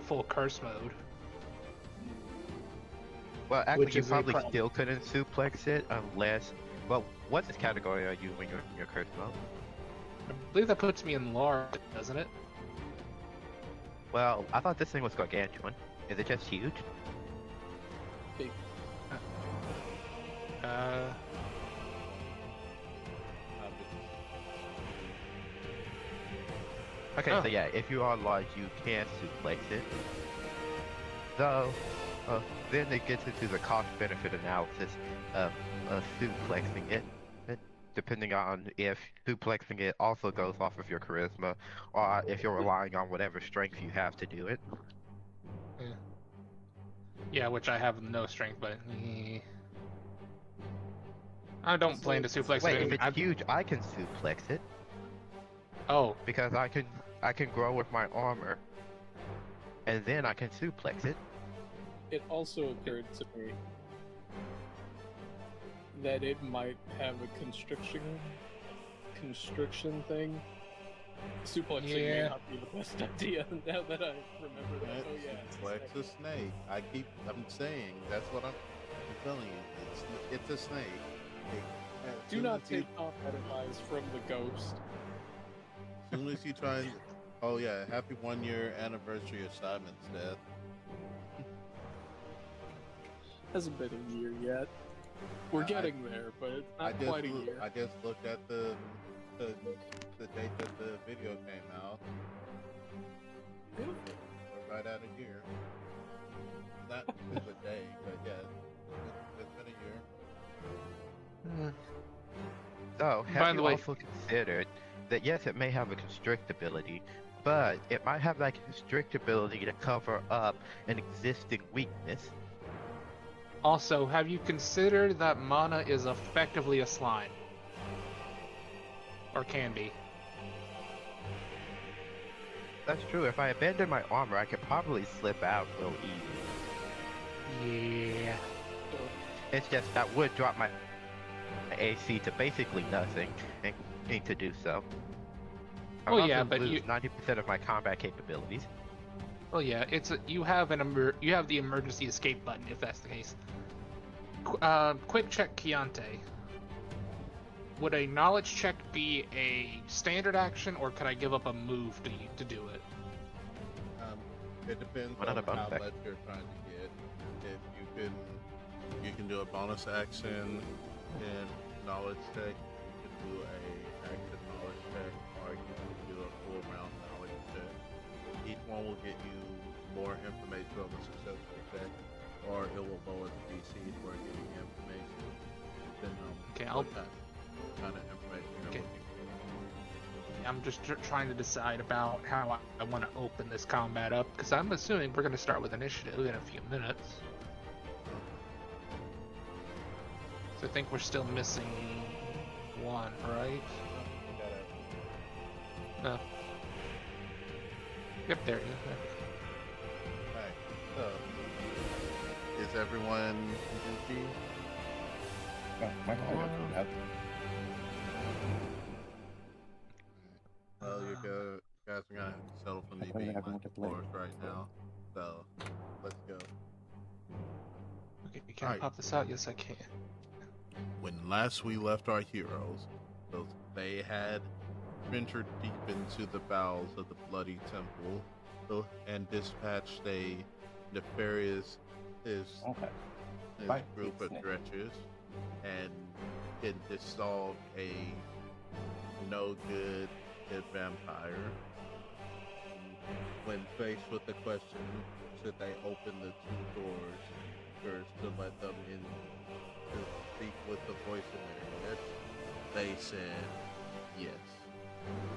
full curse mode. Well, actually, Which you is a probably problem. still couldn't suplex it unless. Well, what category are you when you're in your curse mode? I believe that puts me in large, doesn't it? Well, I thought this thing was gargantuan. Is it just huge? Big. Okay, Oh. so yeah, if you are large, you can suplex it. Though, then it gets into the cost-benefit analysis of suplexing it, depending on if suplexing it also goes off of your charisma, or if you're relying on whatever strength you have to do it. Yeah, which I have no strength, but I don't plan to suplex Wait, it. if it's huge, I can suplex it. Oh, Because I can grow with my armor, and then I can suplex it. It also occurred to me that it might have a constriction thing. Suplexing may Yeah. not be the best idea now that I remember that. Oh yeah, Flex a snake. I'm saying, that's what I'm telling you. It's a snake. Do not take combat advice from the ghost. As soon as you try and... Oh yeah, happy 1 year anniversary of Simon's death. Hasn't been a year yet. We're getting there, but it's not quite a year. I just looked at the date that the video came out. Really? We're right at a year. Not to the day, but yeah, it's been a year. So, By have the you way- also considered that yes, it may have a constrict ability, but it might have that constrict ability to cover up an existing weakness? Also, have you considered that mana is effectively a slime? Or can be. That's true. If I abandon my armor, I could probably slip out real easy. Yeah. It's just that would drop my AC to basically nothing, and need to do so. I Well, would yeah, also but lose you- 90% of my combat capabilities. Well, yeah, you have you have the emergency escape button if that's the case. Quick check, Chiante. Would a knowledge check be a standard action, or could I give up a move to do it? It depends Why not on a bonus how action? much you're trying to get. If you can do a bonus action in knowledge check. You can do a action knowledge check, or you can do a full round knowledge check. Each one will get you more information on the successful check, or it will lower the DC for getting information. Depending on Okay, what kind of information you're Okay. looking for. I'm just trying to decide about how I want to open this combat up, because I'm assuming we're going to start with initiative in a few minutes. So I think we're still missing one, right? No. Yep, there it is. Alright, so is everyone goofy? Well, you guys are gonna have to settle for me being floors right now. So, let's go. Okay, can I Alright. pop this out? Yes, I can. When last we left our heroes, they had ventured deep into the bowels of the bloody temple, and dispatched a nefarious group of dretches, and it dissolved a no good vampire. When faced with the question, should they open the two doors first to let them in to speak with the voice in their head, they said yes.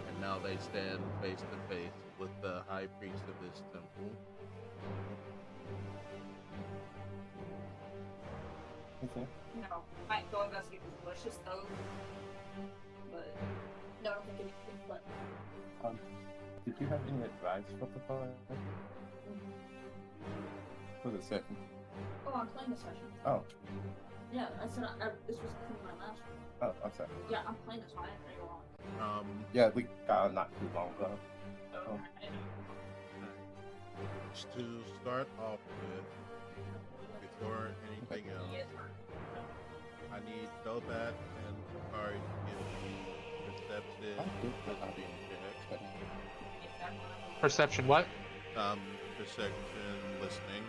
And now they stand face to face with the high priest of this temple. No, might go investigate the bushes though. But no, I don't think anything. But Did you have any advice for the fire? For the second? oh, I'm playing this session. Oh, Yeah, I said this was my last one. oh, I'm sorry. Yeah, I'm playing this one. I didn't go on. Yeah, we got not too long ago. So, I know. to start off with, before anything else, I need Dobat and Bakari to give me perception listening check. Perception what? Perception listening.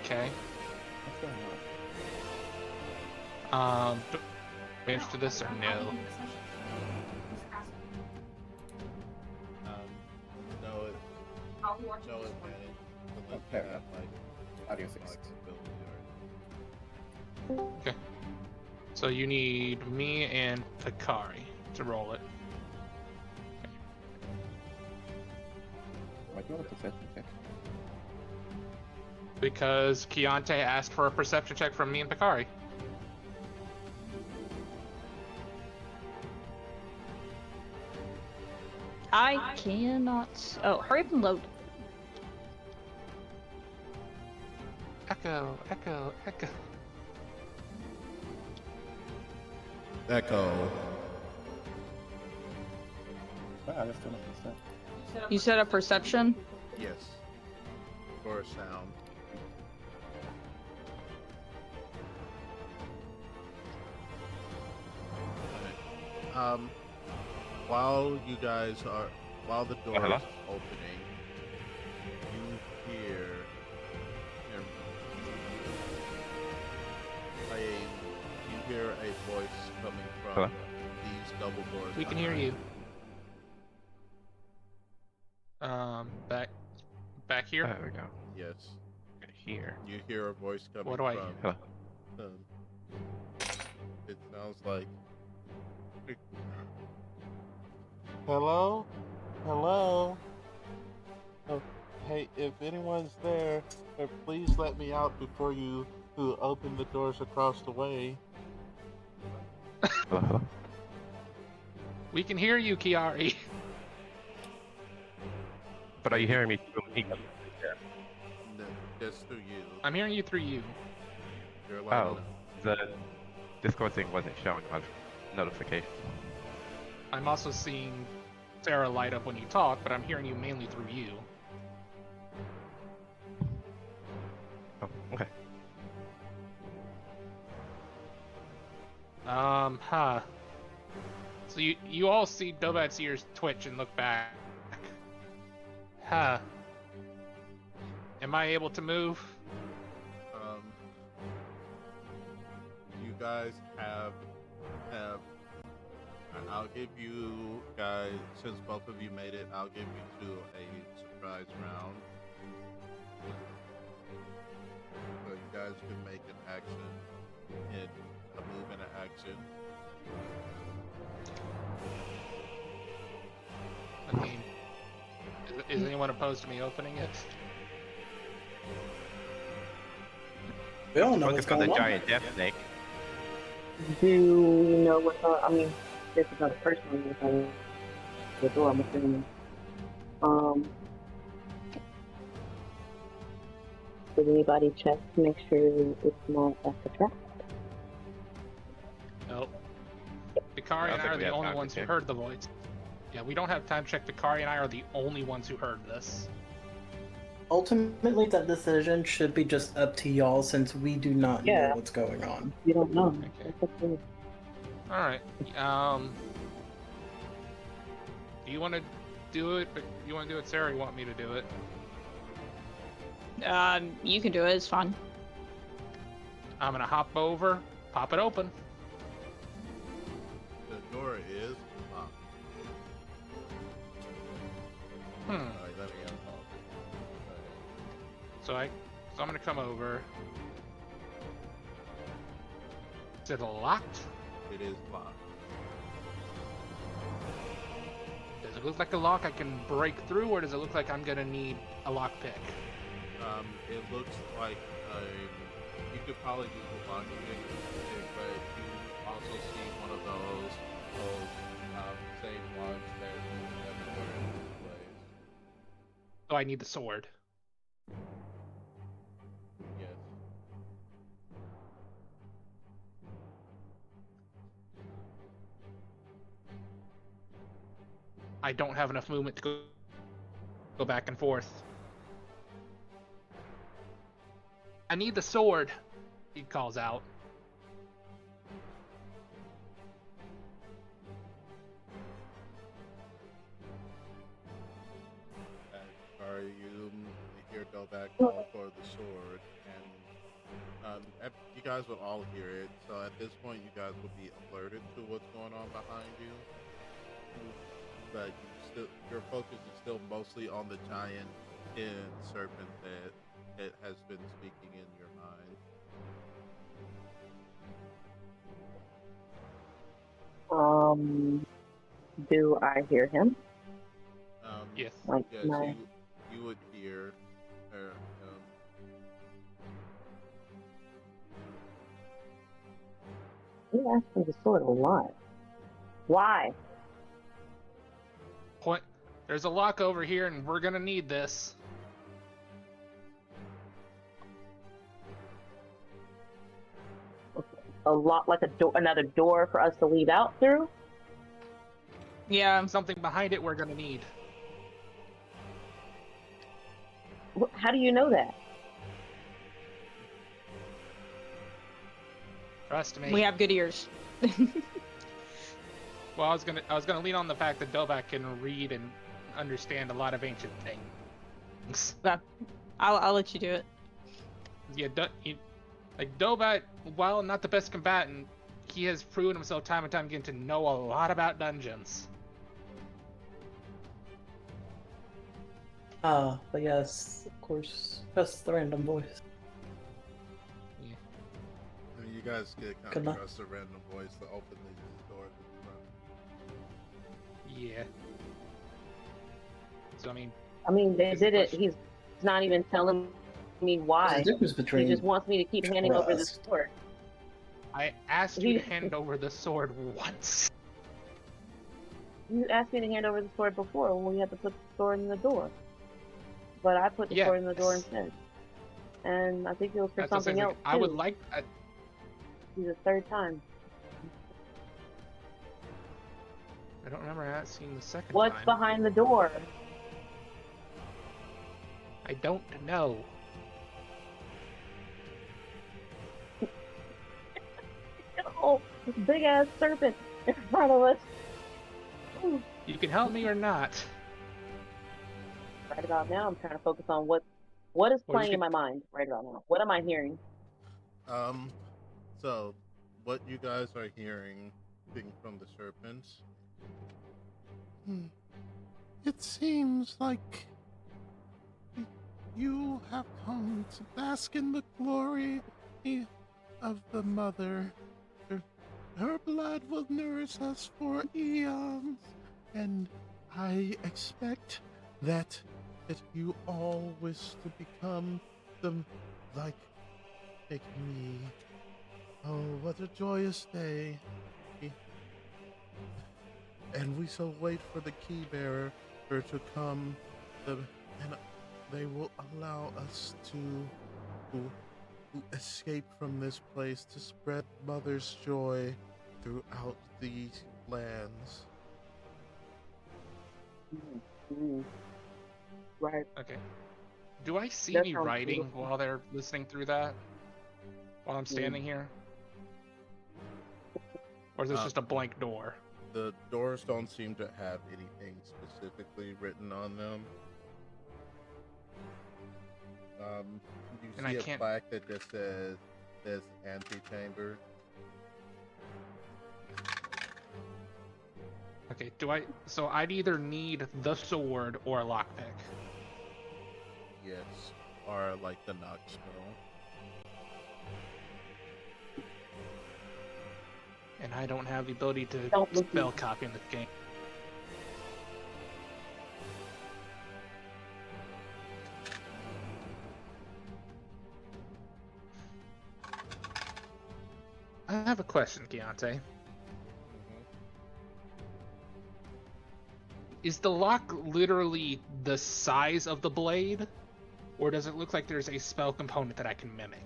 Okay. What's going on? Advantage to this or no? No, I'll be watching no this one. advantage unless you Okay. have like Audio 6. flexibility Okay. So you need me and Takari to roll it. Why do you want a perception check? Because Keontae asked for a perception check from me and Takari. I cannot. Oh, hurry up and load. Echo, echo, echo. Echo. Wow, that's still not percent. You set a perception? Yes. For a sound. Okay. While you guys are, while the door Hello? is opening, you hear a voice coming from Hello? these double doors. We can hear behind you. Back here. There we go. Yes. Here. You hear a voice coming What do I from. Hello. It sounds like. Hello? Hello? Oh, hey, if anyone's there, please let me out before you open the doors across the way. Hello, hello. We can hear you, Kiari. But are you hearing me through me? No, just through you. I'm hearing you through you. You're loud Oh, enough. the Discord thing wasn't showing us notifications. I'm also seeing Sarah light up when you talk, but I'm hearing you mainly through you. Oh, okay. So you all see Dobat's ears twitch and look back. Huh. Am I able to move? You guys have. I'll give you guys, since both of you made it, I'll give you two a surprise round. So you guys can make an action and a move and an action. I mean, is anyone opposed to me opening it? We all know Focus what's on the going on. giant death snake. Do you know what's on? I mean, this is not a personal what's on the door, I'm assuming. Did anybody check to make sure it's not like a trap? Nope. Takari I don't and I think are we the have only time to ones who check. heard the voice. Yeah, we don't have time to check. Takari and I are the only ones who heard this. Ultimately, that decision should be just up to y'all since we do not Yeah. know what's going on. You don't know. Okay. That's okay. Alright. Do you want to do it? But you want to do it, Sarah? Or you want me to do it? You can do it. It's fine. I'm gonna hop over, pop it open. The door is locked. Alright, let me unlock it. So I'm gonna come over. Is it locked? It is locked. Does it look like a lock I can break through, or does it look like I'm gonna need a lockpick? It looks like you could probably use a lock pick, but you also see one of those same ones that everywhere in this place. Oh, I need the sword. Yes. I don't have enough movement to go back and forth. I need the sword, he calls out. You hear Delvac call for the sword, and you guys will all hear it. So at this point, you guys will be alerted to what's going on behind you. But your focus is still mostly on the giant serpent that it has been speaking in your mind. Do I hear him? Yes. Like yes, my... you would hear her. He asked for the sword a lot. Why? Point. There's a lock over here, and we're gonna need this. A lot, like a door, another door for us to leave out through? Yeah. Something behind it we're gonna need. How do you know that? Trust me. We have good ears. Well, I was gonna lean on the fact that Dobak can read and understand a lot of ancient things. Yeah. I'll let you do it. Yeah, like Dobak, while not the best combatant, he has proven himself time and time again to know a lot about dungeons. But yes, of course, that's the random voice. Yeah. I mean, you guys get kind Good of luck. trust a random voice to open the door. Yeah. So I mean, they did it. He's not even telling me why. There's a difference between He just wants me to keep handing over the trust. sword. I asked you to hand over the sword once. You asked me to hand over the sword before when we had to put the sword in the door. But I put the sword in the door instead. And I think it was for That's what I'm something saying, else. like, I would like. He's the third time. I don't remember asking the second What's time. behind the door? I don't know. Oh, this big ass serpent in front of us. Ooh. You can help me or not. Right about now, I'm trying to focus on what is playing in my mind right about now. What am I hearing? So, what you guys are hearing from the serpents? It seems like you have come to bask in the glory of the mother. Her blood will nourish us for eons, and I expect that you all wish to become like me. Oh, what a joyous day. And we shall wait for the key bearer to come, and they will allow us to escape from this place, to spread Mother's joy throughout these lands. Right. Okay. Do I see That any sounds writing beautiful. while they're listening through that? While I'm standing here? Or is this just a blank door? The doors don't seem to have anything specifically written on them. You And I see a can't- plaque that just says antechamber. Okay, so I'd either need the sword or a lockpick. Yes, or like the knock spell. And I don't have the ability to Don't look spell copy in this game. I have a question, Keontae. Is the lock literally the size of the blade? Or does it look like there's a spell component that I can mimic?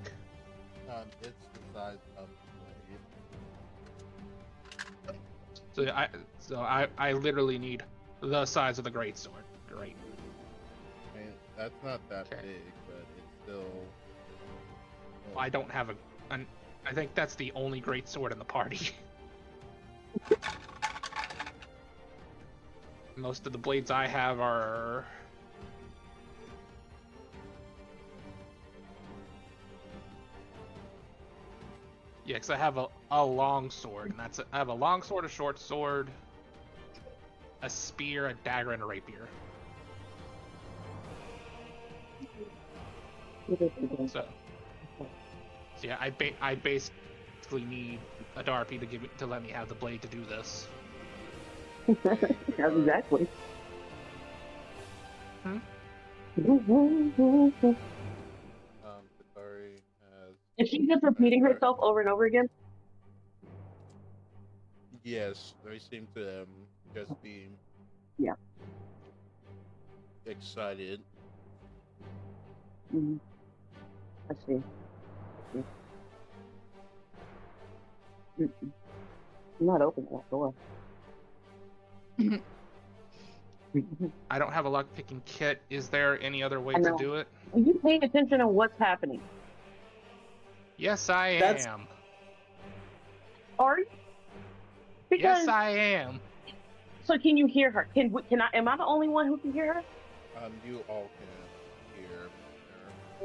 It's the size of the blade. So I literally need the size of the greatsword. Great. I mean, that's not that Okay. big, but it's still I don't have I think that's the only great sword in the party. Most of the blades I have are... Yeah, because I have a long sword, and I have a long sword, a short sword, a spear, a dagger, and a rapier. So yeah, I basically need a Darpy to let me have the blade to do this. Exactly. Bakari has. Is she just repeating herself over and over again? Yes, they seem to just be. Yeah. Excited. Mm-hmm. I see. I'm not opening that door. I don't have a lock-picking kit. Is there any other way to do it? Are you paying attention to what's happening? Yes, I am. Are you? Because, yes, I am. So can you hear her? Can I? Am I the only one who can hear her? You all can hear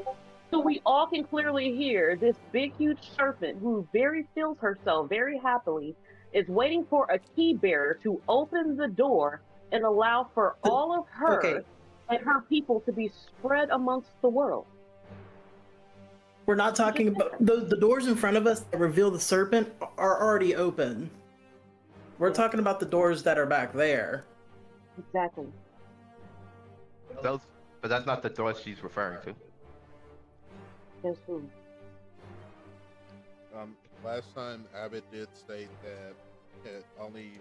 her. So we all can clearly hear this big, huge serpent who very feels herself very happily is waiting for a key bearer to open the door and allow for all of her and her people to be spread amongst the world. We're not talking about the doors in front of us that reveal the serpent are already open. We're talking about the doors that are back there. Exactly. But that's not the door she's referring to. Guess who? Last time Abbott did state that only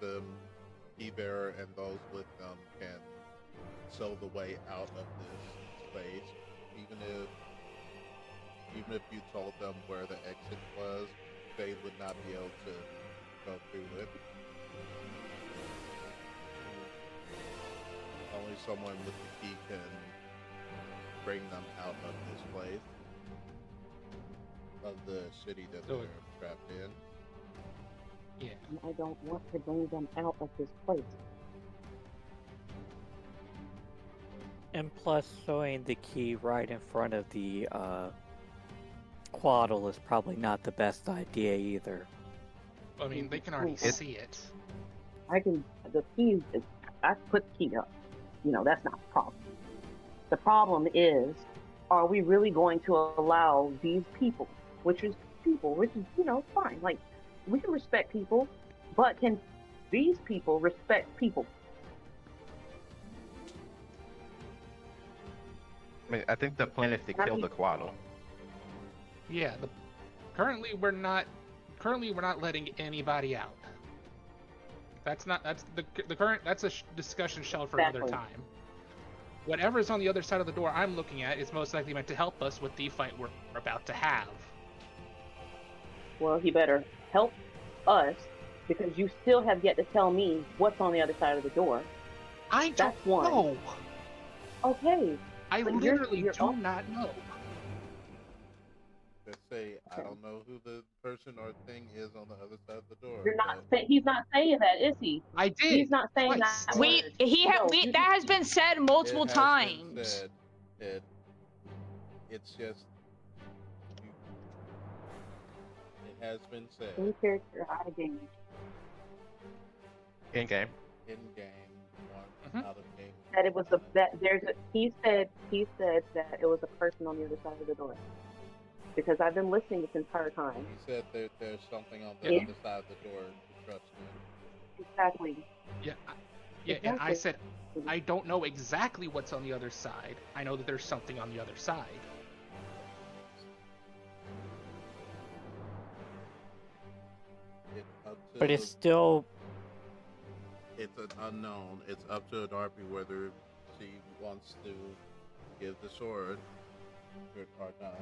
the key bearer and those with them can sew the way out of this space. Even if you told them where the exit was, they would not be able to go through it. Only someone with the key can bring them out of this place, of the city that they're trapped in. Yeah. I don't want to bring them out of this place. And plus, showing the key right in front of the Quaddle is probably not the best idea either. I mean, they can already see it. The key is, I put the key up. You know, that's not the problem. The problem is, are we really going to allow these people, which is, fine. Like, we can respect people, but can these people respect people? I mean, I think the plan is to kill the Quaddle. Yeah. Currently, we're not letting anybody out. That's the current. That's a discussion shelved for another time. Whatever's on the other side of the door I'm looking at is most likely meant to help us with the fight we're about to have. Well, he better help us, because you still have yet to tell me what's on the other side of the door. I don't know. Okay. I literally do not know. Just say, I don't know who the person or thing is on the other side of the door. You're not. He's not saying that, is he? I did. He's not saying that. That has been said multiple times. It's just. It has been said. In character, out of game. In game. In game. One out of game. That it was he said that it was a person on the other side of the door. Because I've been listening this entire time. He said there's something on the other side of the door to trust him. Exactly. Yeah, exactly. And I said, I don't know exactly what's on the other side. I know that there's something on the other side. But it's still... It's an unknown. It's up to Darpy whether she wants to give the sword or not.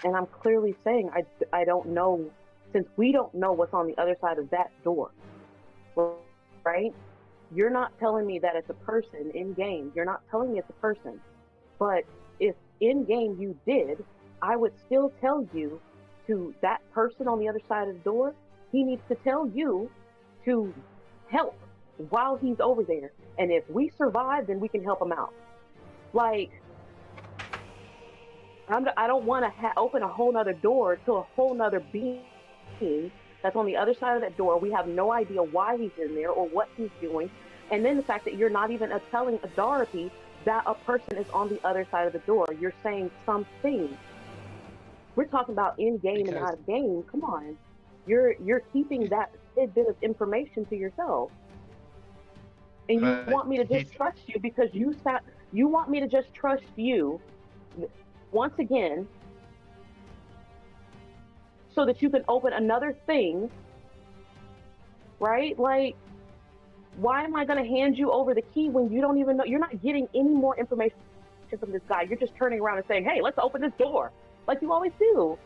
And I'm clearly saying I don't know, since we don't know what's on the other side of that door, right? You're not telling me that it's a person in game. You're not telling me it's a person. But if in game you did, I would still tell you to that person on the other side of the door, he needs to tell you to help while he's over there. And if we survive, then we can help him out. Like, I don't want to open a whole nother door to a whole nother being that's on the other side of that door. We have no idea why he's in there or what he's doing. And then the fact that you're not even telling a Dorothy that a person is on the other side of the door. You're saying something. We're talking about in game and out of game. Come on. You're keeping that tidbit of information to yourself. And you want me to just trust you because you want me to just trust you once again so that you can open another thing, right? Like, why am I going to hand you over the key when you don't even know? You're not getting any more information from this guy. You're just turning around and saying, hey, let's open this door, like you always do.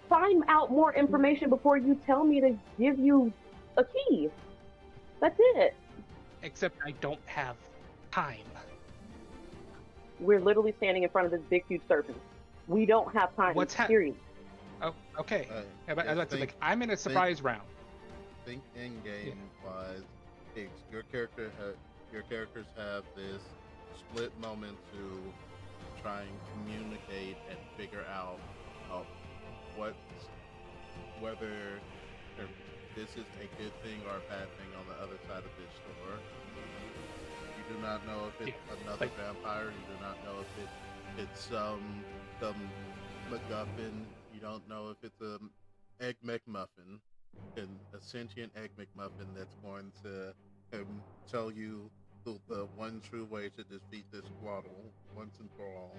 Find out more information before you tell me to give you a key. That's it. Except I don't have time. We're literally standing in front of this big, huge serpent. We don't have time. What's period. Oh, okay. I'm in a surprise round. Think in game wise. Your characters have this split moment to try and communicate and figure out whether this is a good thing or a bad thing on the other side of this door. You do not know if it's another vampire. You do not know if it's some MacGuffin. You don't know if it's an egg McMuffin, a sentient egg McMuffin that's going to tell you the one true way to defeat this squaddle once and for all.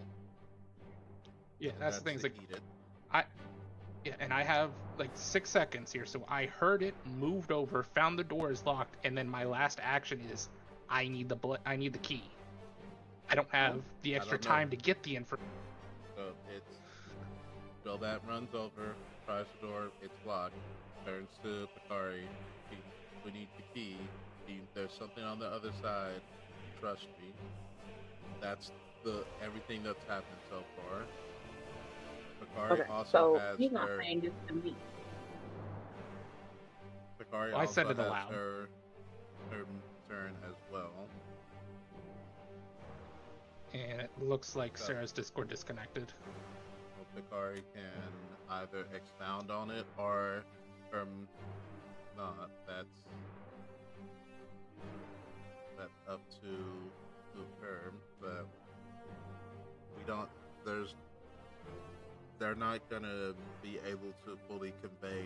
Yeah, that's the thing. Like, and I have like 6 seconds here, so I heard it, moved over, found the door is locked, and then my last action is I need the key. I don't have the extra time to get the information. So that runs over, tries the door, it's locked, turns to Bakari, we need the key, there's something on the other side, trust me. That's everything that's happened so far. Bakari also has he's not saying this to me. Bakari I said it has aloud. her turn as well. And it looks like Sarah's Discord disconnected. Bakari can either expound on it or not. That's up to her, but we don't. They're not gonna be able to fully convey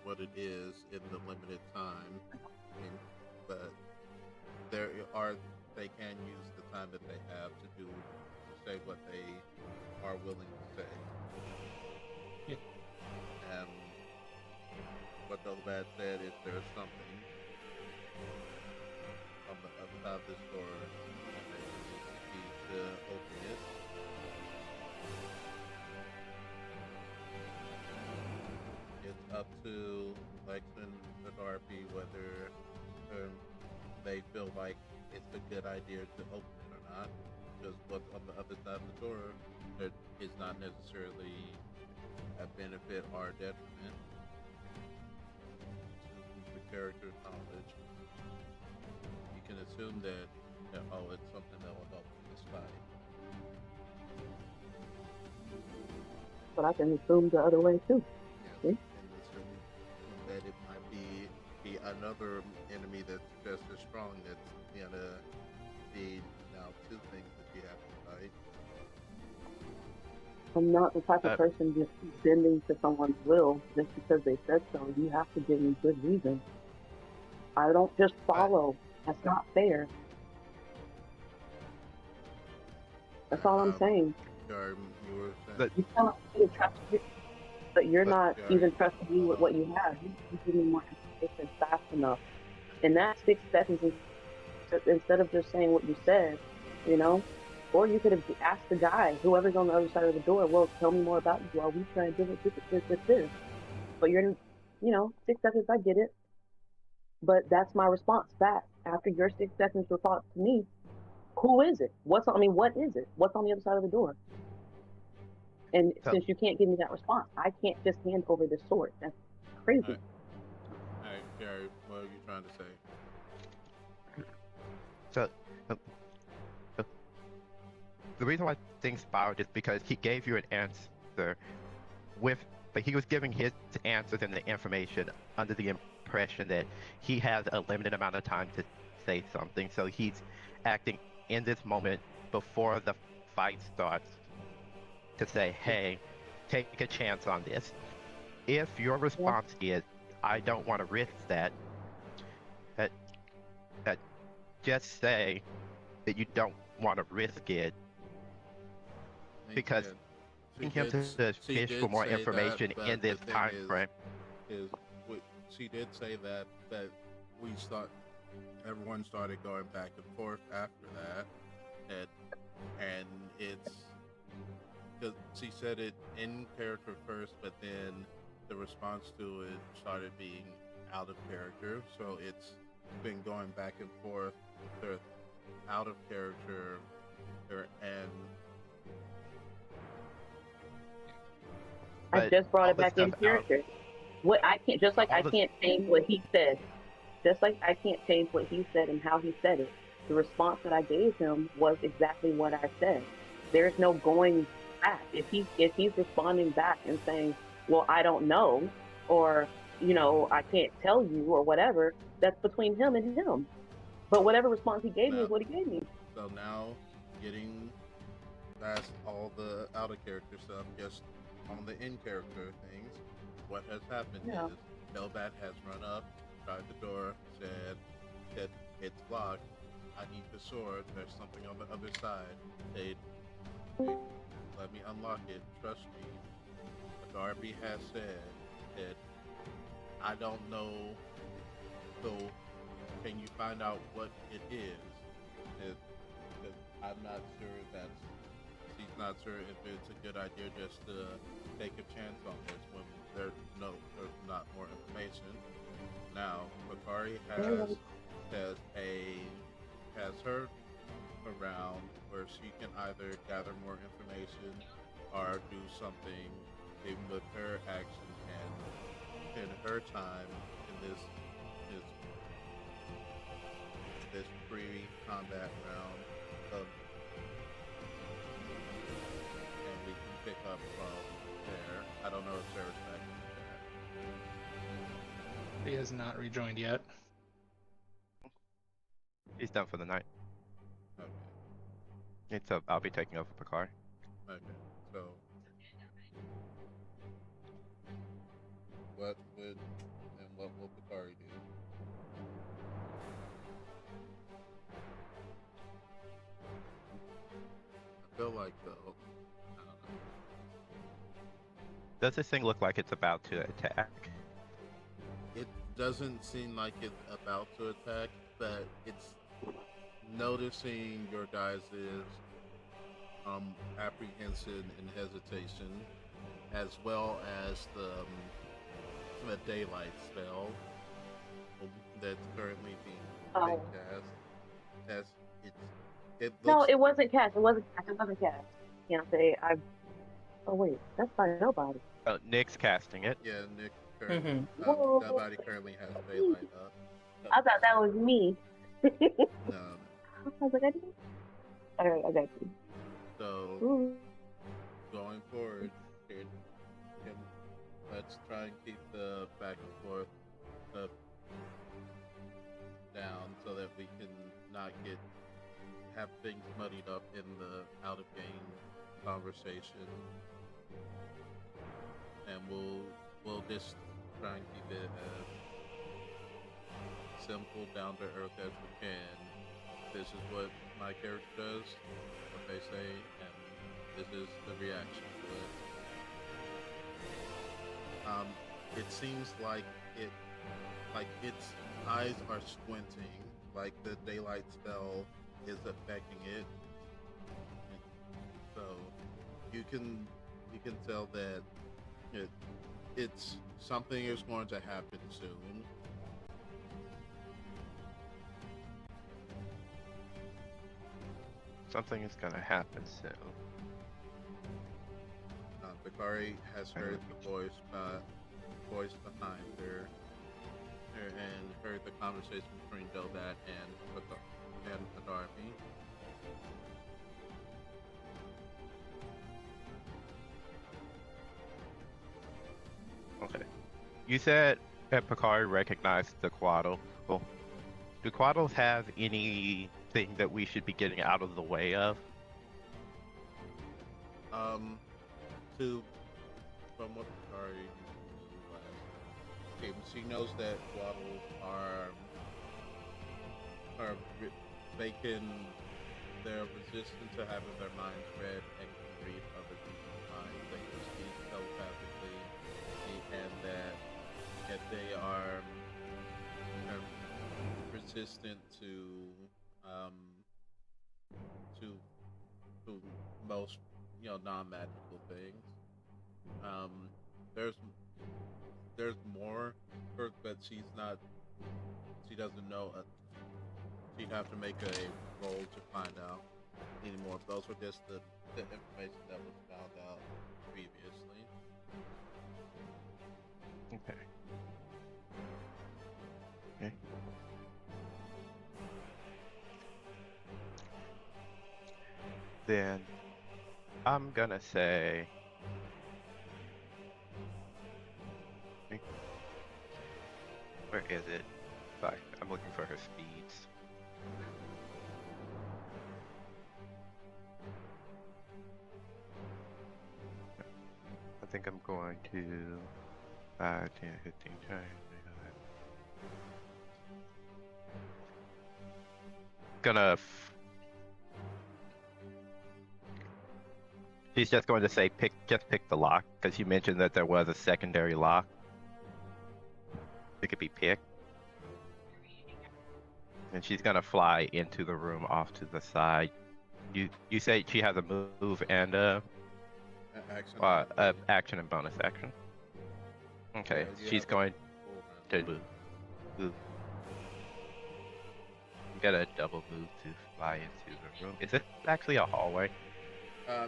what it is in the limited time, but they can use the time that they have to say what they are willing to say. Yeah. And what Dolbad said is there's something on the other side of this door and they use the key to open it. It's up to Lex and the RP whether they feel like it's a good idea to open it or not. Because what's on the other side of the door is not necessarily a benefit or a detriment to the character's knowledge. You can assume that it's something that will help in this fight. But I can assume the other way too. Yeah, and assume that it might be another enemy that's just as strong that's gonna be now two things that you have to fight. I'm not the type of person just bending to someone's will just because they said so. You have to give me good reason. I don't just follow. That's not fair. That's all I'm saying. You cannot trust me, but you're not even trusting me with what you have. You can give me more information fast enough. In that 6 seconds, instead of just saying what you said, or you could have asked the guy, whoever's on the other side of the door, well, tell me more about you while we try and do this. But you're, 6 seconds, I get it. But that's my response back. After your 6 seconds response to me, who is it? What is it? What's on the other side of the door? And So- since you can't give me that response, I can't just hand over this sword. That's crazy. All right, Gary, what are you trying to say? So, the reason why things spiraled is because he gave you an answer but he was giving his answers and the information under the impression that he has a limited amount of time to say something. So he's acting in this moment before the fight starts to say, hey, take a chance on this. If your response is, I don't want to risk that, just say that you don't want to risk it, because asking him to fish for more information in this time frame. She did say that everyone started going back and forth after that, and it's because she said it in character first, but then the response to it started being out of character, so it's been going back and forth. They're out of character, and I just brought it back in character. What I can't, just like I can't change what he said, just like I can't change what he said and how he said it. The response that I gave him was exactly what I said. There's no going back. If he's responding back and saying, "Well, I don't know," or I can't tell you, or whatever, that's between him and him. But whatever response he gave me is what he gave me. So now, getting past all the out of character stuff, just on the in character things, what has happened is Delbat has run up, tried the door, said that it's blocked. I need the sword. There's something on the other side. They let me unlock it. Trust me. Darby has said that I don't know. So can you find out what it is? I'm not sure she's not sure if it's a good idea just to take a chance on this when there's not more information. Now, Bakari has her around where she can either gather more information or do something with her action and in her time in this pre-combat round and we can pick up from there. I don't know if Sarah's back in the chat. He has not rejoined yet. He's done for the night. Okay. I'll be taking over Picard. Okay, so what will Picard do? I feel like I don't know. Does this thing look like it's about to attack? It doesn't seem like it's about to attack, but it's noticing your guys' apprehension and hesitation, as well as the daylight spell that's currently being cast. It looks... No, it wasn't cast. It wasn't cast. Can't say I. Oh wait, that's by nobody. Oh, Nick's casting it. Yeah, Nick currently. Nobody currently has daylight up. I thought that was me. No. I was like, I didn't. Alright, I got you. So, going forward, let's try and keep the back and forth down so that we can not have things muddied up in the out of game conversation, and we'll just try and keep it as simple, down to earth as we can. This is what my character does, what they say, and this is the reaction to it. It seems like its eyes are squinting, like the daylight spell is affecting it. So you can tell that it's something is going to happen soon. Something is gonna happen soon. Bakari has heard the voice behind her, and heard the conversation between Dobat and Adarmi. Okay. You said that Picard recognized the Quaddle. Well, do Quaddles have anything that we should be getting out of the way of? From what Bakari knew last game, she knows that Quaddles they're resistant to having their minds read and can read other people's minds. They can speak telepathically, and that they are resistant to most non-magical things. There's more, but she doesn't know. She'd have to make a roll to find out anymore. Those were just the information that was found out previously. Okay. Okay. Then I'm gonna say where is it? Sorry, I'm looking for her speeds. I think I'm going to 5, 10, 15 times. She's just going to say just pick the lock, because you mentioned that there was a secondary lock. It could be picked. And she's gonna fly into the room off to the side. You say she has a move and action and bonus action. Okay, Yeah, she's going to move. Get a double move to fly into the room. Is it actually a hallway?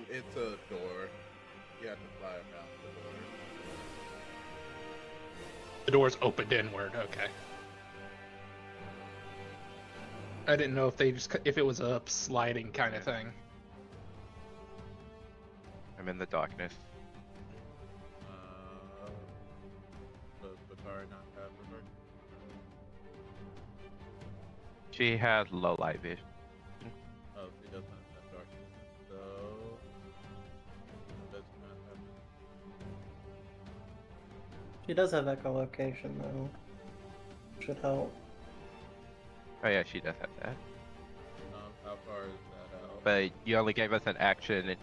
It's a door. You have to fly around the door. The door's opened inward. Okay. I didn't know if it was a sliding kind of thing. I'm in the darkness. Does Bakari not have the dark? She has low light vision. Oh, she does not have darkness. So does not have. She does have echolocation though. Should help. Oh yeah, she does have that. How far is that out? But you only gave us an action.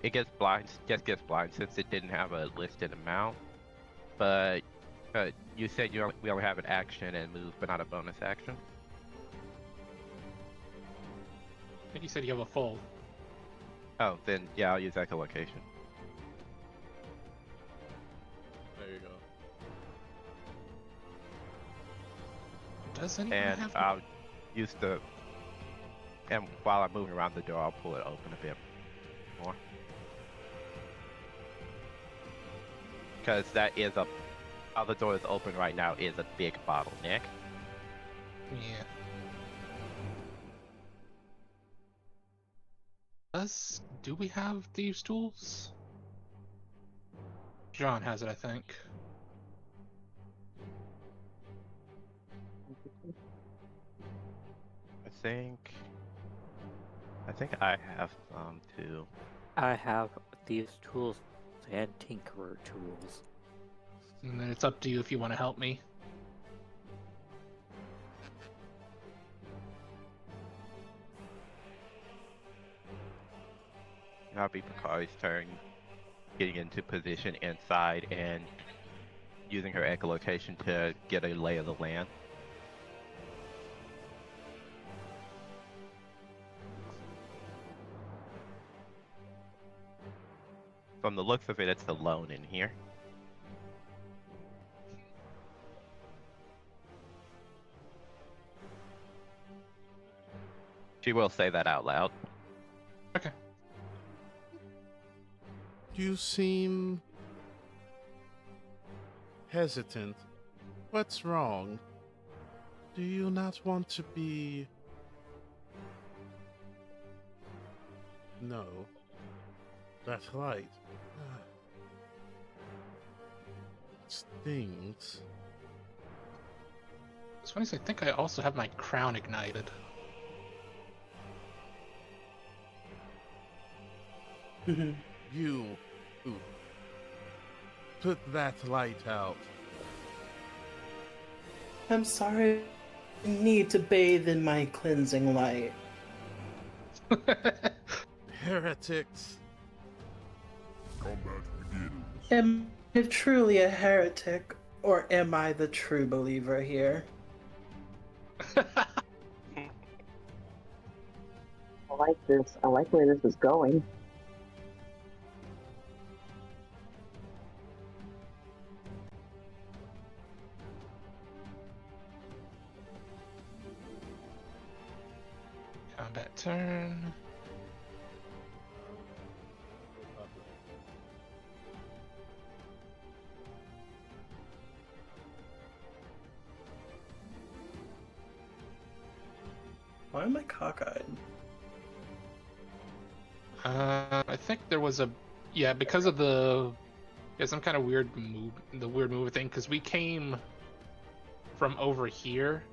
It gets blind. Just gets blind since it didn't have a listed amount. But you said we only have an action and move, but not a bonus action. I think you said you have a full. Oh, then yeah, I'll use echolocation. There you go. Does anyone And have? I'll use and while I'm moving around the door, I'll pull it open a bit more. Because that is how the door is open right now is a big bottleneck. Yeah. Do we have thieves' tools? John has it, I think. I think I have some too. I have these tools and Tinkerer tools. And then it's up to you if you want to help me. That'll be Picard's turn, getting into position inside and using her echolocation to get a lay of the land. From the looks of it, it's alone in here. She will say that out loud. Okay. You seem hesitant. What's wrong? Do you not want to be... No. That light. It stings. It's funny, I think I also have my crown ignited. You... Ooh. Put that light out. I'm sorry. I need to bathe in my cleansing light. Heretics. Combat begins. Am I truly a heretic, or am I the true believer here? I like this. I like where this is going. Combat turn. Why am I cockeyed? I think there was a, yeah, because of some kind of weird move, the weird move thing, because we came from over here,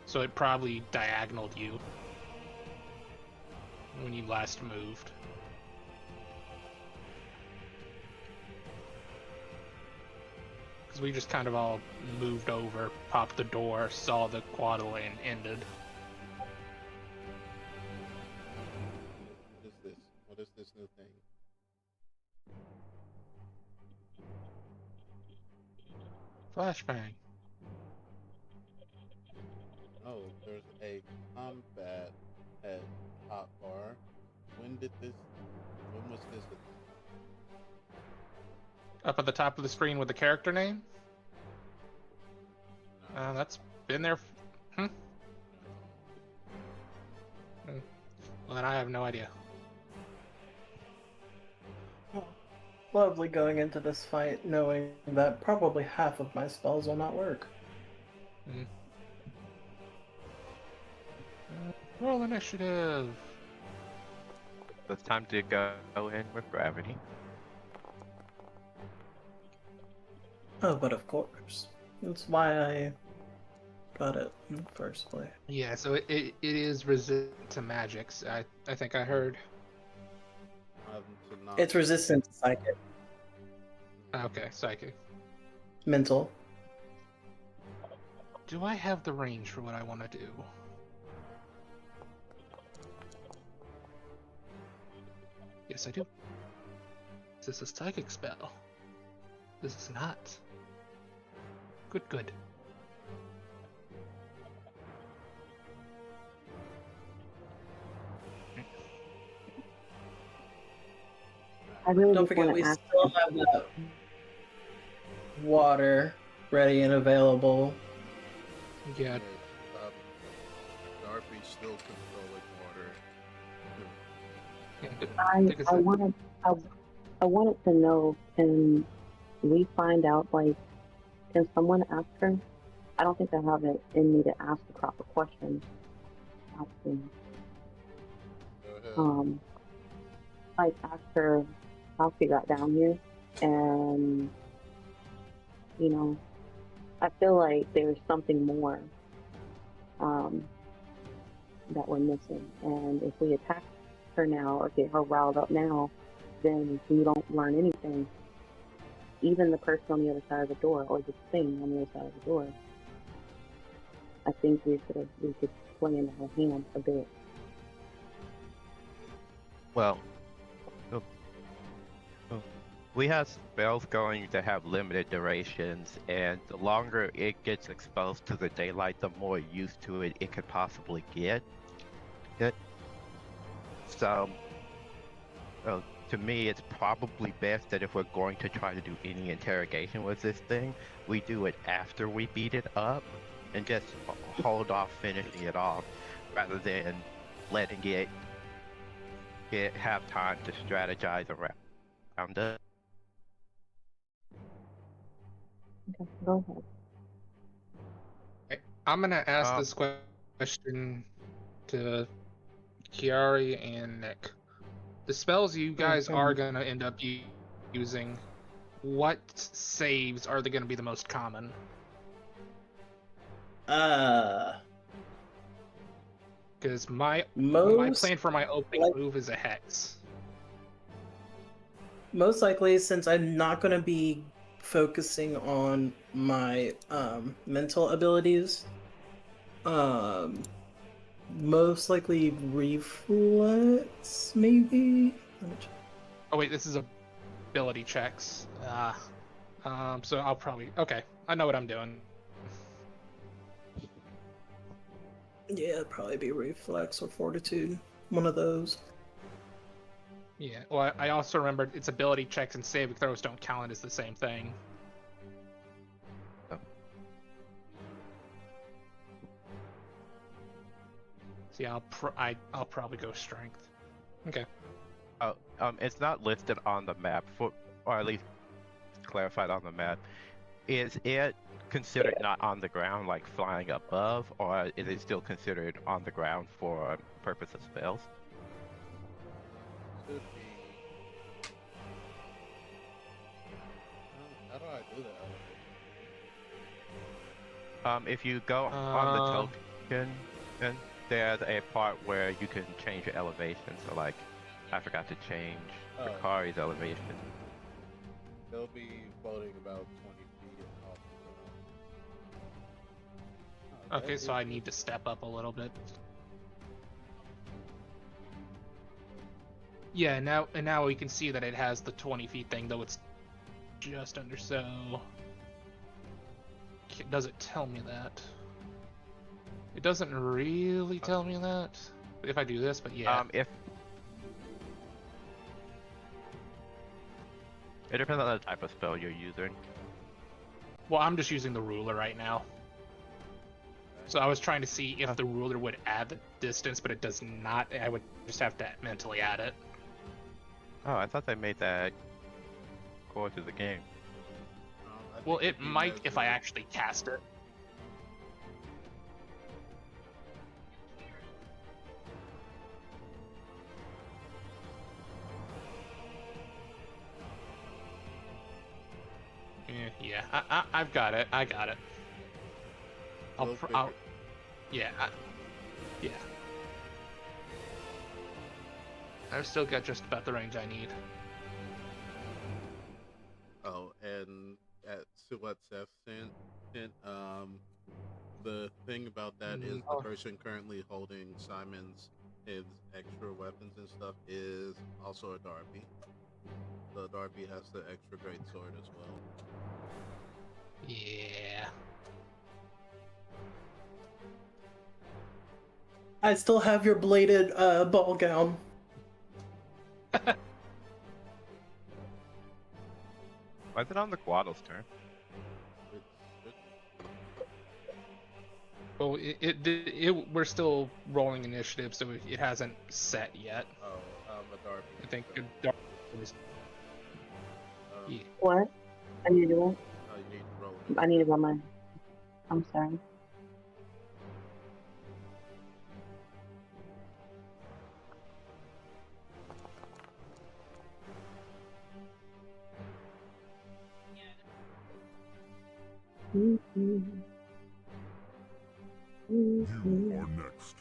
so it probably diagonaled you when you last moved. Because we just kind of all moved over, popped the door, saw the quad lane ended. What is this new thing? Flashbang. Oh, there's a combat at top bar. When was this? Up at the top of the screen with the character name? No. That's been there. Well, then I have no idea. Lovely going into this fight knowing that probably half of my spells will not work. Roll initiative. It's time to go in with gravity. Oh, but of course. That's why I got it in the first place. Yeah, so it is resistant to magics. I think I heard. It's resistant to psychic. Okay, psychic. Mental. Do I have the range for what I want to do? Yes, I do. Is this a psychic spell? This is not. Good. I really Don't just forget, want we to ask. still have the water ready and available. Yeah. Darby's still controlling water. I wanted to know, can we find out, like, can someone ask her? I don't think I have it in me to ask the proper questions. Like, ask her how she got down here, and, you know, I feel like there's something more that we're missing, and if we attack her now or get her riled up now, then we don't learn anything. Even the person on the other side of the door, or the thing on the other side of the door, I think we could play into her hand a bit. Well, we have spells going to have limited durations, and the longer it gets exposed to the daylight, the more used to it could possibly get. So, to me, it's probably best that if we're going to try to do any interrogation with this thing, we do it after we beat it up, and just hold off finishing it off, rather than letting it have time to strategize around it. Okay, go ahead. I'm gonna ask this question to Kiari and Nick. The spells you guys are gonna end up using, what saves are they gonna be the most common? Because my plan for my opening move is a hex. Most likely, since I'm not going to be focusing on my mental abilities, most likely reflex, maybe. Oh wait, this is ability checks. So I'll probably I know what I'm doing. Yeah, it'd probably be reflex or fortitude, one of those. Yeah, well, I also remembered its ability checks and saving throws don't count as the same thing. Oh. See, I'll probably go strength. Okay. Oh, it's not listed on the map, or at least clarified on the map. Is it considered not on the ground, like flying above, or is it still considered on the ground for purpose of spells? Should be. How do I do that? If you go on the token, then there's a part where you can change your elevation. So, like, I forgot to change Bakari's elevation. They'll be floating about 20 feet off. Okay, so I need to step up a little bit. Yeah, now we can see that it has the 20 feet thing, though it's just under. So does it tell me that? It doesn't really tell me that. If I do this, but yeah. It depends on the type of spell you're using. Well, I'm just using the ruler right now. So I was trying to see if the ruler would add the distance, but it does not. I would just have to mentally add it. Oh, I thought they made that core to the game. Well, it might if I actually cast it. Yeah, I've got it. I got it. Yeah. Yeah. I've still got just about the range I need. Oh, and to what Seth sent, the thing about that is the person currently holding Simon's his extra weapons and stuff is also a Darby. The Darby has the extra great sword as well. Yeah. I still have your bladed ball gown. Why is it on the Guado's turn? Well, we're still rolling initiative, so it hasn't set yet. Oh, a Darby. I think Darby was. Yeah. What? I need to do what? Oh, you need to roll. I need to roll mine. I'm sorry. You are next.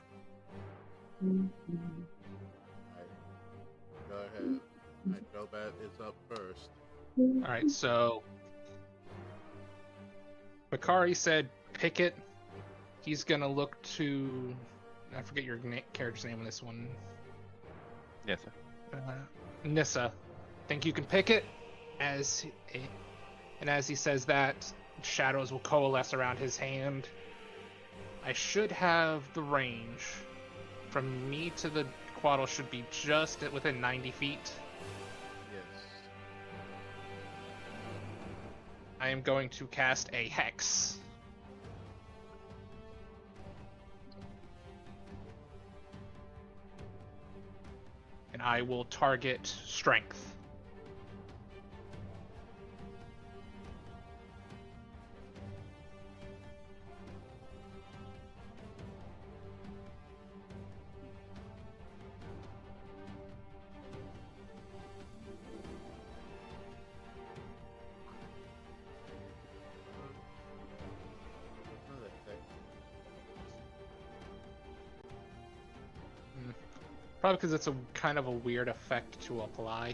Go ahead. Gobat is up first. Alright, so Bakari said pick it. He's gonna look to. I forget your character's name on this one. Yes, sir. Nissa. Think you can pick it? And as he says that, shadows will coalesce around his hand. I should have the range. From me to the Quaddle should be just within 90 feet. Yes. I am going to cast a Hex. And I will target strength. Probably because it's a kind of a weird effect to apply.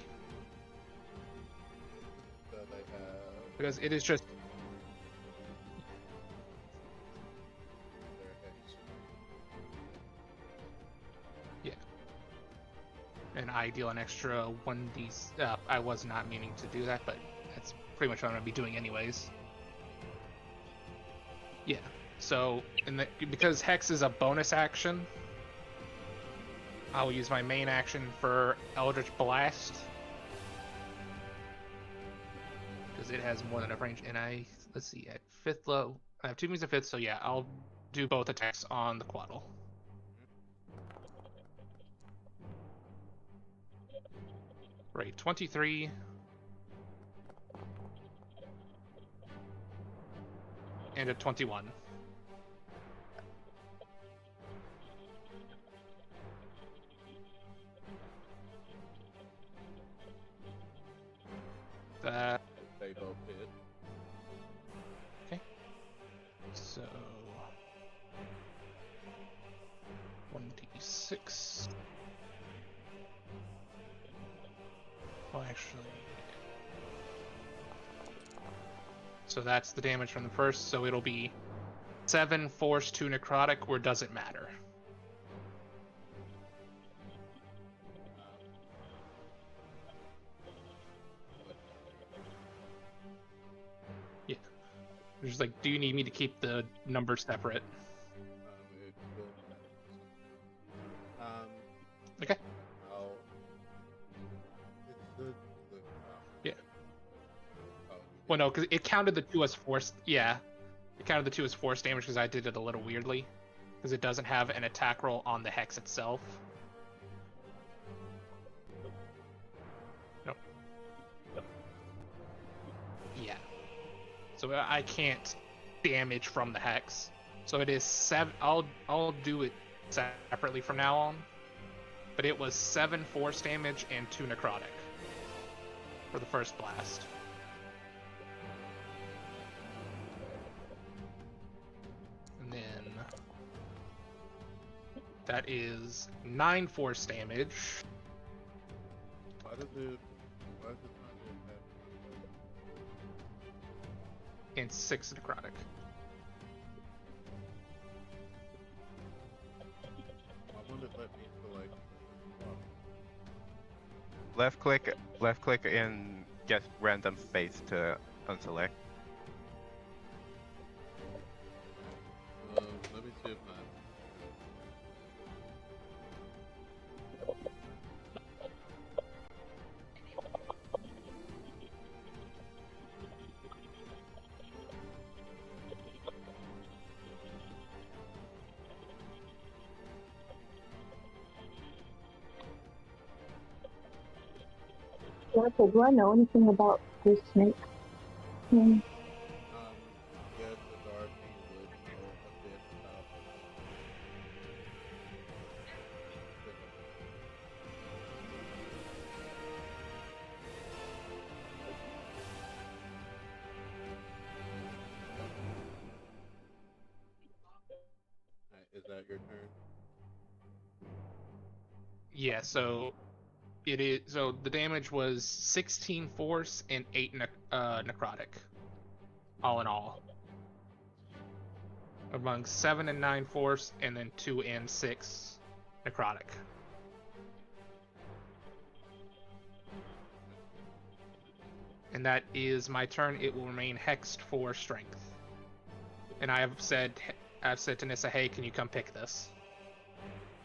So they have Because it is just their hex. yeah. And I deal an extra 1d. I was not meaning to do that, but that's pretty much what I'm gonna be doing anyways. Yeah. So because Hex is a bonus action, I will use my main action for Eldritch Blast. Because it has more than enough range, and let's see, at 5th level, I have 2 moves at 5th, so yeah, I'll do both attacks on the Quaddle. Right, 23. And a 21. That. They both hit. Okay. So 1d6. Well, actually. So that's the damage from the first, so it'll be 7 force, 2 necrotic, or does it matter? Yeah. Just like, do you need me to keep the numbers separate? It will Okay. Yeah. Well, no, because it counted the 2 as force. Yeah. It counted the 2 as force damage because I did it a little weirdly. Because it doesn't have an attack roll on the hex itself. No. Yeah. So I can't damage from the hex. So it is 7. I'll do it separately from now on. But it was 7 force damage and 2 necrotic for the first blast. And then that is 9 force damage. Why does it not do that? And 6 necrotic. Why wouldn't it let me select? Left click and get random space to unselect. Let me see if I. Michael, do I know anything about this snake? Yes, the Dorothy would know a bit about. Is that your turn? Yeah, so it is. So the damage was 16 force and 8 necrotic, all in all. Among 7 and 9 force, and then 2 and 6 necrotic. And that is my turn. It will remain hexed for strength. And I've said to Nissa, hey, can you come pick this?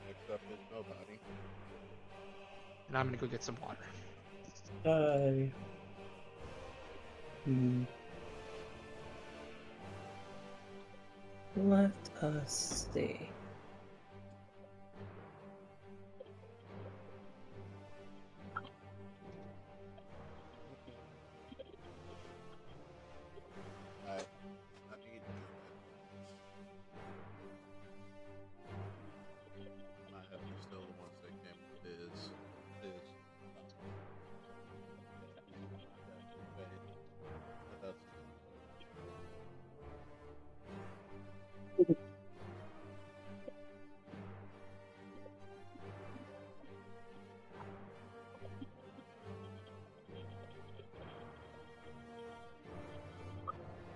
Next up is nobody. And I'm gonna go get some water. Let us see.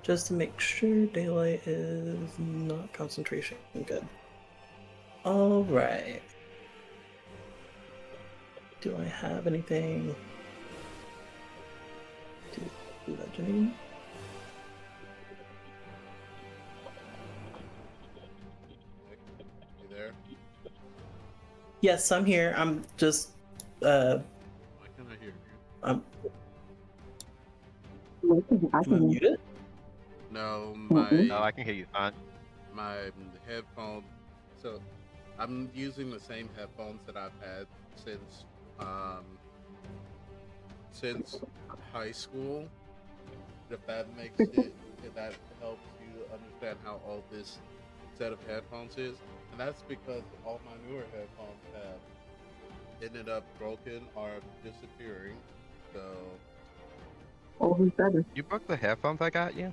Just to make sure daylight is not concentration. Good. All right. Do I have anything? Bludgeoning. You there? Yes, I'm here. I'm just Why can't I hear you? I'm I am I can. muted? No, No, I can hear you fine. my headphones. So I'm using the same headphones that I've had since high school. If that makes it, if that helps you understand how old this set of headphones is, and that's because all my newer headphones have ended up broken or disappearing. So Oh, who's better? You broke the headphones I got you?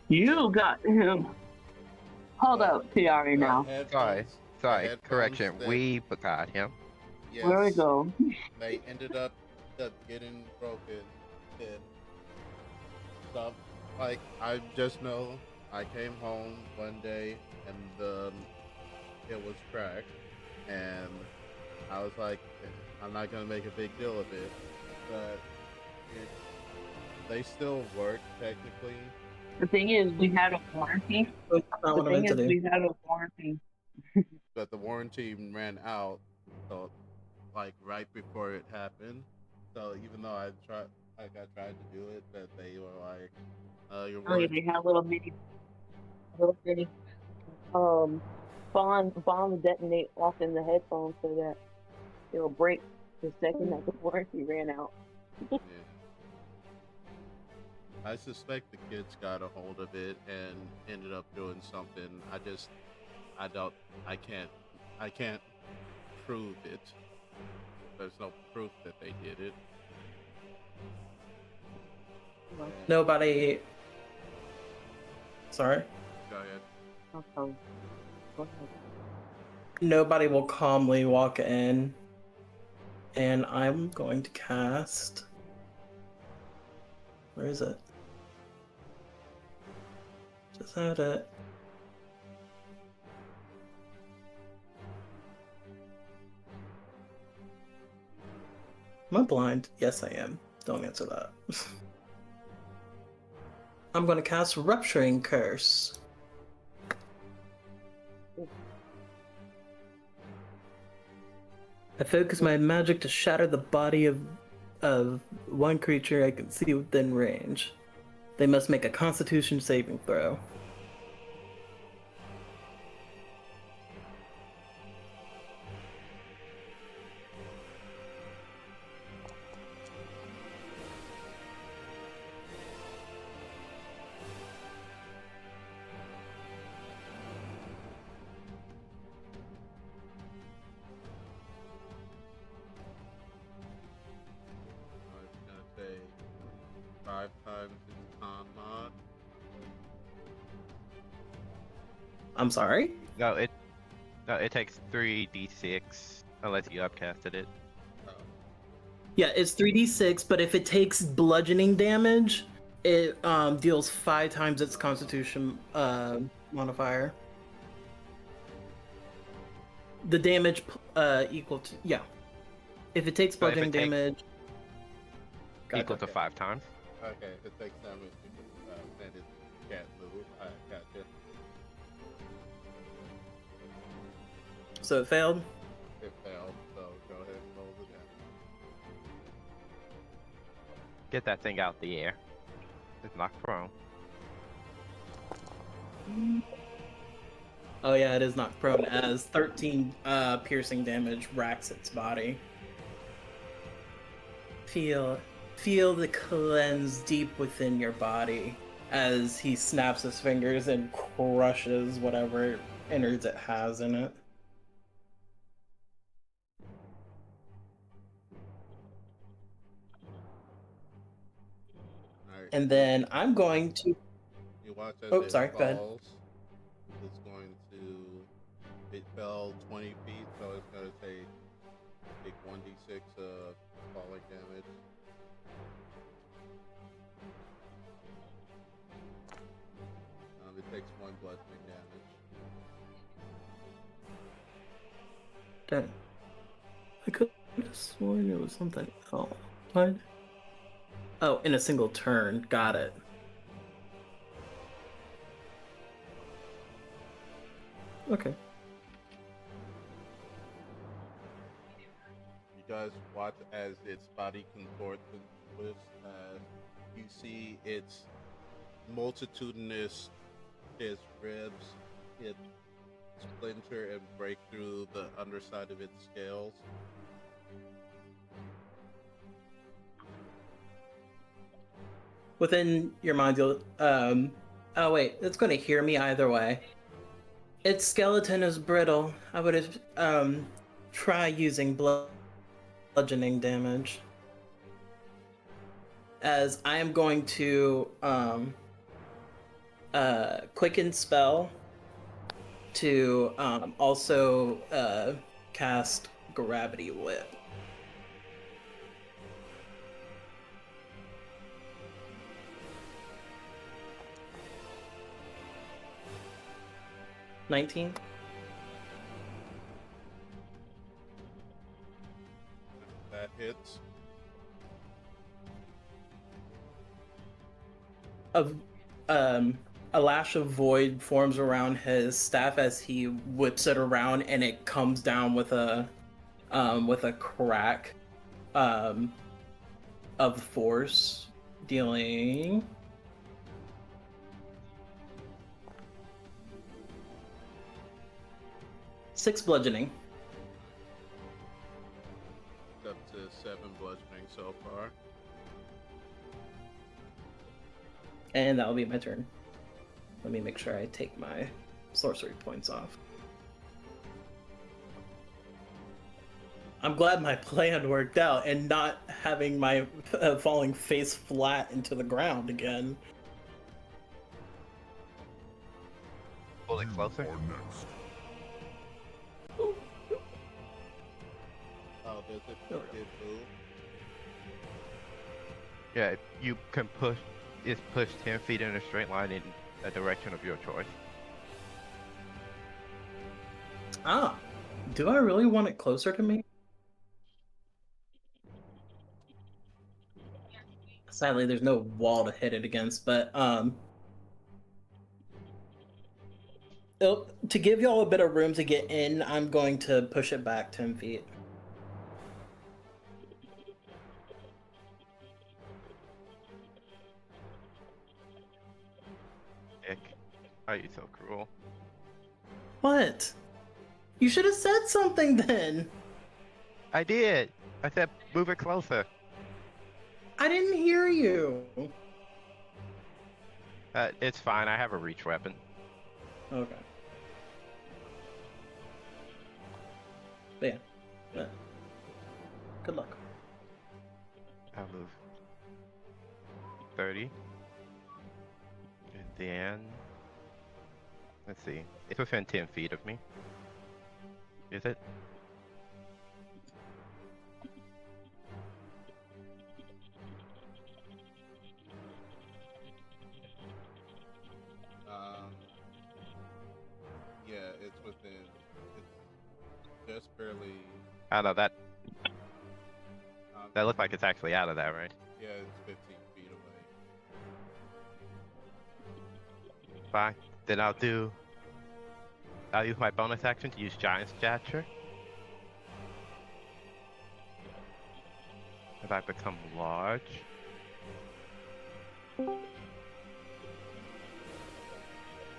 You got him. Hold up, Tiari now. Sorry. Correction. We got him. Yes, Where we go? they ended up getting broken. And stuff like I just know I came home one day and it was cracked, and I was like, I'm not gonna make a big deal of it, but they still work technically. The thing is, we had a warranty. Not what I meant to do. We had a warranty. But the warranty ran out, so like right before it happened. So even though I tried to do it, but they were like, your Oh yeah, warranty. they had little mini bombs detonate off in the headphones so that it'll break the second that the warranty ran out. Yeah. I suspect the kids got a hold of it and ended up doing something. I can't prove it. There's no proof that they did it. Nobody. Sorry. Go ahead. Okay. Go ahead. Nobody will calmly walk in, and I'm going to cast. Where is it? Just had it. Am I blind? Yes, I am. Don't answer that. I'm going to cast Rupturing Curse. I focus my magic to shatter the body of one creature I can see within range. They must make a Constitution saving throw. I was gonna say 5 times its con mod. I'm sorry? No, it takes 3d6 unless you upcasted it. Yeah, it's 3d6, but if it takes bludgeoning damage, it deals 5 times its Constitution modifier. The damage equal to If it takes bludgeoning damage, Equal to 5 times. Okay, if it takes damage, then it can't move. I gotcha. So it failed. It failed, so go ahead and roll the damage. Get that thing out the air. It's knocked prone. Oh yeah, it is knocked prone as 13 piercing damage racks its body. Feel the cleanse deep within your body as he snaps his fingers and crushes whatever innards it has in it. Alright. And then I'm going to. You watch as Oh, it sorry. Go ahead. falls. It's going to. It fell 20 feet, so it's going to take 1d6 falling damage. bludgeoning damage. Dang. I could have sworn it was something else. What? Oh, in a single turn. Got it. Okay. You guys watch as its body contorts and twists as you see its multitudinous its ribs it splinter and break through the underside of its scales. Within your mind, you'll oh wait, it's going to hear me either way. Its skeleton is brittle. I would have try using bludgeoning damage, as I am going to quicken spell to also cast Gravity Whip. $19. That hits. A lash of void forms around his staff as he whips it around, and it comes down with a crack of force, dealing 6 bludgeoning. It's up to 7 bludgeoning so far. And that'll be my turn. Let me make sure I take my sorcery points off. I'm glad my plan worked out and not having my falling face flat into the ground again. Pulling closer. Or next. Oh, does it move? Yeah, you can push. It's pushed 10 feet in a straight line in a direction of your choice. Ah, do I really want it closer to me? Sadly, there's no wall to hit it against, but to give y'all a bit of room to get in, I'm going to push it back 10 feet. Ick. Why are you so cruel? What? You should have said something then. I did. I said move it closer. I didn't hear you. It's fine. I have a reach weapon. Okay. But yeah. Good luck. I'll move 30. And then let's see. It's within 10 feet of me. Is it? Yeah, it's within. It's just barely. I know that. That looks like it's actually out of that, right? Yeah, it's 15 feet away. Fine. Then I'll use my bonus action to use Giant Stature. If I become large.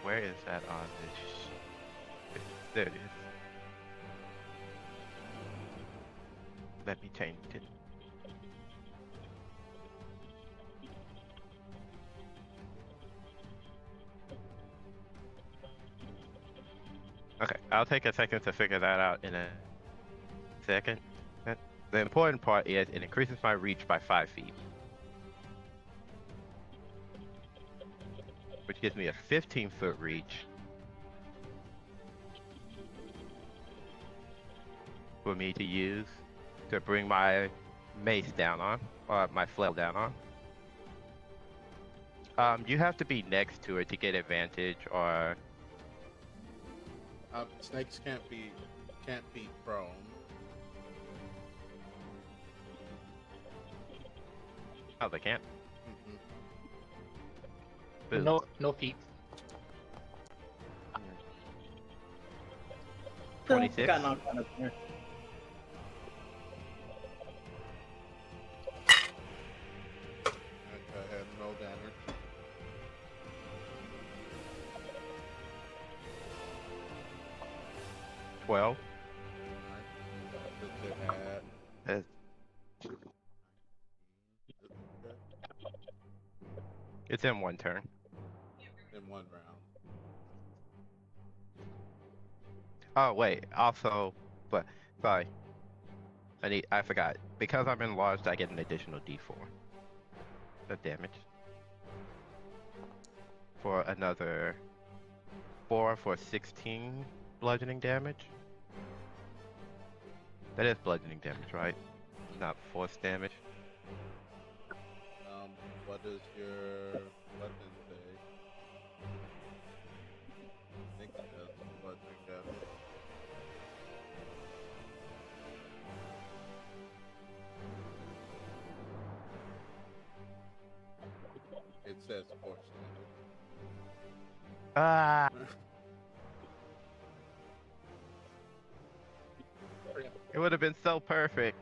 Where is that on this? There it is. Let me change it. Okay, I'll take a second to figure that out in a second. The important part is it increases my reach by 5 feet. Which gives me a 15-foot reach. For me to use to bring my mace down on, or my flail down on. You have to be next to it to get advantage, or snakes can't be prone. Oh, they can't. Mm-mm. Boo. No feet. 26. Got knocked out of there. I had no damage. Twelve. Alright. It's in one turn. In one round. Oh wait, also, but sorry, I forgot. Because I'm enlarged, I get an additional D4 of damage for another 4 for 16 bludgeoning damage. That is bludgeoning damage, right? Not force damage. What does your weapon say? I think it does bludgeoning damage. It says force Ah! damage. It would have been so perfect.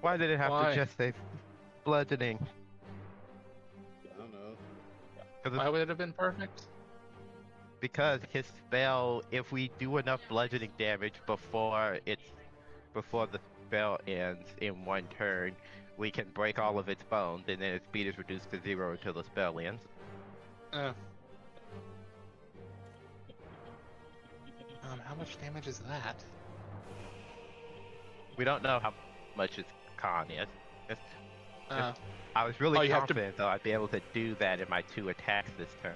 Why did it have Why? to just say bludgeoning? I don't know. Why would it have been perfect? Because his spell, if we do enough bludgeoning damage before the spell ends in one turn, we can break all of its bones, and then its speed is reduced to 0 until the spell ends. How much damage is that? We don't know how much its con is. I was Oh, really you have to- confident though I'd be able to do that in my 2 attacks this turn.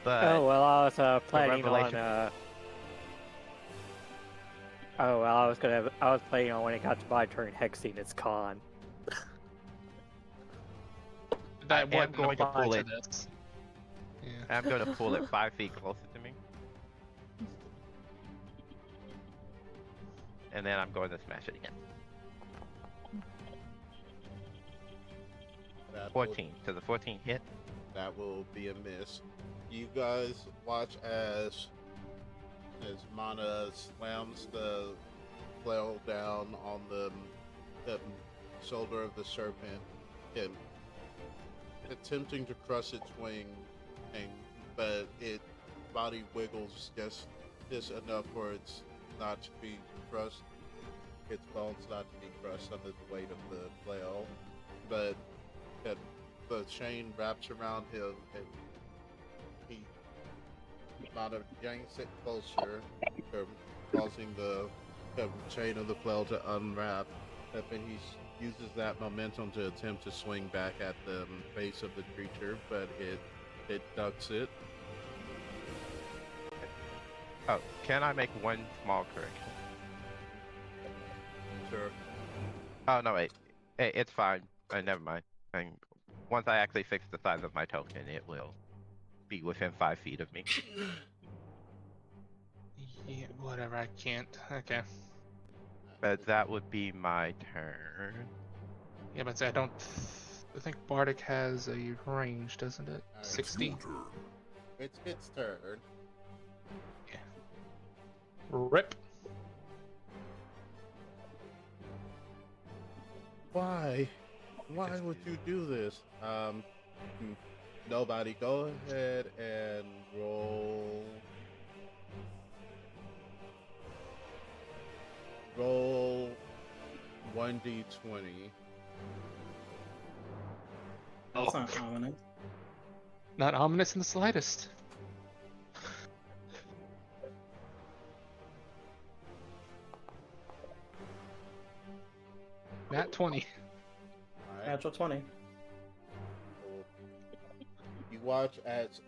But Oh well, I was planning on. revelation- Oh well, I was planning on when it got to my turn hexing its con. That am wouldn't going to apply pull to it. this. Yeah. I'm going to pull it 5 feet closer to me. And then I'm going to smash it again. That 14. Does the 14 hit? That will be a miss. You guys watch as Mana slams the flail down on the shoulder of the serpent, and attempting to crush its wing, but its body wiggles just enough for its not to be crushed, its bones not to be crushed under the weight of the flail, but the chain wraps around him and he Mana yanks it closer, causing the chain of the flail to unwrap, and he uses that momentum to attempt to swing back at the face of the creature, but it ducks it. Oh, can I make one small correction? Sure. Oh, no, wait. It's fine. Never mind. Once I actually fix the size of my token, it will be within 5 feet of me. Yeah, whatever, I can't. Okay. But that would be my turn. Yeah, but I think Bardic has a range, doesn't it? Alright. 60? It's its turn. Yeah. Rip. Why? Why would you do this? Nobody, go ahead and roll. Roll 1d20. That's not ominous. Not ominous in the slightest. Nat 20. Alright. Natural 20. You watch as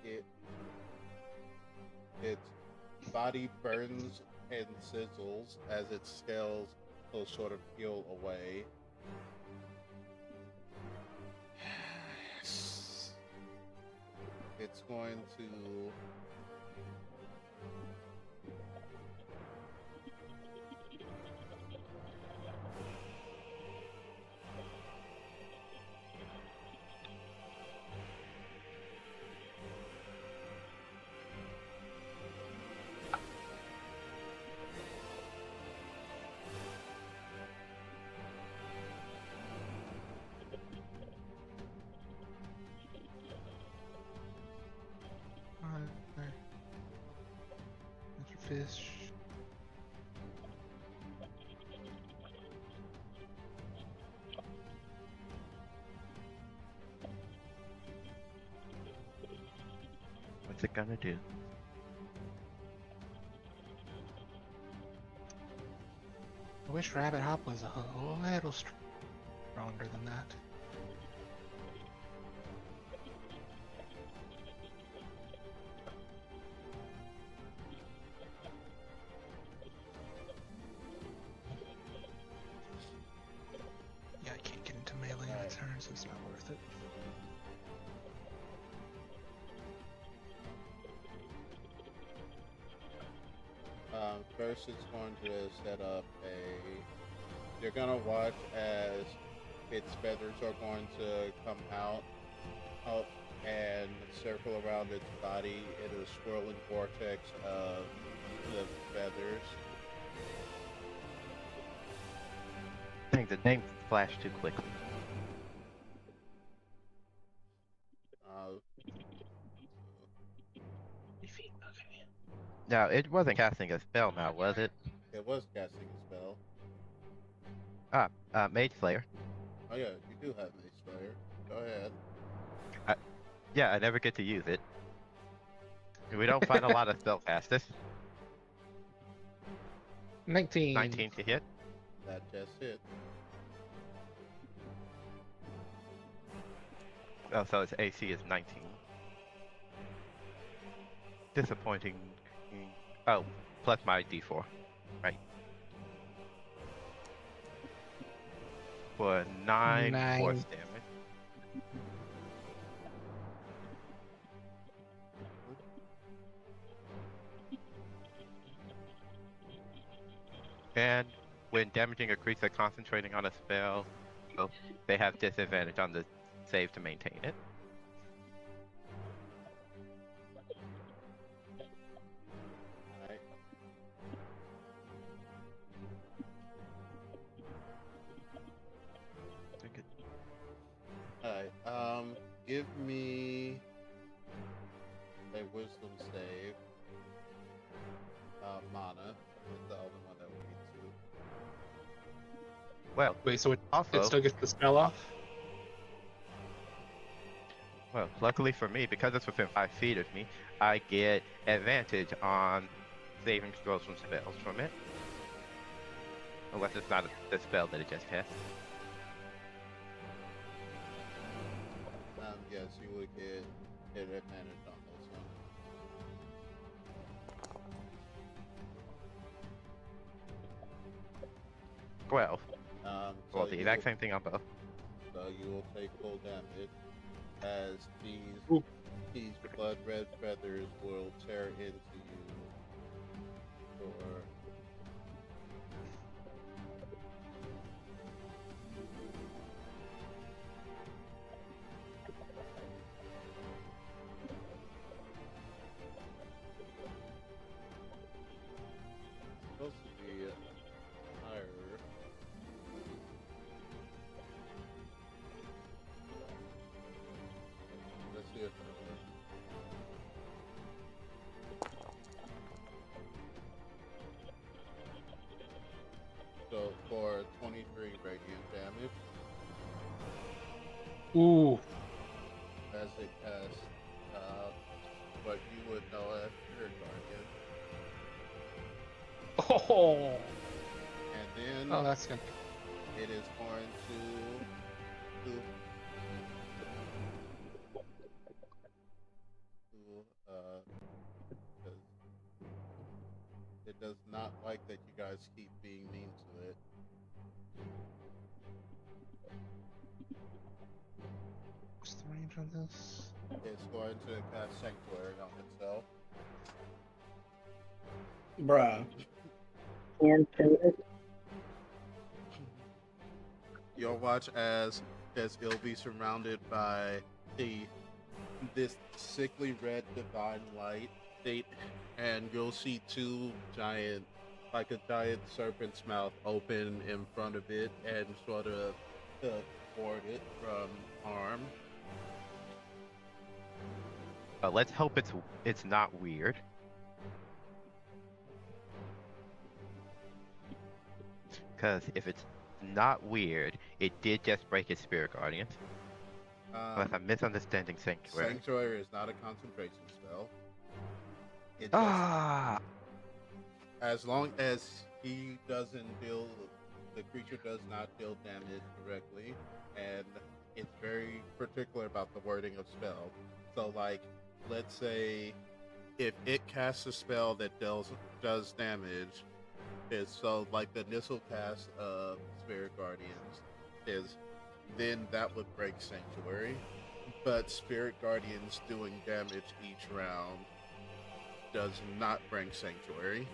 its body burns and sizzles as its scales will sort of peel away. It's going to fish. What's it gonna do? I wish Rabbit Hop was a little stronger than that. Yeah, I can't get into melee in a turn, so it's not worth it. First, it's going to set up a. You're gonna watch as its feathers are going to come out and circle around its body in a swirling vortex of the feathers. Dang, the name flashed too quickly. Okay. Now, it wasn't casting a spell now, was it? It was casting a spell. Mage Slayer. Oh yeah, you do have Mage Slayer. Go ahead. Yeah, I never get to use it. We don't find a lot of spellcasters. 19. 19 to hit. That just hit. Oh, so its AC is 19. Disappointing. Oh, plus my D4. Right. For 9 force damage. And when damaging a creature concentrating on a spell, they have disadvantage on the save to maintain it. Alright, give me a wisdom save. Mana is the only one that we need to. Well, Wait, so it also, still gets the spell off? well, luckily for me, because it's within 5 feet of me, I get advantage on saving throws from spells from it. Unless it's not the spell that it just cast. Yes, you would get advantage on this one. 12. So Well, the exact same thing on both. So you will take full damage as these blood red feathers will tear into you for supposed to be higher. Let's see if it works. So for 23 radiant damage. Ooh. As it casts what you would know as your target. Oh. And then Oh, that's good. it is going it does not like that you guys keep being mean to it. What's the range on this? It's going to cast Sanctuary on itself. Bruh. You'll watch as it'll be surrounded by this sickly red divine light, and you'll see two giant, like a giant serpent's mouth open in front of it and sort of board it from harm. Let's hope it's not weird. Because if it's not weird, it did just break its spirit guardians. Unless I'm misunderstanding Sanctuary. Sanctuary is not a concentration spell. It just, as long as he doesn't deal, the creature does not deal damage directly, and it's very particular about the wording of spell. So, like, let's say if it casts a spell that does damage, so like the initial cast of Spirit Guardians is, then that would break Sanctuary. But Spirit Guardians doing damage each round does not bring Sanctuary.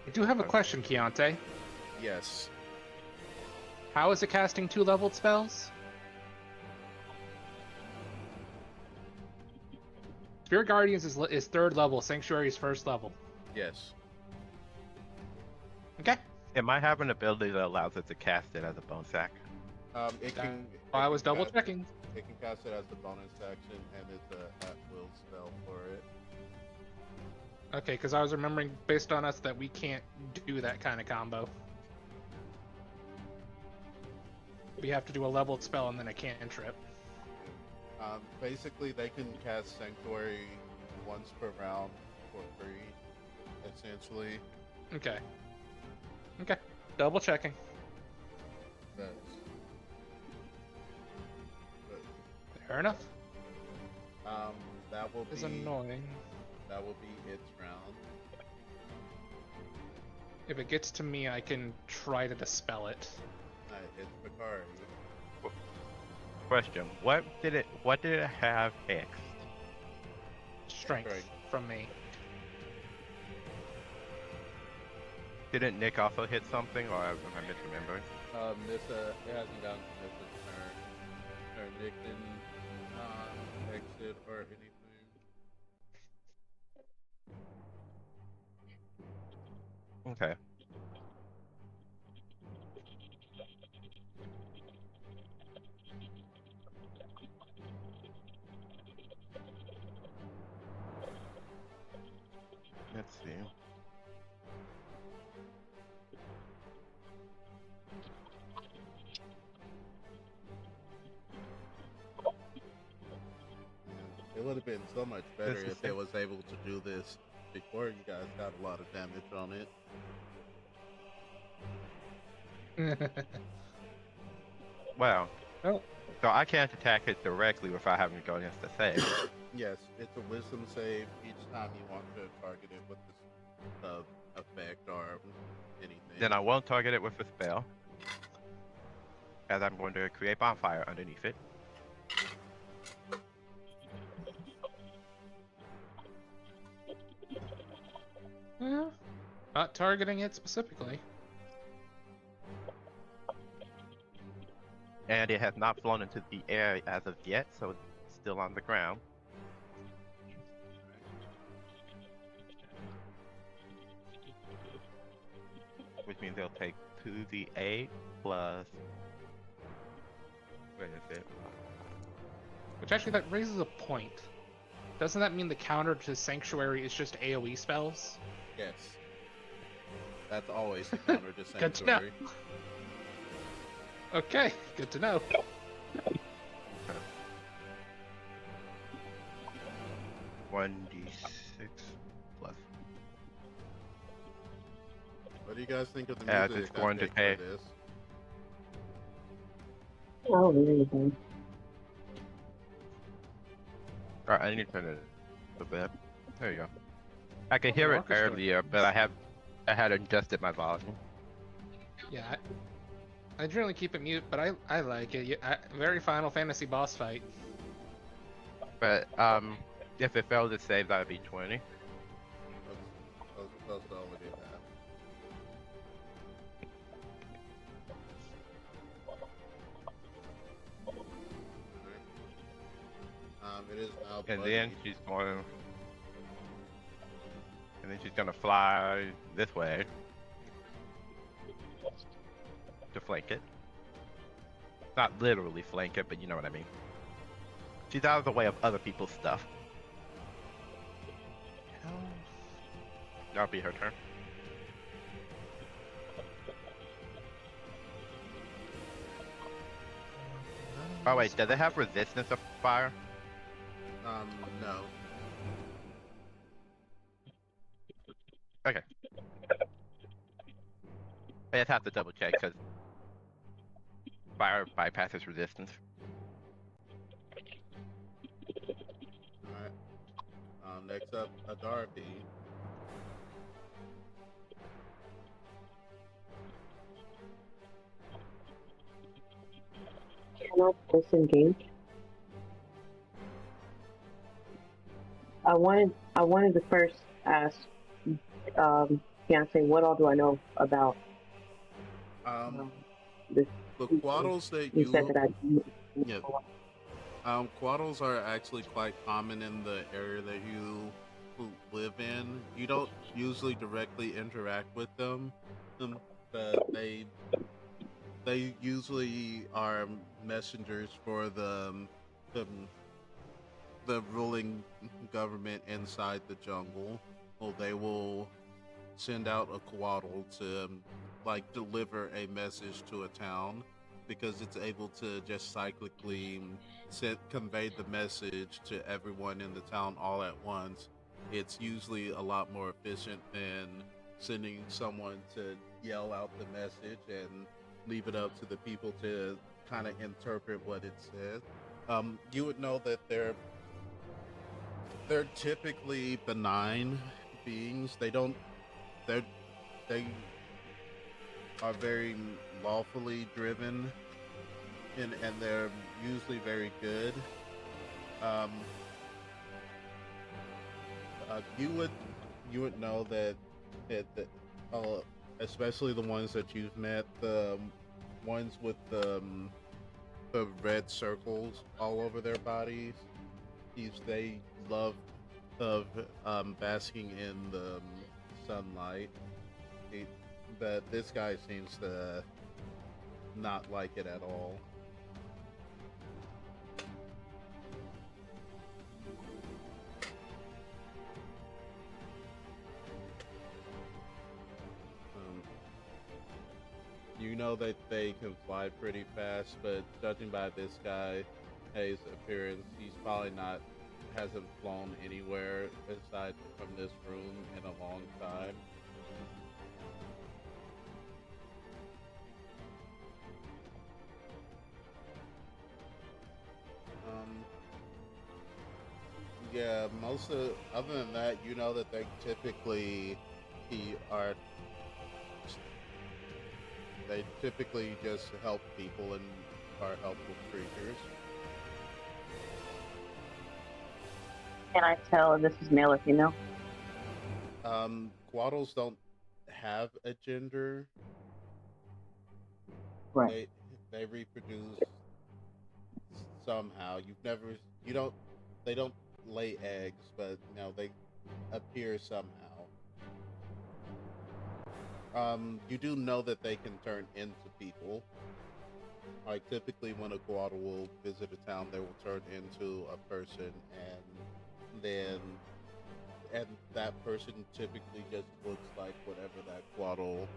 I do have a question, Keontae. Yes. How is it casting 2-leveled spells? Spirit Guardians is 3rd level, Sanctuary is 1st level. Yes. Okay. It might have an ability that allows it to cast it as a bonus action. I was double checking. It can cast it as a bonus action, and it's a at-will spell for it. Okay, because I was remembering, based on us, that we can't do that kind of combo. We have to do a leveled spell and then a cantrip. Basically, they can cast Sanctuary once per round for free, essentially. Okay. Okay. Double checking. That's... Fair enough. That will It's be annoying. That will be its round. If it gets to me, I can try to dispel it. It's Picard. Question: What did it have hexed? Strength from me. Didn't Nick also hit something, or am I misremembering? It hasn't gotten to Nissa's turn. Or Nick didn't exit or anything. Okay. Let's see. It would have been so much better if it was able to do this before you guys got a lot of damage on it. Wow. Oh. So I can't attack it directly without having to go against the save. Yes, it's a wisdom save each time you want to target it with this effect or anything. Then I won't target it with a spell, as I'm going to create bonfire underneath it. Well, not targeting it specifically. And it has not flown into the air as of yet, so it's still on the ground. Which means they'll take 2d8 plus... Where is it? Which actually, that raises a point. Doesn't that mean the counter to Sanctuary is just AoE spells? Yes. That's always the counter to Sanctuary. Good to know. Okay, good to know. Okay. 1d6 plus. What do you guys think of the As music it's going to for take... this? Oh, really? Alright, I need to turn it a bit. There you go. I could hear it earlier, but I had adjusted my volume. Yeah, I generally keep it mute, but I like it. Very Final Fantasy boss fight. But if it failed to save, that would be 20. Let's only do that. It is now And bloody. then she's gonna fly this way to flank it. Not literally flank it, but you know what I mean. She's out of the way of other people's stuff. That'll be her turn. Oh wait, does it have resistance of fire? No. Okay. I just have to double check because fire bypasses resistance. Alright. Next up, Adarby. Cannot disengage. I wanted to first ask, Beyonce, what all do I know about this? The quaddles that You said that I. yeah. Quaddles are actually quite common in the area that you live in. You don't usually directly interact with them, but they usually are messengers for the ruling government inside the jungle. Well, they will send out a quaddle to like deliver a message to a town because it's able to just cyclically convey the message to everyone in the town all at once. It's usually a lot more efficient than sending someone to yell out the message and leave it up to the people to kind of interpret what it says. You would know that they're typically benign beings. They are very lawfully driven, and they're usually very good. You would know that especially the ones that you've met, the ones with the red circles all over their bodies. They love of basking in the sunlight. But this guy seems to not like it at all. You know that they can fly pretty fast, but judging by this guy's appearance, he's probably hasn't flown anywhere aside from this room in a long time. Yeah, other than that, you know that they typically just help people and are helpful creatures. Can I tell if this is male or female? Quaddles don't have a gender. Right. They reproduce somehow. They don't lay eggs, but they appear somehow. You do know that they can turn into people. Like typically when a quaddle will visit a town, they will turn into a person, and that person typically just looks like whatever that quaddle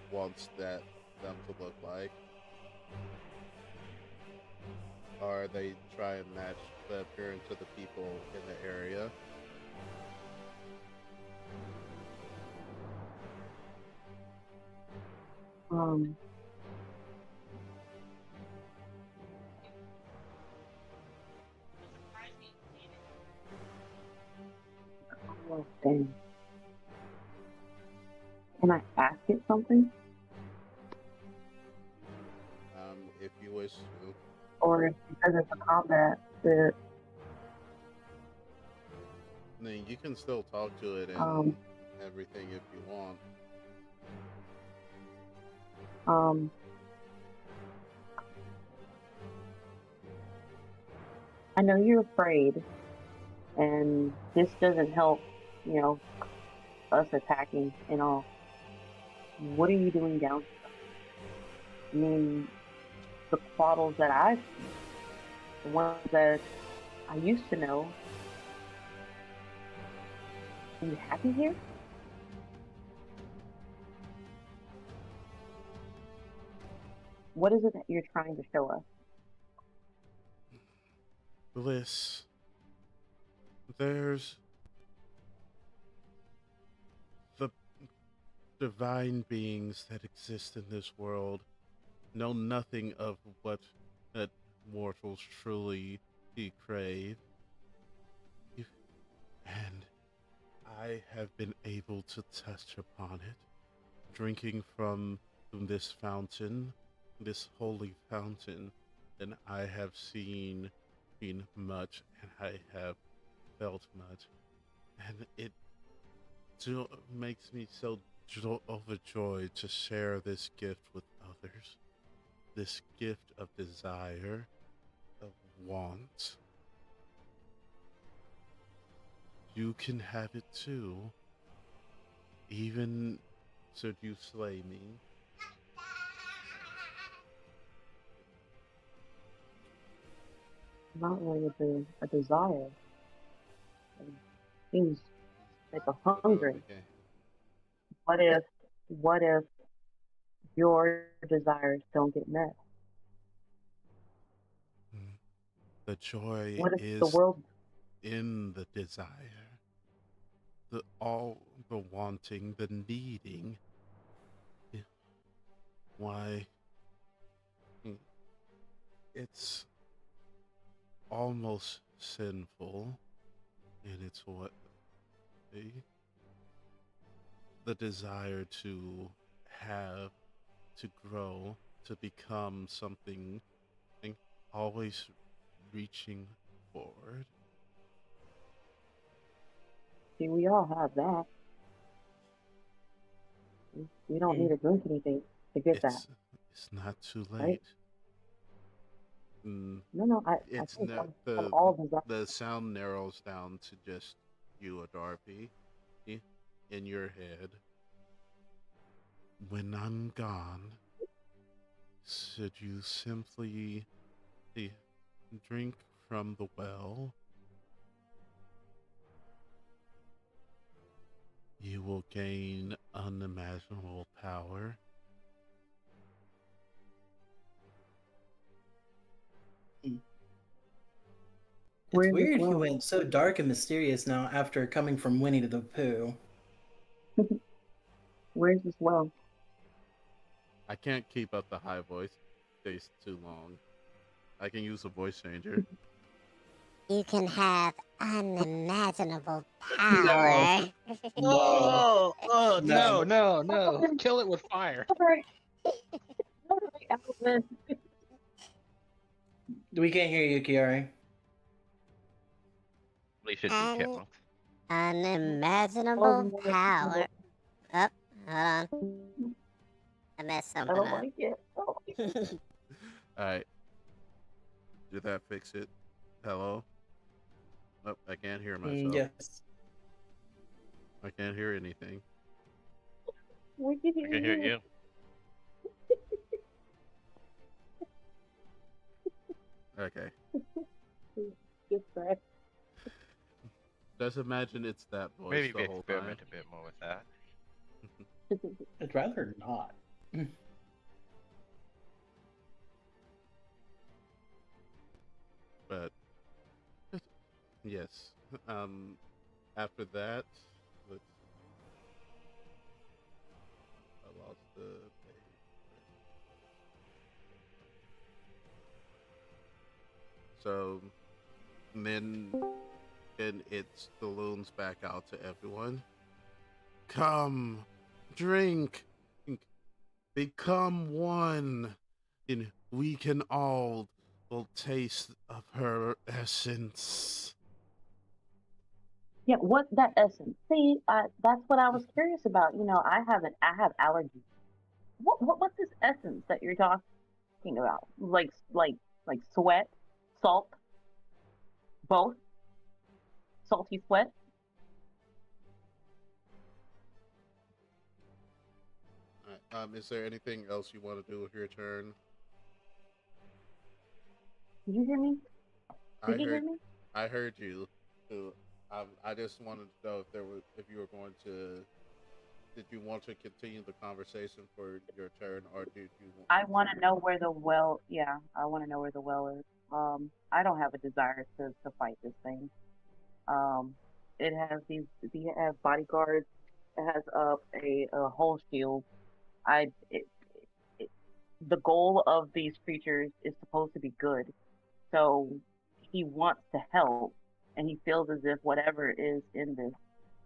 wants them to look like. Or they try and match the appearance of the people in the area. Oh, dang. Can I ask it something? If you wish to. Or if because it's a combat, that I mean, you can still talk to it and everything if you want. I know you're afraid, and this doesn't help, us attacking and all. What are you doing down here? I mean, the quaddles that I've seen, the ones that I used to know, are you happy here? What is it that you're trying to show us? Bliss. There's the divine beings that exist in this world know nothing of what that mortals truly crave. And I have been able to touch upon it, drinking from this fountain, this holy fountain, and I have seen much, and I have felt much, and it makes me so overjoyed to share this gift with others. This gift of desire, of want. You can have it too, even should you slay me. Not really a desire. It seems like a hungry. Okay. What if your desires don't get met? The joy What if the is world? in the desire. All the wanting, the needing. Why, it's almost sinful in its what the desire to have, to grow, to become something, and always reaching forward. See, we all have that. We don't need to drink anything to get that. It's not too late. Right? No, I It's think the all desire. the sound narrows down to just you, Adarpi, in your head. When I'm gone, should you simply drink from the well, you will gain unimaginable power. It's weird he went so dark and mysterious now after coming from Winnie the Pooh. Where's this well? I can't keep up the high voice face too long. I can use a voice changer. You can have unimaginable power. No. Oh, no. Kill it with fire. We can't hear you, Kiari. Unimaginable power. Oh, hold on. I messed something up. Like it. Alright. Did that fix it? Hello? Oh, I can't hear myself. Yes. I can't hear anything. We can hear I can hear you. Okay. Just correct. Just imagine it's that voice Maybe the we whole experiment time. a bit more with that. I'd rather not. But yes. After that, I lost the page. So then it saloons back out to everyone. Come, drink, become one, and we can all will taste of her essence. Yeah, what's that essence? See, that's what I was curious about. I have allergies. What's this essence that you're talking about? Like sweat, salt, both, salty sweat. Is there anything else you want to do with your turn? Did you hear me? Did you hear me? I heard you. So I just wanted to know if you were going to did you want to continue the conversation for your turn, or did you? I want to know where the well. Yeah, I want to know where the well is. I don't have a desire to fight this thing. Um, it has these. It has bodyguards. It has a whole shield. It, the goal of these creatures is supposed to be good. So he wants to help, and he feels as if whatever is in this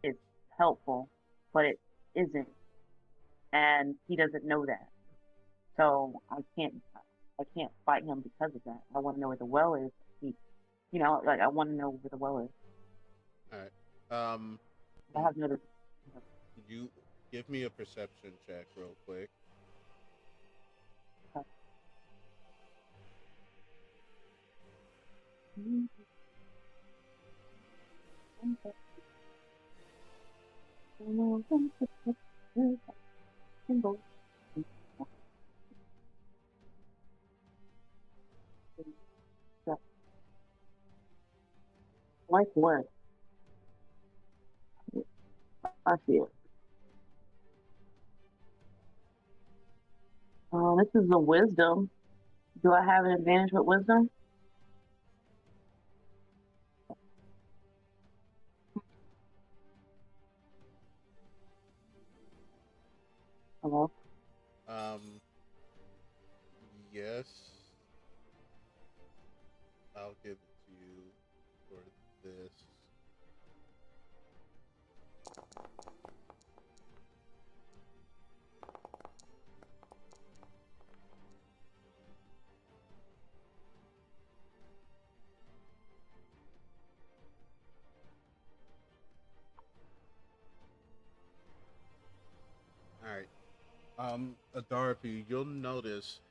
is helpful, but it isn't, and he doesn't know that. So I can't fight him because of that. I want to know where the well is. He, like I want to know where the well is. All right. I have no. You give me a perception check real quick. Like what? I see it. This is a wisdom. Do I have an advantage with wisdom? Hello? Yes. I'll give it to you for this. All right. Adarpi, you'll notice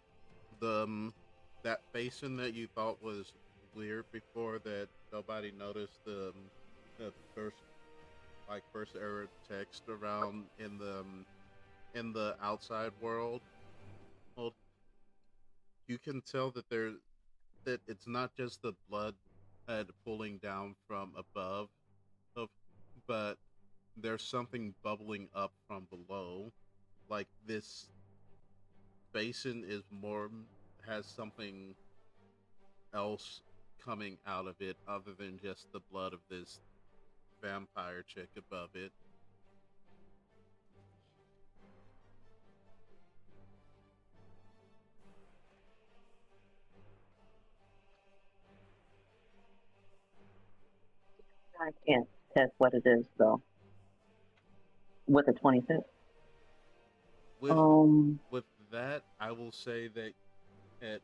that basin that you thought was weird before that nobody noticed the first error text around in the outside world. Well, you can tell that it's not just the blood pulling down from above, of, but there's something bubbling up from below. Like this basin has something else coming out of it other than just the blood of this vampire chick above it. I can't test what it is though. With a 26. With with that, I will say that at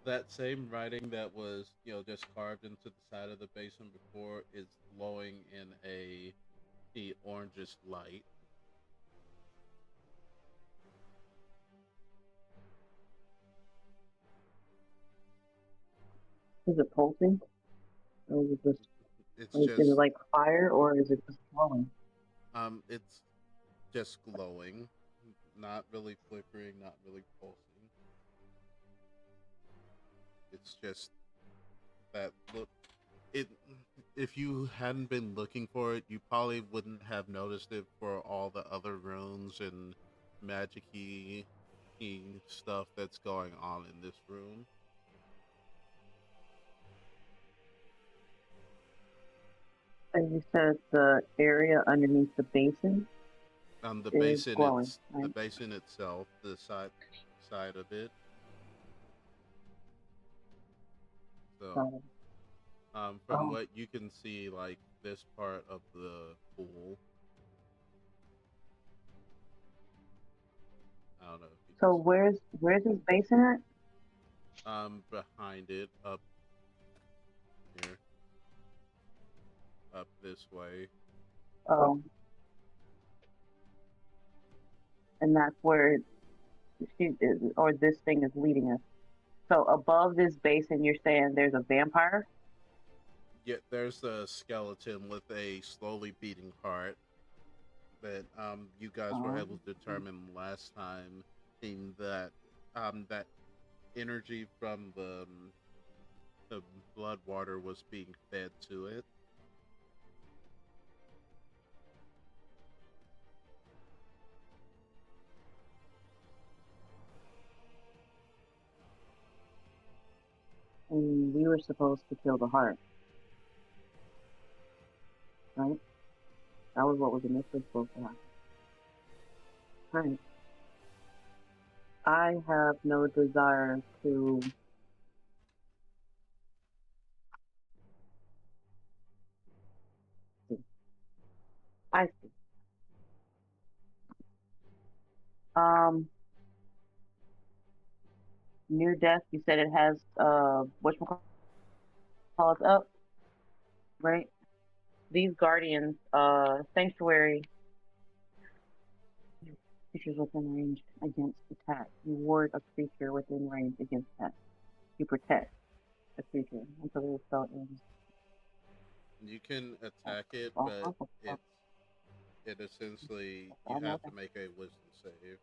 that same writing that was just carved into the side of the basin before is glowing in a orangish light. Is it pulsing? Or is it just It's is it just like fire or is it just glowing? it's just glowing, not really flickering, not really pulsing. It's just that look. It if you hadn't been looking for it, you probably wouldn't have noticed it for all the other runes and magic-y stuff that's going on in this room. And you said the area underneath the basin The is basin glowing, the right? basin itself, the side of it. So, Got it. from what you can see, like this part of the pool. I don't know if you So where's this basin at? behind it, up here, up this way. Oh, and that's where she is, or this thing is leading us. So above this basin, you're saying there's a vampire? Yeah, there's a skeleton with a slowly beating heart that you guys were Oh, able to determine last time, in that energy from the blood water was being fed to it. you were supposed to kill the heart, right? That was what was initially supposed to happen. Right. I have no desire to. I see. Near death. You said it has whatchamacallit up, right? These guardians, sanctuary creatures within range against attack. You ward a creature within range against attack. You protect a creature until the spell ends. You can attack it, but it essentially you have to make a wisdom save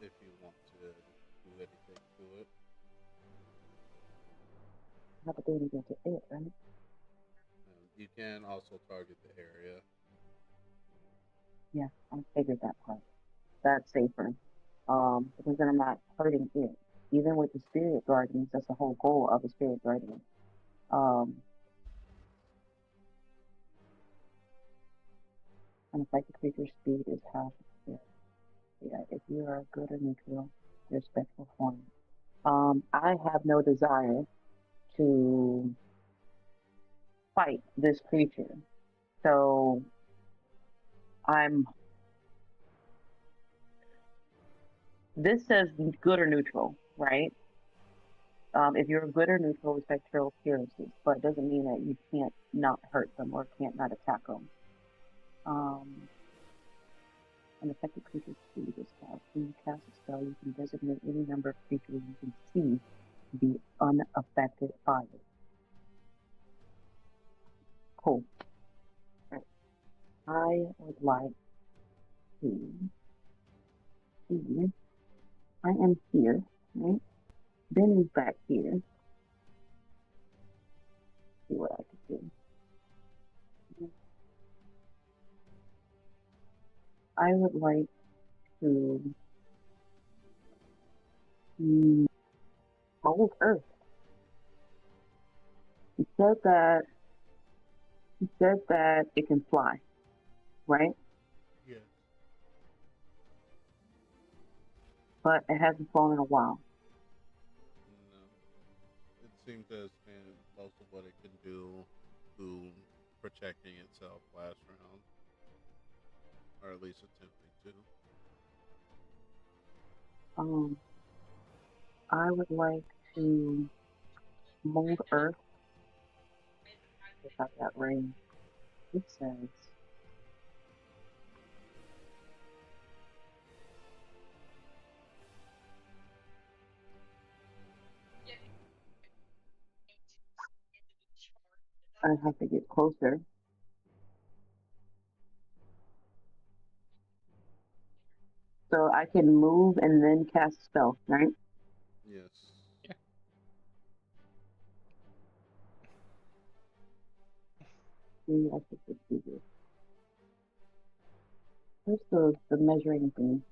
if you want to do anything to it. Have to do anything to it, right? You can also target the area. Yeah, I figured that part. That's safer. Because then I'm not hurting it. Even with the spirit guardians, that's the whole goal of a spirit guardian. An affected creature's speed is half. Yeah, if you are good or neutral, your spectral form. I have no desire to fight this creature. So this says good or neutral, right? If you're good or neutral with spectral appearances, but it doesn't mean that you can't not hurt them or can't not attack them. An affected creature's speed is half. When you cast a spell, you can designate any number of creatures you can see to be unaffected by it. Cool. Right. I would like to see. I am here, right? Ben is back here. See what I can do. I would like to mold Earth. He said that it can fly, right? Yeah. But it hasn't flown in a while. No. It seemed to spend most of what it can do to protecting itself last round. Or at least attempting to. I would like to mold Earth. If I got range. It says I have to get closer. So I can move and then cast a spell, right? Yes. Yeah. See, I should just do this. Where's the measuring thing?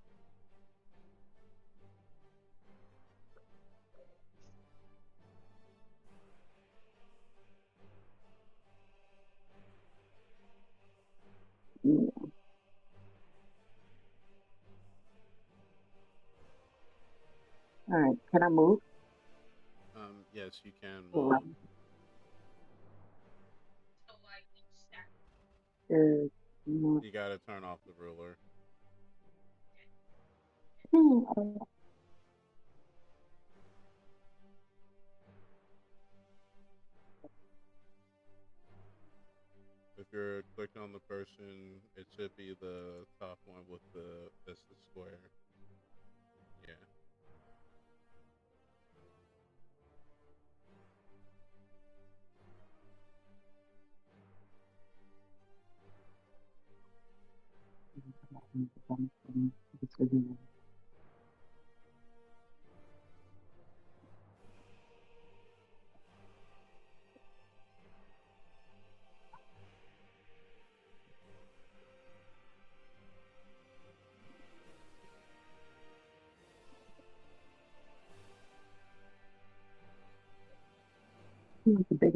Yeah. Alright, can I move? Yes, you can move. You gotta turn off the ruler. If you're clicking on the person, it should be the top one with that's the square. Yeah.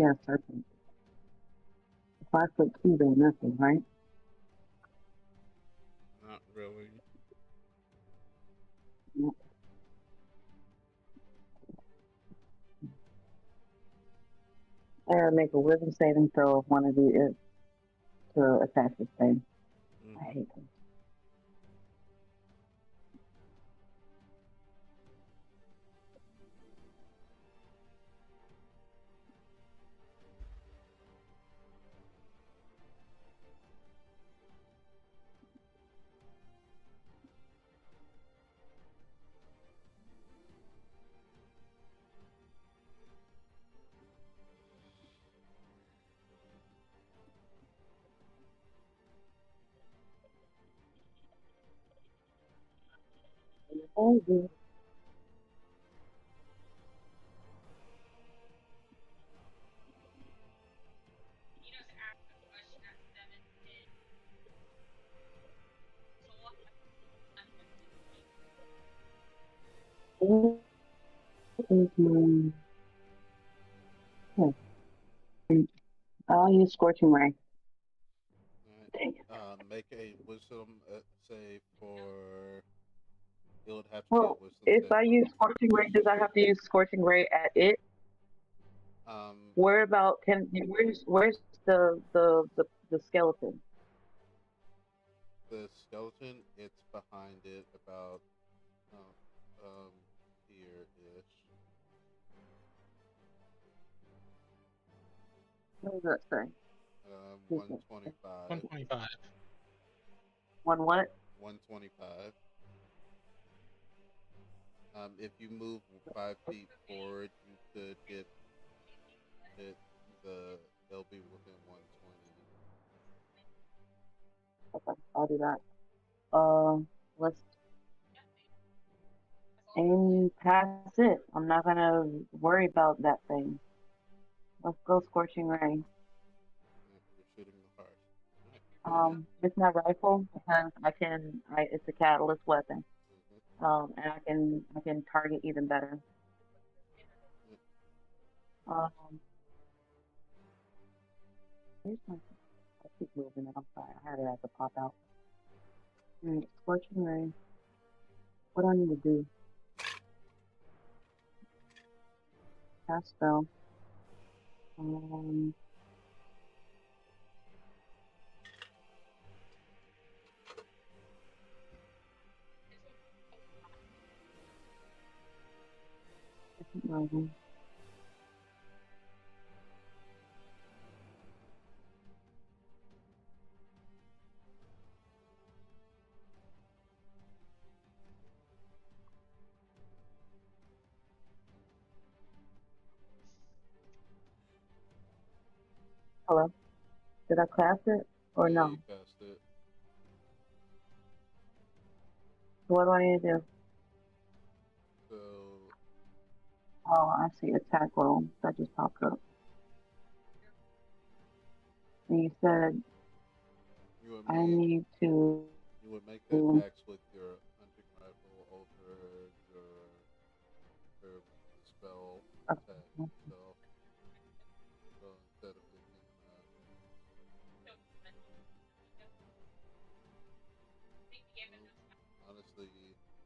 Yeah, serpent. 5 foot 2, they're nothing, right? Not really. Yep. I gotta make a wisdom saving throw if one of you is to attack this thing. I hate them. Oh, yeah. What is my... I'll use Scorching Ray. Dang it. Make a wisdom save for. It would have to be a Well, wisdom if save. I use Scorching Ray, does I have to use Scorching Ray at it? Where about where's the skeleton? The skeleton, it's behind it about here-ish. What does that say? 125. 125. One what? 125. If you move 5 feet forward, you could get it. They'll be within 120. Okay, I'll do that. Let's aim past it. I'm not gonna worry about that thing. Let's go Scorching Ray. You're shooting the heart. With my rifle because it's a catalyst weapon. And I can target even better. Here's my. I keep moving it. I'm sorry. I had it as a pop out. Alright, Scorching Ray. What do I need to do? Cast spell. Hello. Did I cast it or Yeah, no? you cast it. What do I need to do? So. Oh, I see attack roll. That just popped up. And you said I need to. You would make the attacks with your hunting rifle over your spell attack itself. So instead of picking honestly,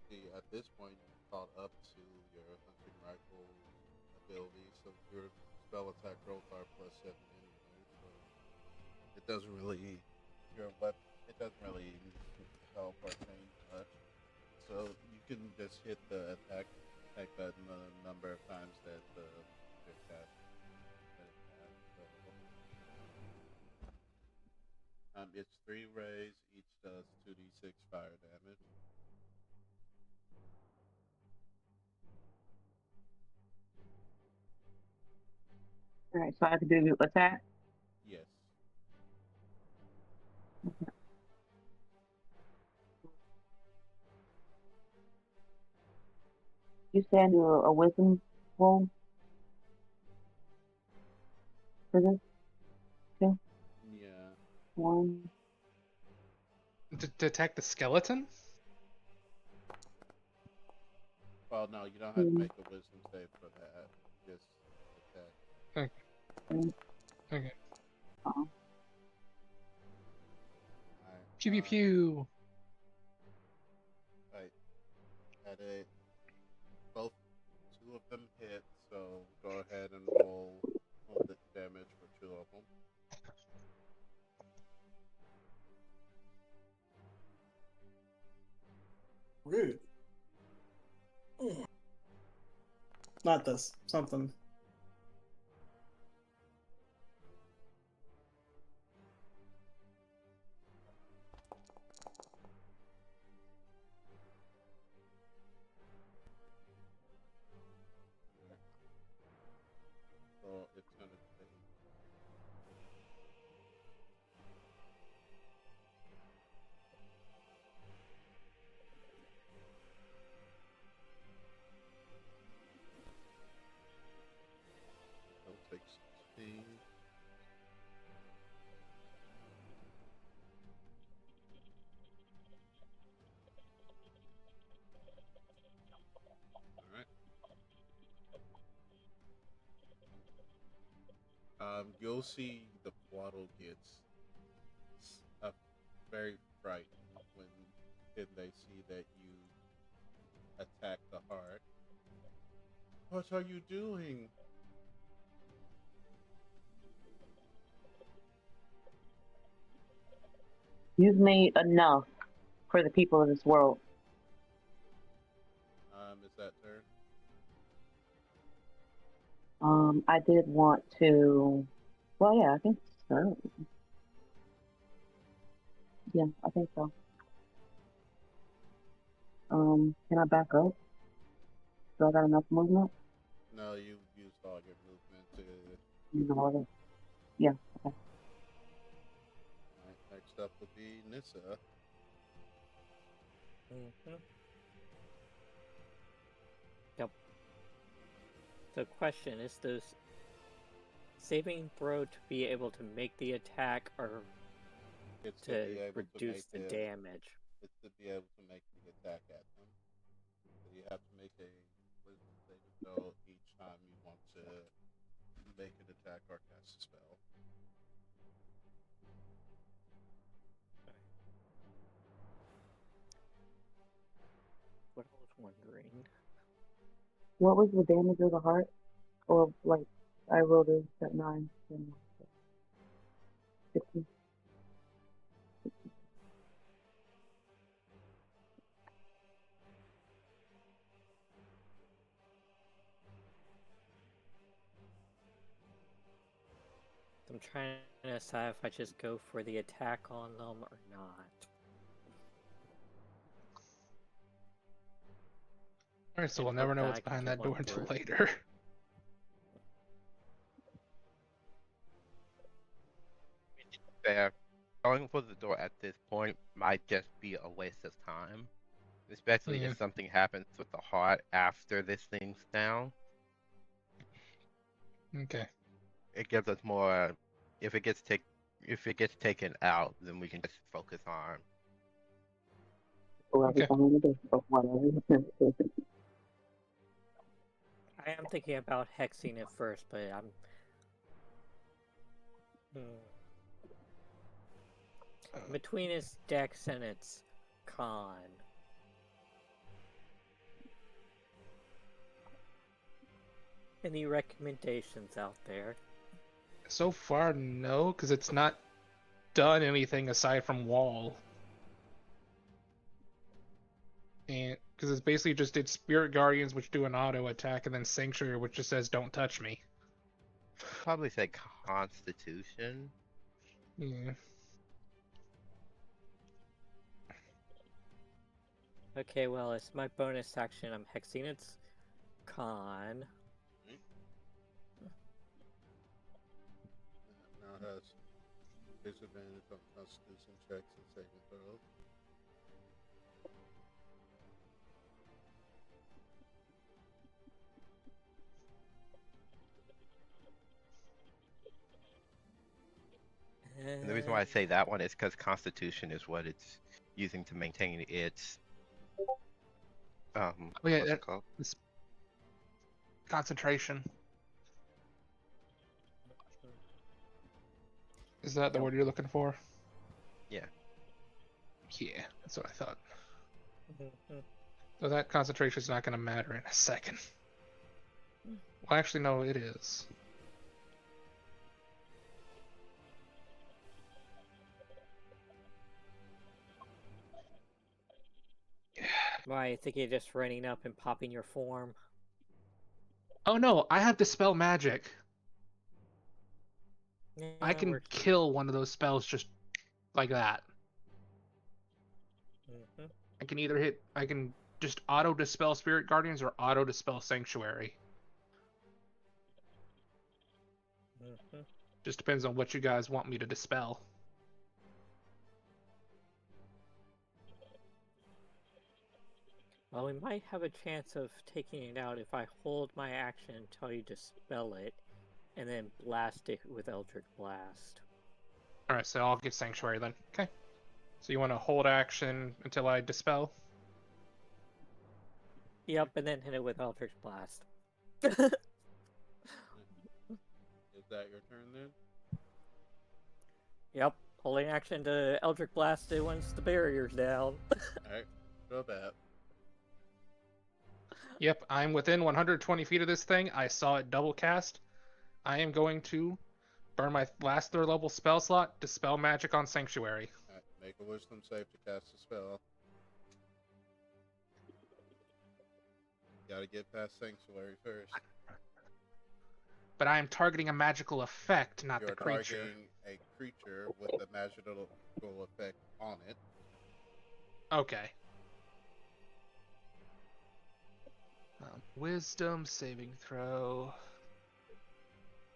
see, at this point you've caught up to your hunting rifle ability, so your spell attack rolls are +7 anyway, so it doesn't really it doesn't really help or change much. So you can just hit the attack button the number of times that the cast that it has. So it's 3 rays, each does 2d6 fire damage. Alright, so I have to do attack? Yes. Okay. You said do a wisdom roll for this? Okay. Yeah. 1. Detect the skeleton? Well, no, you don't have to make a wisdom save for that. Just attack. Okay. Okay. Uh-huh. Pew pew pew. Right. At a both two of them hit, so go ahead and roll the damage for two of them. Rude. Not this. Something. So it's gonna take. It'll take 16. Alright. You'll see the Waddle gets very frightened when they see that you attack the heart. What are you doing? You've made enough for the people of this world. Is that turn? I did want to. Well, yeah, I think so. Yeah, I think so. Can I back up? Do I got enough movement? No, you used all your movement to. You know what? Yeah. Okay. Alright, next up will be Nissa. Yep. The question is, does saving throw to be able to make the attack or It's to reduce the damage? It's to be able to make the attack at them. So you have to make a wisdom saving throw each time you want to make an attack or cast a spell. What I was wondering. What was the damage of the heart? Or like, I rolled it at 9. 15. I'm trying to decide if I just go for the attack on them or not. Alright, so And we'll never hope know that what's I can behind get that door one until through. later. Fair. Going for the door at this point might just be a waste of time. Especially Yeah. if something happens with the heart after this thing's down. Okay. It gives us more. If it gets taken out, then we can just focus on. Okay. I am thinking about hexing it first, but I'm. Between its dex and its con. Any recommendations out there? So far, no, because it's not done anything aside from wall. And because it's basically just its Spirit Guardians, which do an auto attack, and then Sanctuary, which just says "Don't touch me." Probably say Constitution. Yeah. Okay, well, it's my bonus action. I'm hexing its con. Now has disadvantage on Constitution checks and saving throws. And the reason why I say that one is because Constitution is what it's using to maintain its Oh yeah, what's it called? Concentration. Is that the word you're looking for? Yeah. Yeah, that's what I thought. Mhm. So that concentration is not going to matter in a second. Well, actually, no, it is. Why, I think you're just running up and popping your form. Oh no, I have Dispel Magic. Yeah, I that can works too. kill one of those spells just like that. Mhm. I can just auto Dispel Spirit Guardians or auto Dispel Sanctuary. Mhm. Just depends on what you guys want me to dispel. Well, we might have a chance of taking it out if I hold my action until you dispel it, and then blast it with Eldritch Blast. Alright, so I'll get Sanctuary then. Okay. So you want to hold action until I dispel? Yep, and then hit it with Eldritch Blast. Is that your turn then? Yep, holding action to Eldritch Blast it once the barrier's down. Alright, go back. Yep, I'm within 120 feet of this thing. I saw it double cast. I am going to burn my last 3rd level spell slot, Dispel Magic on Sanctuary. Alright, make a wisdom save to cast a spell. Gotta get past Sanctuary first. But I am targeting a magical effect, not You're the creature. targeting a creature with a magical effect on it. Okay. Wisdom saving throw.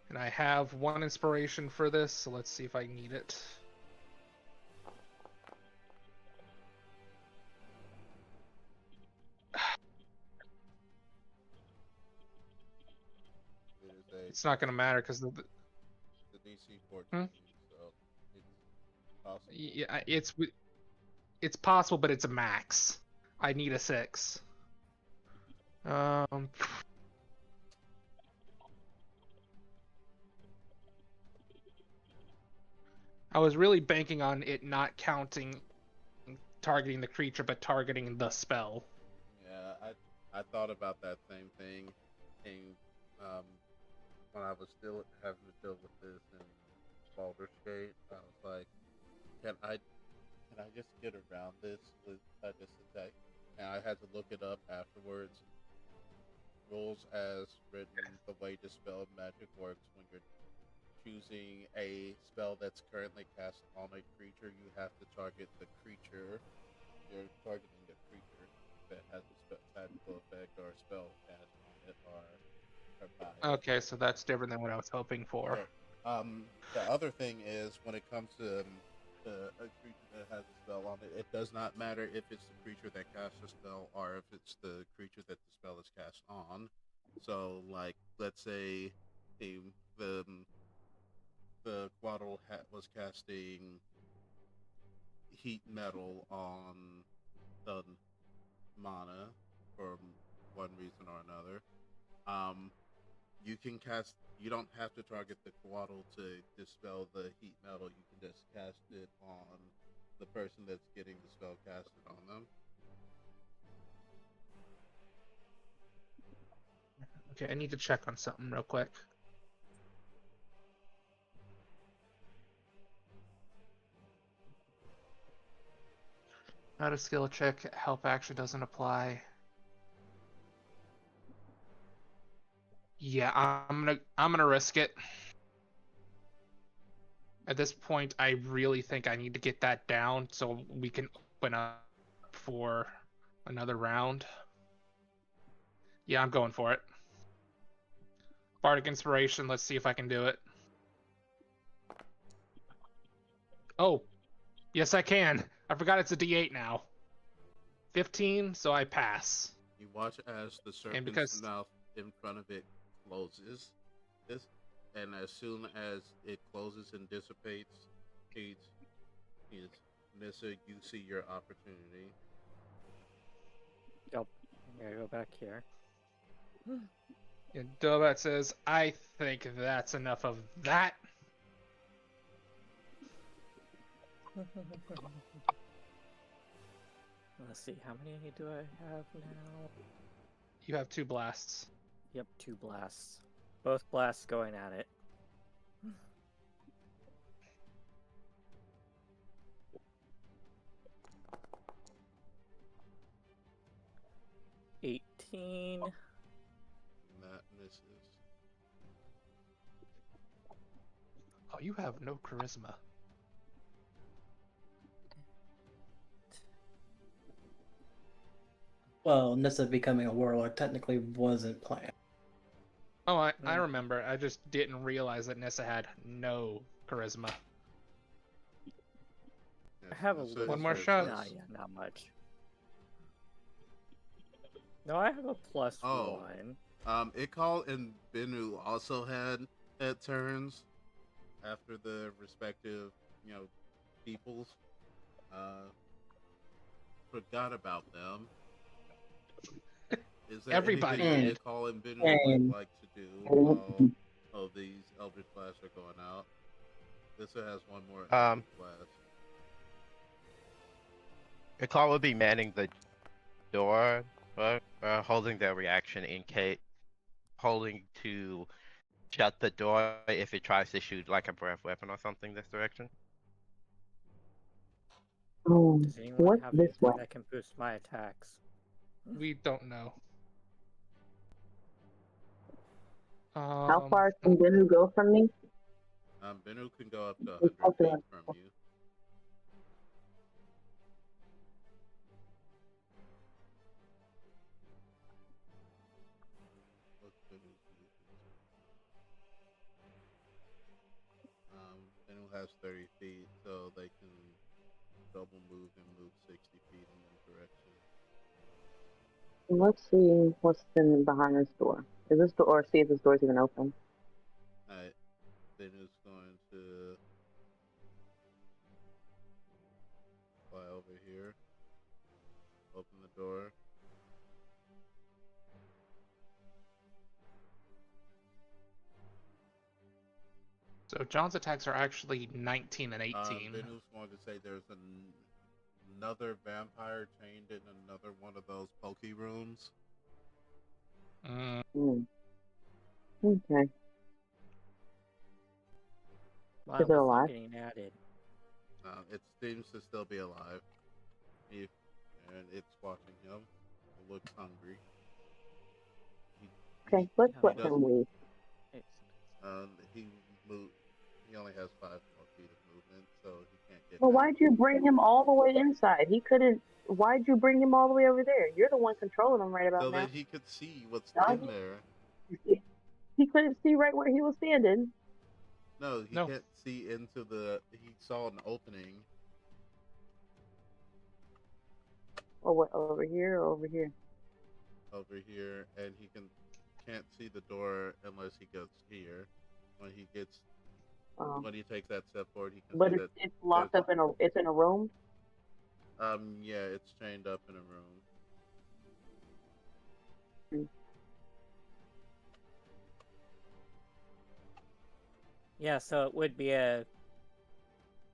And I have 1 inspiration for this, so let's see if I need it. It's not going to matter because the DC 14, so it's possible. Yeah, it's possible, but it's a max. I need a 6. I was really banking on it not counting targeting the creature, but targeting the spell. Yeah, I thought about that same thing, and when I was still having to deal with this in Baldur's Gate, I was like, can I just get around this with this attack? And I had to look it up afterwards. Rules as written, the way Dispel Magic works when you're choosing a spell that's currently cast on a creature, you have to target the creature. You're targeting the creature that has a magical effect or a spell cast on it or by it. Okay, so that's different than what I was hoping for. So, the other thing is when it comes to a creature that has a spell on it, it does not matter if it's the creature that casts the spell or if it's the creature that the spell is cast on. So, like, let's say the Quaddle was casting heat metal on the mana for one reason or another. You can cast. You don't have to target the Quaddle to dispel the heat metal. You can just cast it on the person that's getting the spell casted on them. Okay, I need to check on something real quick. Not a skill check. Help action doesn't apply. Yeah, I'm gonna risk it. At this point, I really think I need to get that down so we can open up for another round. Yeah, I'm going for it. Bardic Inspiration, let's see if I can do it. Oh, yes I can. I forgot it's a D8 now. 15, so I pass. You watch as the serpent's mouth in front of it closes, and as soon as it closes and dissipates, Nissa, you see your opportunity. Yep, I'm gonna go back here. And Dobat says, I think that's enough of that. Let's see, how many do I have now? You have 2 blasts. Yep, 2 blasts. Both blasts going at it. $18. That misses. Oh, you have no charisma. Well, Nissa becoming a warlock technically wasn't planned. Oh, I remember. I just didn't realize that Nissa had no charisma. I have a little. One more shot. Nah, yeah, not much. No, I have a +1. Ikal and Binu also had turns after the respective, peoples. Forgot about them. Is there Everybody anything did. Ikal and Binu would like to do while these Eldritch Blasts are going out? This has one more Eldritch Blast. Ikal will be manning the door, holding their reaction in case, holding to shut the door if it tries to shoot like a breath weapon or something this direction. Does anyone what's have this anything way? that can boost my attacks? We don't know. How far can Benu go from me? Benu can go up to It's 100 feet up from you. Benu has 30 feet, so they can double move and move 60 feet in one direction. Let's see what's in behind this door. Is this door, or see if this door's even open? Alright, Benu's going to fly over here, open the door. So John's attacks are actually 19 and 18. Benu's going to say there's another vampire chained in another one of those pokey rooms. Okay. Wow, Is it alive? getting added. It seems to still be alive. And it's watching him. It looks hungry. Okay, let's let him leave. He only has 5 more feet of movement, so he can't get. Well, why'd you bring him all the way inside? He couldn't. Why'd you bring him all the way over there? You're the one controlling him right about so now. that he could see what's in there. He couldn't see right where he was standing. No, he can't see into the. He saw an opening. Or what? Over here or over here? Over here, and he can't see the door unless he goes here. When he gets. When he takes that step forward, he can But see that it's locked up in a. It's in a room. Yeah, it's chained up in a room. Yeah, so it would be a.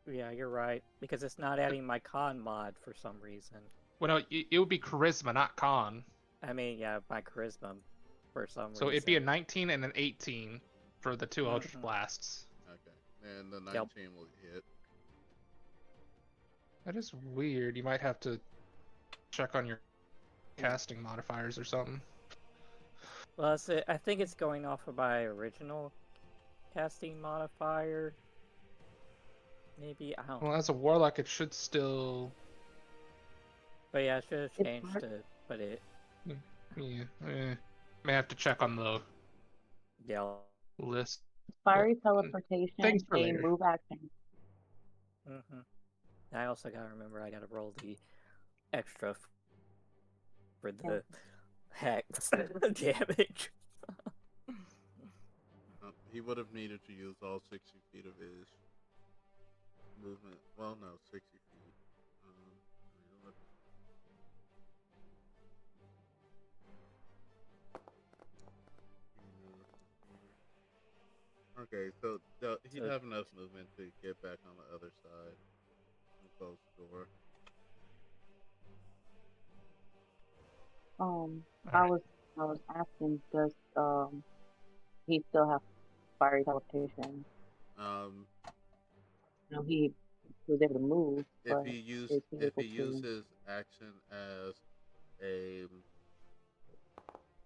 Yeah, you're right, because it's not adding my con mod for some reason. Well, no, it would be charisma, not con. I mean, yeah, my charisma for some reason. So it'd be a 19 and an 18 for the 2 Eldritch Blasts. Okay, and the 19 will hit. That is weird. You might have to check on your casting modifiers or something. Well, I think it's going off of my original casting modifier. Maybe, I don't know. Well, as a warlock, it should still... But yeah, I should have changed it, but it... Yeah, may have to check on the list. Fiery teleportation, Thanks for a later. move action. I also gotta remember I gotta roll the extra for the hex damage. He would have needed to use all 60 feet of his movement. Well, no, 60 feet. Okay, so he'd have enough movement to get back on the other side. close the door. I was asking, does he still have fiery teleportation? Um, He was able to move, if but he use is he if he able to? uses action a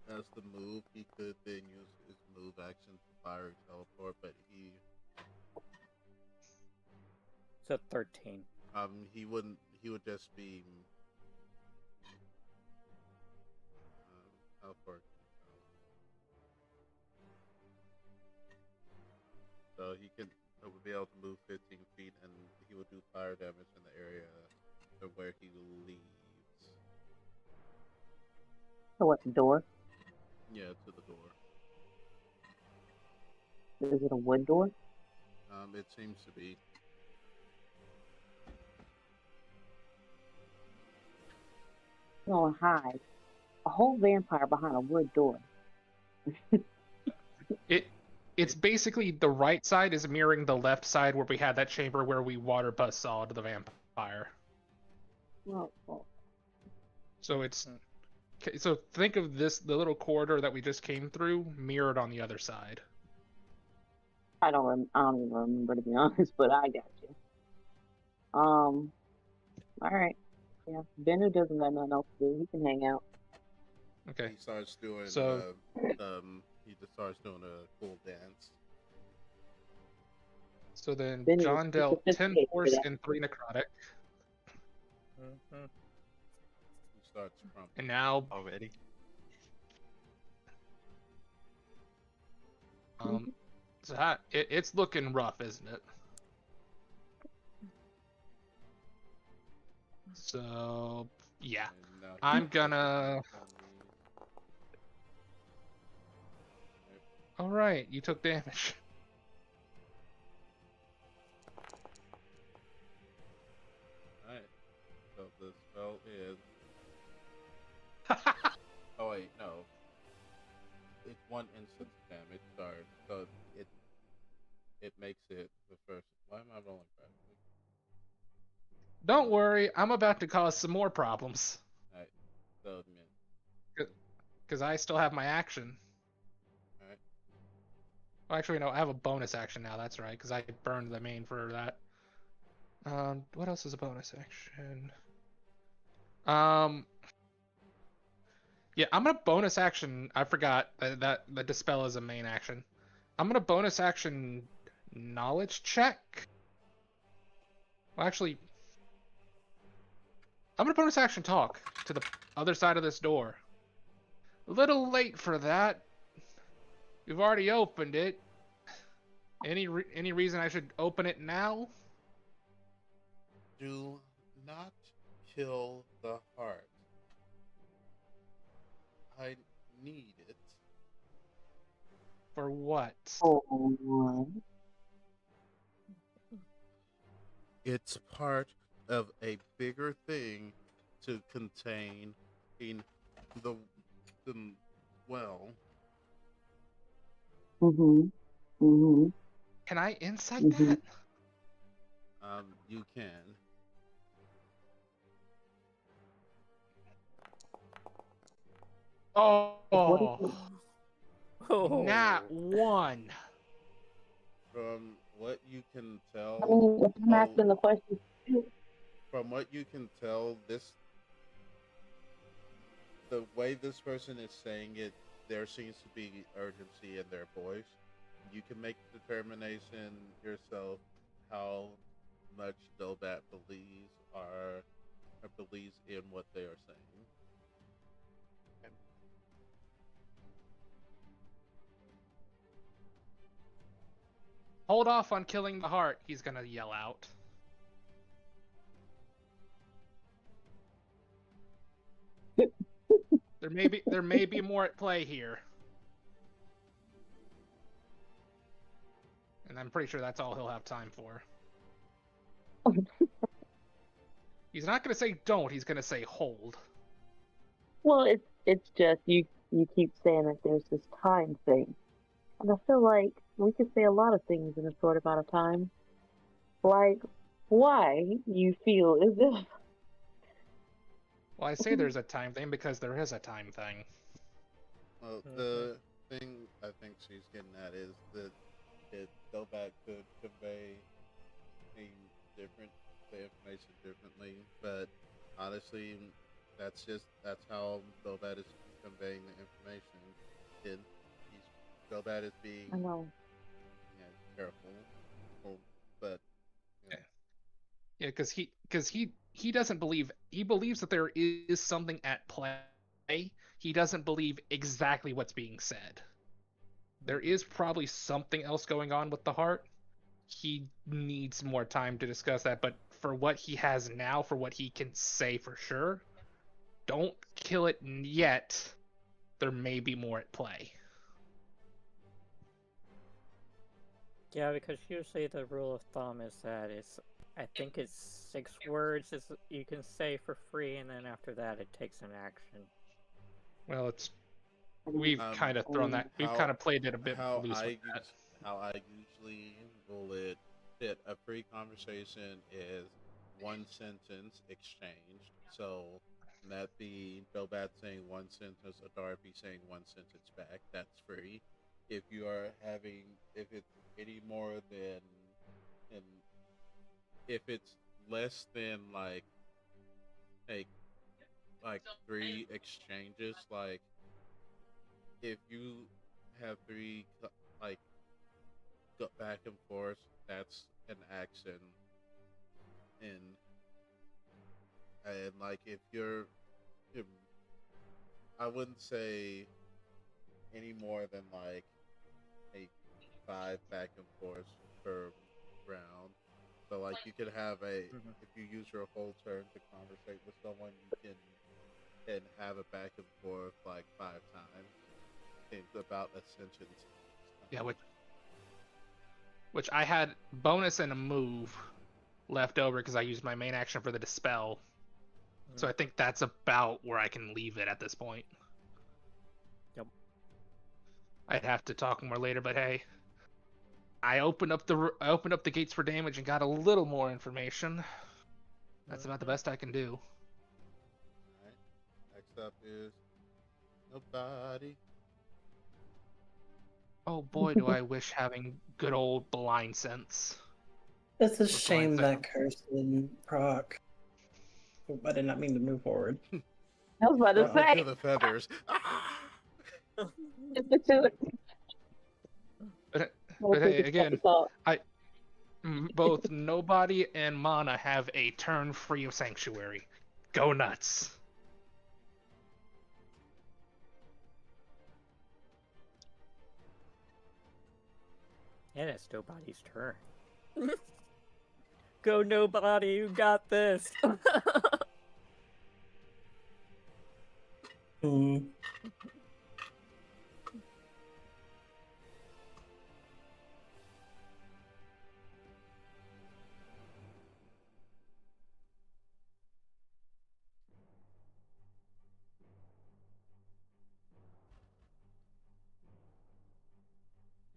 as the move, he could then use his move action to fire teleport, but So 13. he wouldn't. He would just be. How far? So he would be able to move 15 feet, and he would do fire damage in the area to where he leaves. So what? The door? Yeah, to the door. Is it a wood door? It seems to be. No, hide. A whole vampire behind a wood door. It's basically the right side is mirroring the left side where we had that chamber where we water buzz saw to the vampire. Well, So it's so think of the little corridor that we just came through mirrored on the other side. I don't even remember, to be honest, but I got you. All right. Yeah, Bennu doesn't got nothing else to do. He can hang out. Okay. He starts doing So he just starts doing a cool dance. So then Bennu John is dealt 10 sophisticated for force that. and 3 necrotic. He starts from And now already. So that it's looking rough, isn't it? So yeah, I'm gonna. All right, you took damage. All right. So the spell is. Oh wait, no. It's 1 instance damage. Sorry. So it makes it the first. Why am I rolling correctly? Don't worry, I'm about to cause some more problems. Alright. So because I still have my action. Alright. Well, actually, no, I have a bonus action now. That's right, because I burned the main for that. What else is a bonus action? Yeah, I'm gonna bonus action. I forgot that the dispel is a main action. I'm gonna bonus action knowledge check. Well, actually, I'm gonna bonus action talk to the other side of this door. A little late for that. We've already opened it. Any reason I should open it now? Do not kill the heart. I need it. For what? Oh, It's part of a bigger thing to contain in the well. Can I insight that? You can. Oh. Not one. From what you can tell, I mean, if I'm asking the question, from what you can tell, the way this person is saying it, there seems to be urgency in their voice. You can make the determination yourself how much Dobat believes in what they are saying. Hold off on killing the heart, he's gonna yell out. There may be more at play here. And I'm pretty sure that's all he'll have time for. He's not gonna say don't, he's gonna say hold. well, it's just you keep saying that there's this time thing, and I feel like we could say a lot of things in a short amount of time. Like, why you feel as if. Well, I say there's a time thing because there is a time thing. Well, the thing I think she's getting at is that it go back to convey things different, the information differently, but honestly, that's how Bobat is conveying the information. And Bobat is being I know. careful, but Yeah, because he doesn't believe, he believes that there is something at play. He doesn't believe exactly what's being said. There is probably something else going on with the heart. He needs more time to discuss that, but for what he has now, for what he can say for sure, don't kill it yet. There may be more at play. Yeah, because usually the rule of thumb is that I think it's 6 words you can say for free, and then after that it takes an action. Well, we've kind of thrown that. We've kind of played it a bit loose with that. How I usually rule it, that a free conversation is one sentence exchanged. So that be Bobat saying one sentence, or Dorothy saying one sentence back. That's free. If you are if it's any more than, and if it's less than like 3 exchanges, like if you have 3 like go back and forth, that's an action. And like if I wouldn't say any more than like 5 back and forth per round. So like you could have if you use your whole turn to conversate with someone, you can have a back and forth like 5 times. It's about a sentence. Yeah, which I had bonus and a move left over because I used my main action for the dispel. So I think that's about where I can leave it at this point. Yep. I'd have to talk more later, but hey, I opened up the gates for damage and got a little more information. That's about the best I can do. Alright. Next up is nobody. Oh boy, do I wish having good old blind sense. It's a shame that curse didn't proc. I did not mean to move forward. I was about to say. The feathers. But hey, again, both Nobody and Mana have a turn free of Sanctuary. Go nuts. And it's Nobody's turn. Go Nobody, you got this!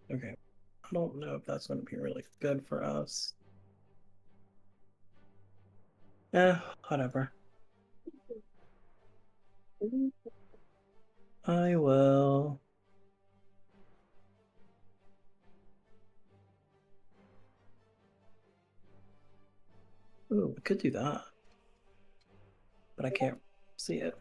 Okay. I don't know if that's going to be really good for us. Whatever. I will. Ooh, we could do that. But I can't see it.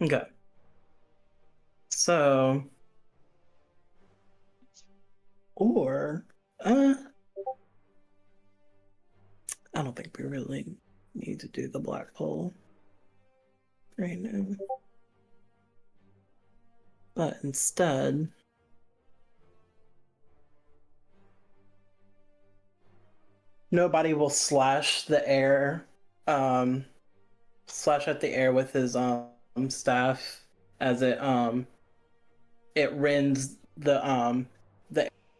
Okay. So, or, I don't think we really need to do the black hole right now. But instead, Nobody will slash the air, slash at the air with his staff as it rends the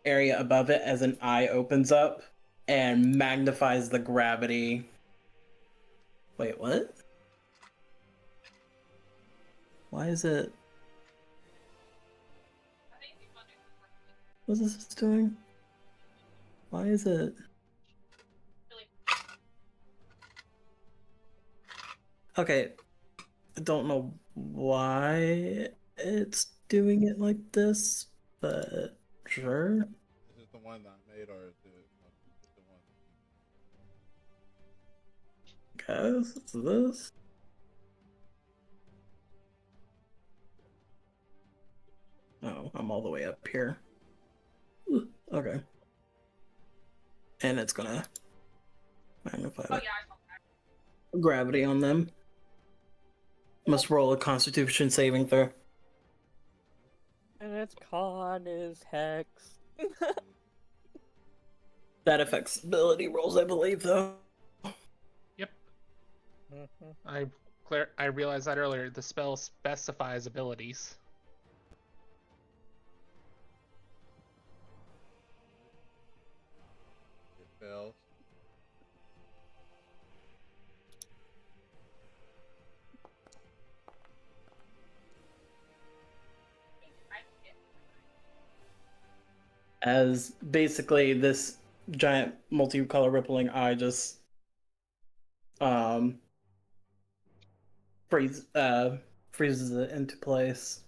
area above it as an eye opens up and magnifies the gravity. Wait, what? Why is it? What is this doing? Why is it? Okay, I don't know why it's doing it like this, but sure. Is it the one that I made, or is it the one? Guess it's this. Oh, I'm all the way up here. Okay. And it's gonna magnify the gravity on them. Must roll a Constitution saving throw. And it's con is hex. That affects ability rolls, I believe, though. Yep. I realized that earlier. The spell specifies abilities. It fails. As basically this giant multicolor rippling eye just freezes it into place.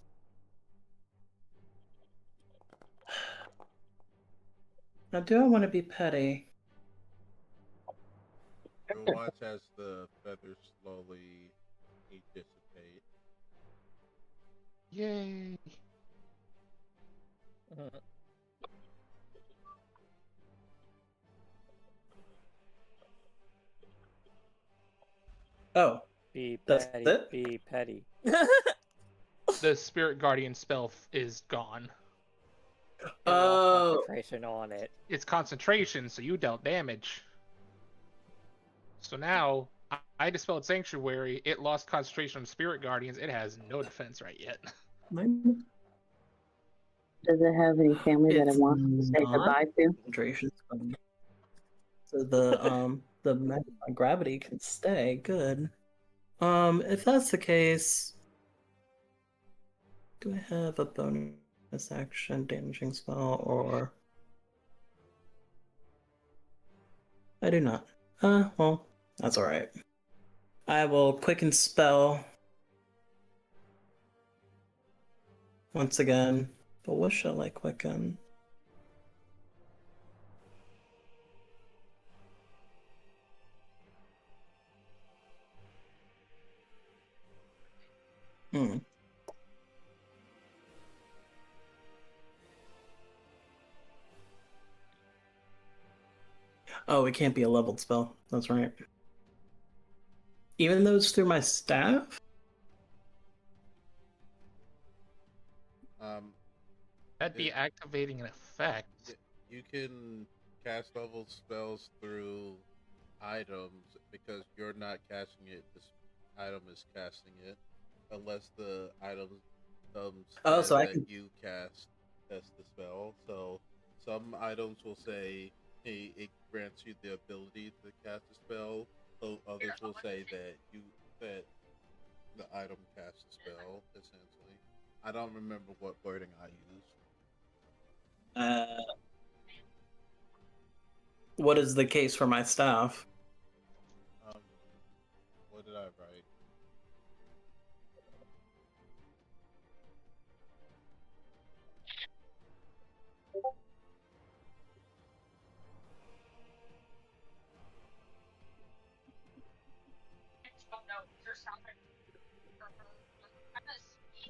Now, do I want to be petty? You'll watch as the feathers slowly dissipate. Yay! Oh, be that's petty. it? Be petty. The Spirit Guardian spell is gone. Concentration on it. It's concentration, so you dealt damage. So now, I dispelled Sanctuary, it lost concentration on Spirit Guardians, it has no defense right yet. Does it have any family that it wants to say goodbye to? Concentration. So the magnified gravity can stay. Good. If that's the case, do I have a bonus action damaging spell, or I do not? Well, that's all right. I will quicken spell once again. But what shall I quicken? Oh, it can't be a leveled spell. That's right. Even though it's through my staff? That'd be activating an effect. You can cast level spells through items because you're not casting it. This item is casting it, unless the item says so I that can... you cast the spell. So some items will say, "Hey, it grants you the ability to cast a spell." So others will say that the item casts a spell. Essentially, I don't remember what wording I used. What is the case for my staff? What did I write?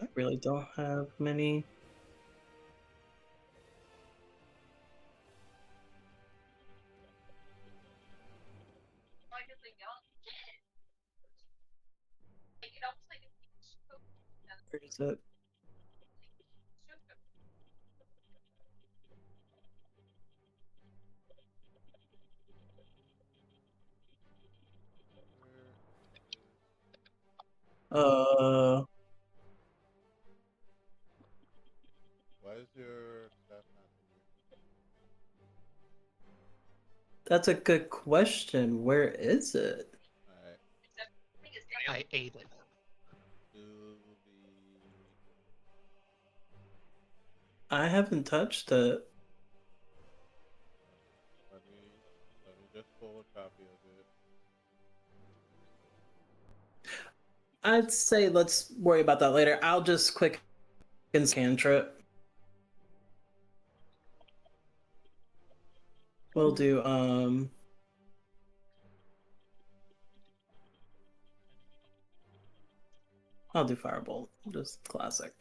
I really don't have many. Where is it? Why is your staff not in here? That's a good question. Where is it? Alright. I ate it. To I haven't touched it. let me just pull a copy of it. I'd say let's worry about that later. I'll just quick cantrip. We'll do I'll do Firebolt. Just classic.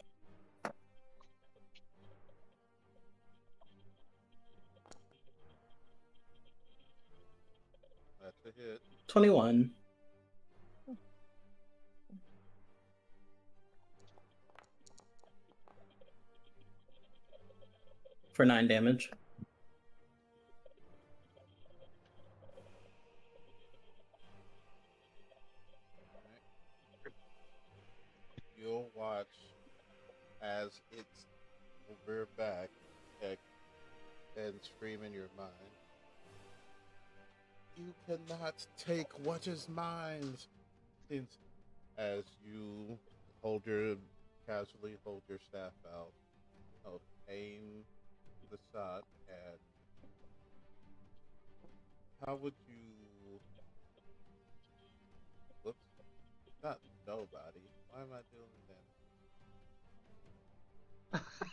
That's a hit. 21. For 9 damage. You'll watch as its rear back and scream in your mind. You cannot take what is mine. Since as you casually hold your staff out, aim the shot at. How would you? Whoops, not nobody. Why am I doing that? Okay.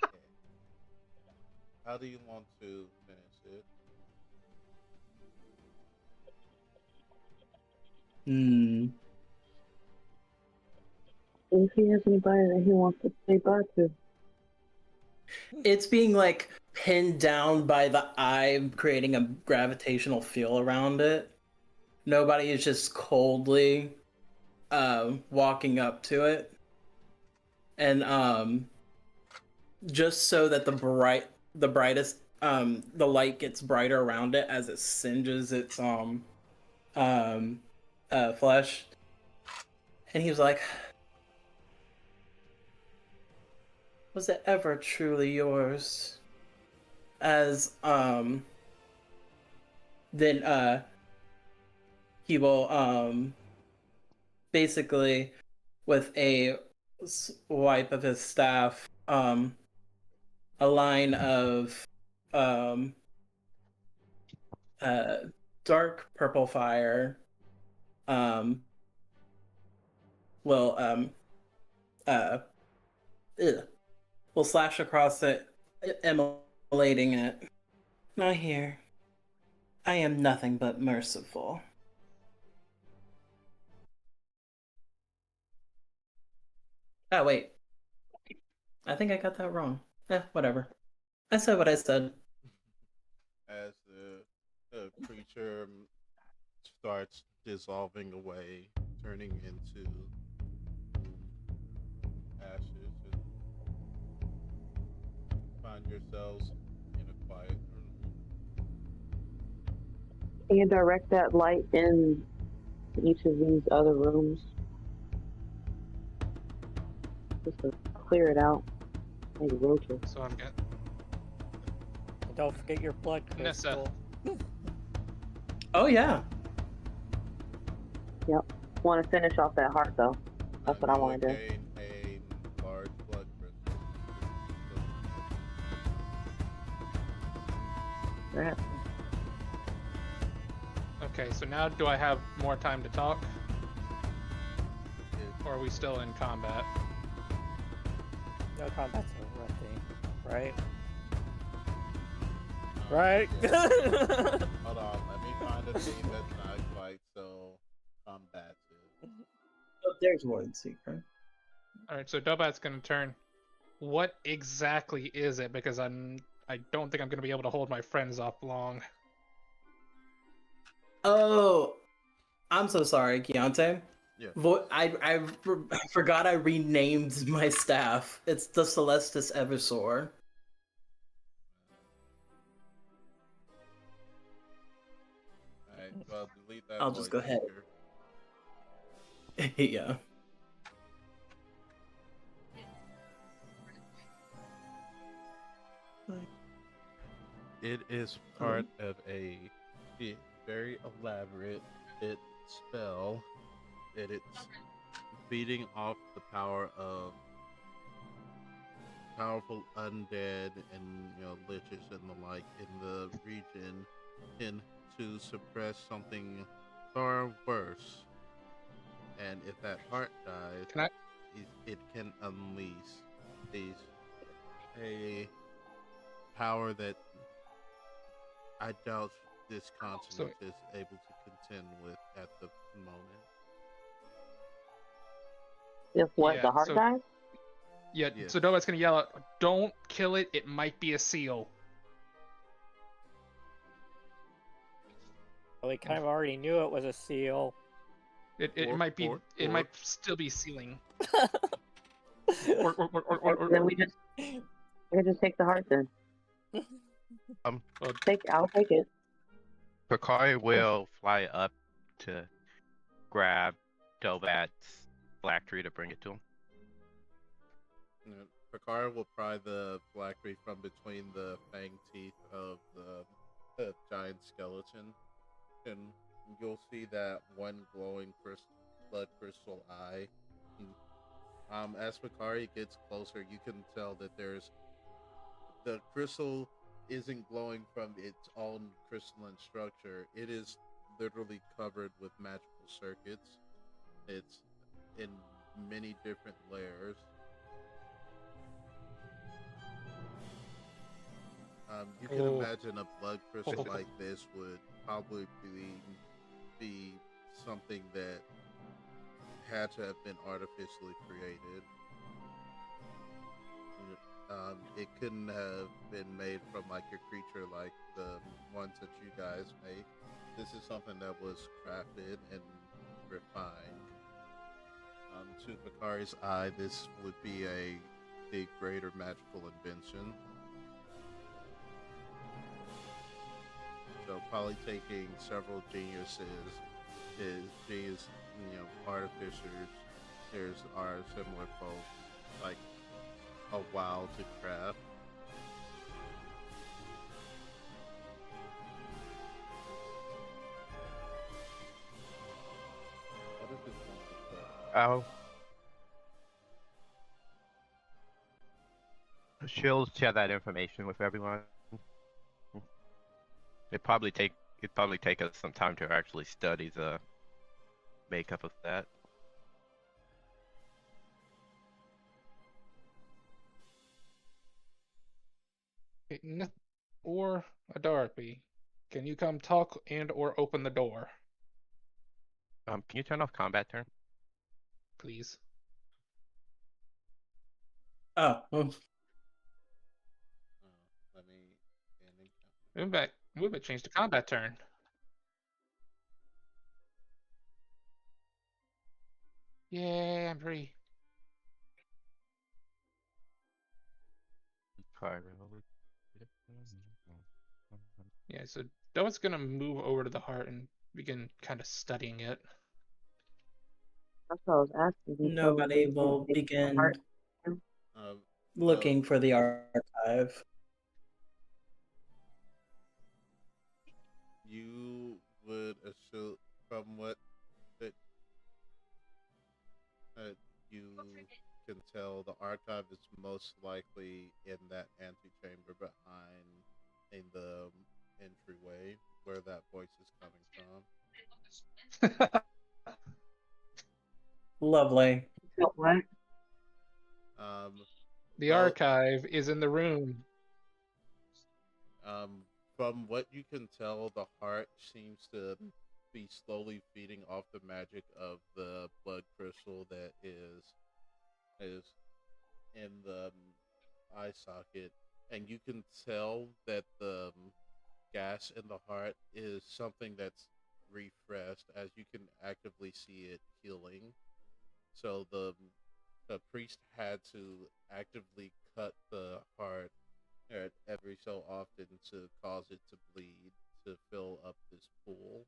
How do you want to finish it? If he has anybody that he wants to say bye to. It's being like pinned down by the eye, creating a gravitational field around it. Nobody is just coldly walking up to it. And just so that the brightest the light gets brighter around it as it singes its flesh. And he was like, was it ever truly yours? As then he will basically with a swipe of his staff a line of dark purple fire will will slash across it, immolating it. Not here. I am nothing but merciful. Oh, wait. I think I got that wrong. Whatever. I said what I said. As the creature starts dissolving away, turning into ashes, and find yourselves in a quiet room. Can you direct that light in each of these other rooms? Just to clear it out. Maybe rotate. So I'm getting And don't forget your blood Nessa. crystal. Oh, yeah. Yep. Want to finish off that heart, though. That's what I want to do. Gain a large blood crystal. Right. Okay, so now do I have more time to talk? Or are we still in combat? No combat's over, I think. Right? Right? Hold on, let me find a theme that's not quite so combative. Oh, there's one secret. Alright, so Dobat's gonna turn. What exactly is it? Because I don't think I'm gonna be able to hold my friends off long. Oh, I'm so sorry, Keontae. Yeah. I forgot I renamed my staff. It's the Celestis Eversor. Alright, well, delete that. I'll just go ahead. Here. Yeah. It is part of a very elaborate spell. It's feeding off the power of powerful undead and liches and the like in the region, and to suppress something far worse. And if that heart dies, Can I? it can unleash these a power that I doubt this So continent is able to contend with at the moment. If what? yeah, The heart so dies? yeah, Yes. so Noah's gonna yell out, "Don't kill it! It might be a seal." Well, we kind of already knew it was a seal. It might be. It or might still be sealing. Okay, then we can just take the heart then. Um, Well, I'll take it. Picard will fly up to grab Dobat's phylactery to bring it to him. Picard will pry the phylactery from between the fang teeth of the giant skeleton, and you'll see that one glowing blood crystal eye. As Picard gets closer, you can tell that the crystal isn't glowing from its own crystalline structure. It is literally covered with magical circuits. It's in many different layers. You can imagine a blood crystal like this would probably be something that had to have been artificially created. It couldn't have been made from like your creature like the ones that you guys make. This is something that was crafted and refined. To Bakari's eye, this would be a greater magical invention. So probably taking several geniuses, artificers, are similar folks, like a while to craft. Oh. She'll share that information with everyone. It'd probably take us some time to actually study the makeup of that. Or Adarpi, can you come talk and/or open the door, Can you turn off combat turn? please? Oh. Let me Move back. Move it. Change to combat turn. Yeah, I'm free. Yeah, so Doa's gonna move over to the heart and begin kind of studying it. That's what I was asking. Nobody will begin looking for the archive. You would assume from what that you can tell, the archive is most likely in that antechamber behind in the entryway where that voice is coming from. Lovely. What? The archive is in the room. From what you can tell, the heart seems to be slowly feeding off the magic of the blood crystal that is in the eye socket, and you can tell that the gas in the heart is something that's refreshed, as you can actively see it healing. So the priest had to actively cut the heart every so often to cause it to bleed to fill up this pool.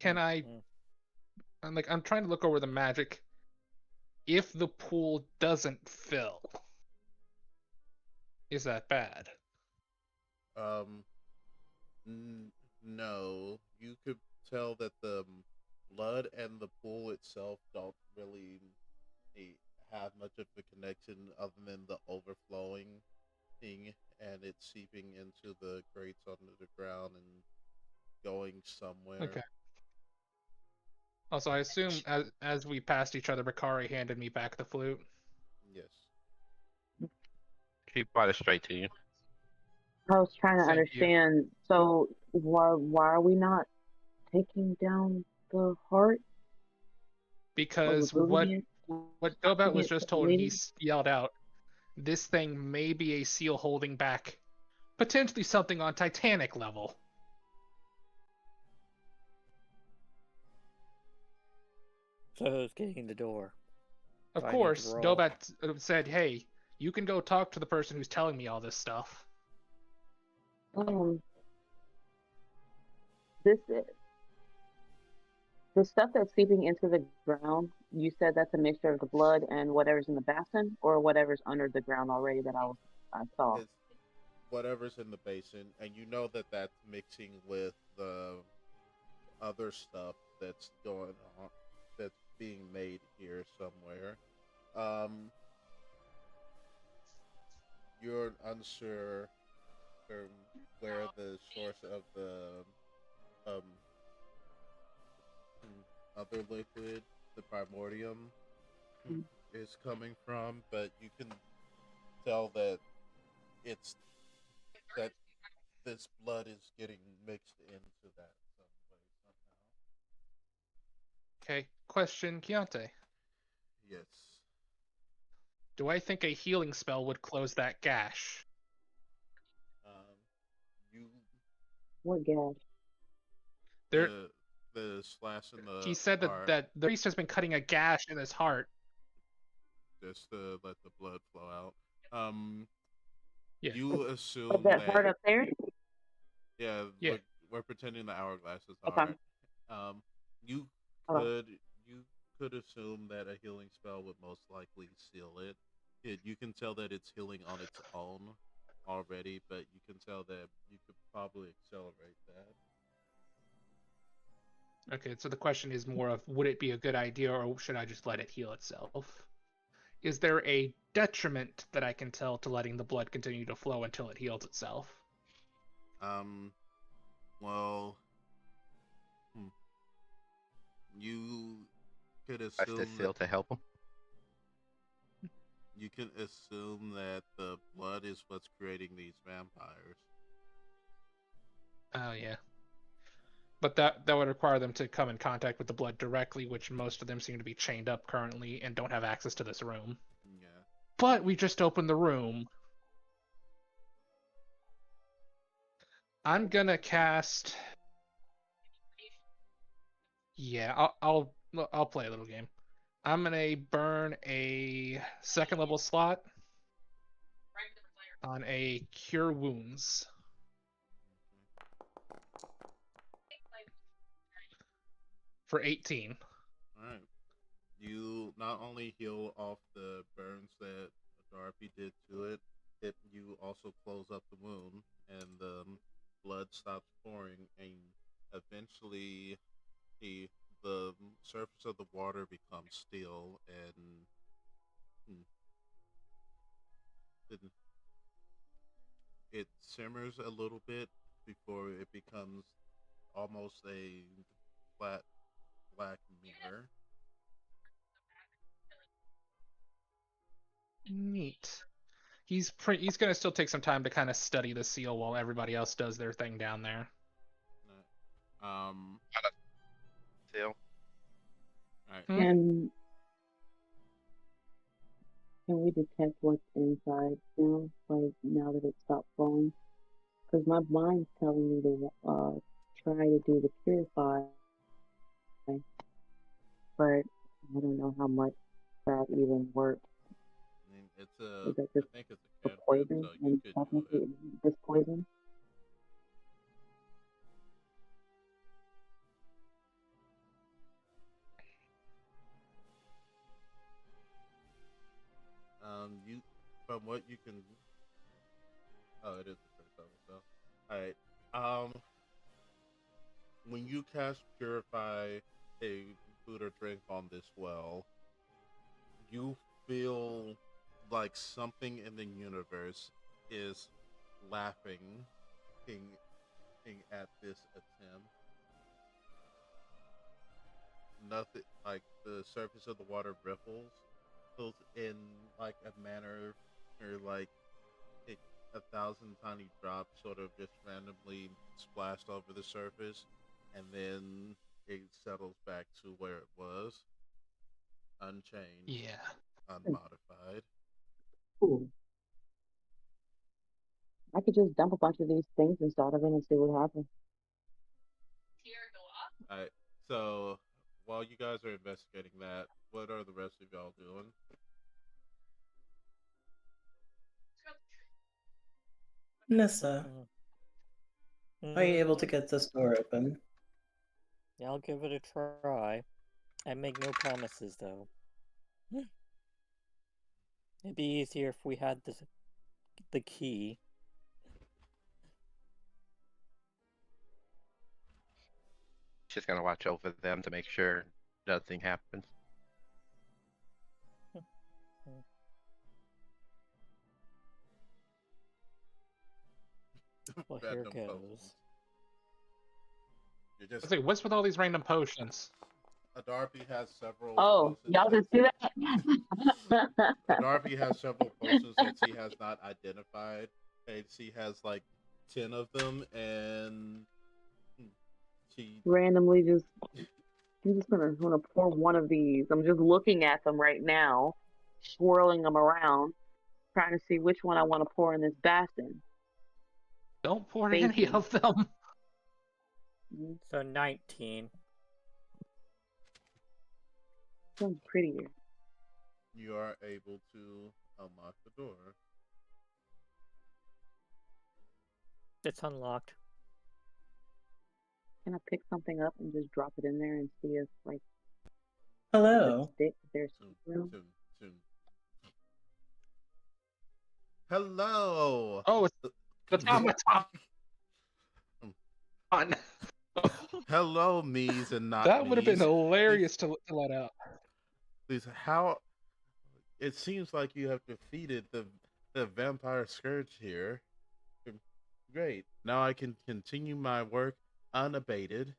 Can I? I'm trying to look over the magic. If the pool doesn't fill, is that bad? Um, no, you could tell that the blood and the pool itself don't really have much of a connection other than the overflowing thing and it seeping into the grates under the ground and going somewhere. Okay. Also, I assume as we passed each other, Bakari handed me back the flute. Yes. She brought it straight to you. I was trying to Thank you. understand. So why are we not taking down the heart or Because removing it? what Dobet Taking was it to just the told, and he lady? yelled out, "This thing may be a seal holding back, potentially something on Titanic level." So who's getting the door? Of Do I need to course, roll? Dobet said, "Hey, you can go talk to the person who's telling me all this stuff." This the stuff that's seeping into the ground. You said that's a mixture of the blood and whatever's in the basin, or whatever's under the ground already that I saw. It's whatever's in the basin, and you know that that's mixing with the other stuff that's going on, that's being made here somewhere. Um, you're unsure where the source of the um other liquid, the primordium, is coming from, but you can tell that it's that this blood is getting mixed into that some way somehow. Okay, question, Chiante. Yes. Do I think a healing spell would close that gash? You What gash? There, the slash in he the said heart that the priest has been cutting a gash in his heart. just to let the blood flow out. Yeah. You Of assume that that heart up there? yeah, Yeah. we're pretending the hourglass is Okay. heart. You Okay. could you could assume that a healing spell would most likely seal it. You can tell that it's healing on its own already, but you can tell that you could probably accelerate that. Okay, so the question is more of, would it be a good idea, or should I just let it heal itself? Is there a detriment that I can tell to letting the blood continue to flow until it heals itself? Well, you could Press the assume that seal to help him. you can assume that the blood is what's creating these vampires. Oh yeah. But that would require them to come in contact with the blood directly, which most of them seem to be chained up currently and don't have access to this room. Yeah. But we just opened the room. I'm gonna cast. Yeah, I'll play a little game. I'm gonna burn a second level slot on a cure wounds for 18. All right. You not only heal off the burns that Dorothy did to it, you also close up the wound, and the blood stops pouring, and eventually the surface of the water becomes still, and it, it simmers a little bit before it becomes almost a flat black mirror. Neat. He's gonna still take some time to kind of study the seal while everybody else does their thing down there. Seal. Alright. Can we detect what's inside now? Like now that it stopped flowing? Because my mind's telling me to try to do the purify, but I don't know how much that even works. I mean, Is that I just think it's a a cantrip, poison? so you And could do technically, it. it's just poison? You, from what you can, oh, it is the first level, so Alright. When you cast Purify a food or drink on this well, you feel like something in the universe is laughing at this attempt. Nothing like the surface of the water ripples in like a manner or like it, a thousand tiny drops sort of just randomly splashed over the surface, and then it settles back to where it was, unchanged, Yeah. unmodified. Ooh. I could just dump a bunch of these things inside of it and see what happens. Alright, so while you guys are investigating that, what are the rest of y'all doing? Nissa, are you able to Mm, get this door open? yeah, I'll give it a try. I make no promises, though. It'd be easier if we had the key. Just gonna watch over them to make sure nothing happens. Well, here Random goes. potions. You're I was just like, what's with all these random potions? Darby has several Oh, potions y'all just see that? Darby has several potions that she has not identified, and she has like 10 of them, and she Randomly just, I'm just gonna pour one of these. I'm just looking at them right now, swirling them around, trying to see which one I want to pour in this basin. Don't pour any of them. So 19. Sounds prettier. you are able to unlock the door. It's unlocked. Can I pick something up and just drop it in there and see if like Hello. there's room? Hello. Oh, it's the automaton. Hello, me's and not That would have been me's. hilarious to let out. Please, how? It seems like you have defeated the vampire scourge here. Great. Now I can continue my work unabated.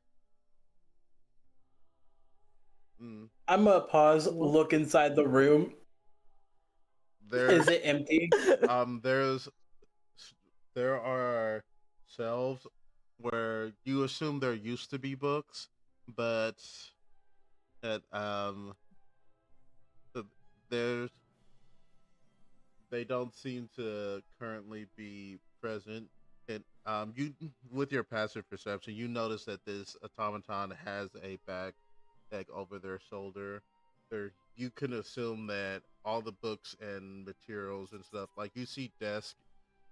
I'm gonna pause, look inside the room. Is it empty? There are shelves where you assume there used to be books, but that there's they don't seem to currently be present. And you with your passive perception, you notice that this automaton has a backpack over their shoulder. You can assume that all the books and materials and stuff, like you see desk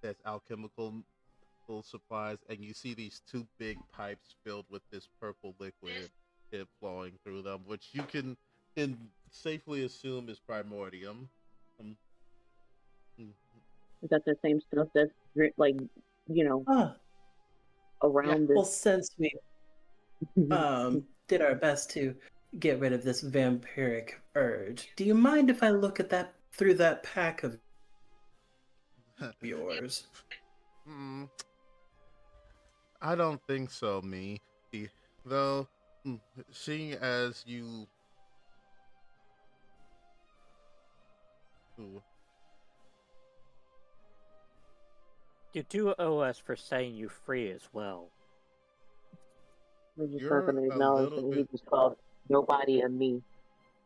that's alchemical supplies, and you see these two big pipes filled with this purple liquid flowing through them, which you can safely assume is primordium. Is that the same stuff that's like, around Well, this? since we did our best to get rid of this vampiric urge, do you mind if I look at that through that pack of yours? I don't think so, me. Though, seeing as you. Ooh. You do owe us for setting you free as well. We're just You're not going to a acknowledge little that he bit. just called nobody and me.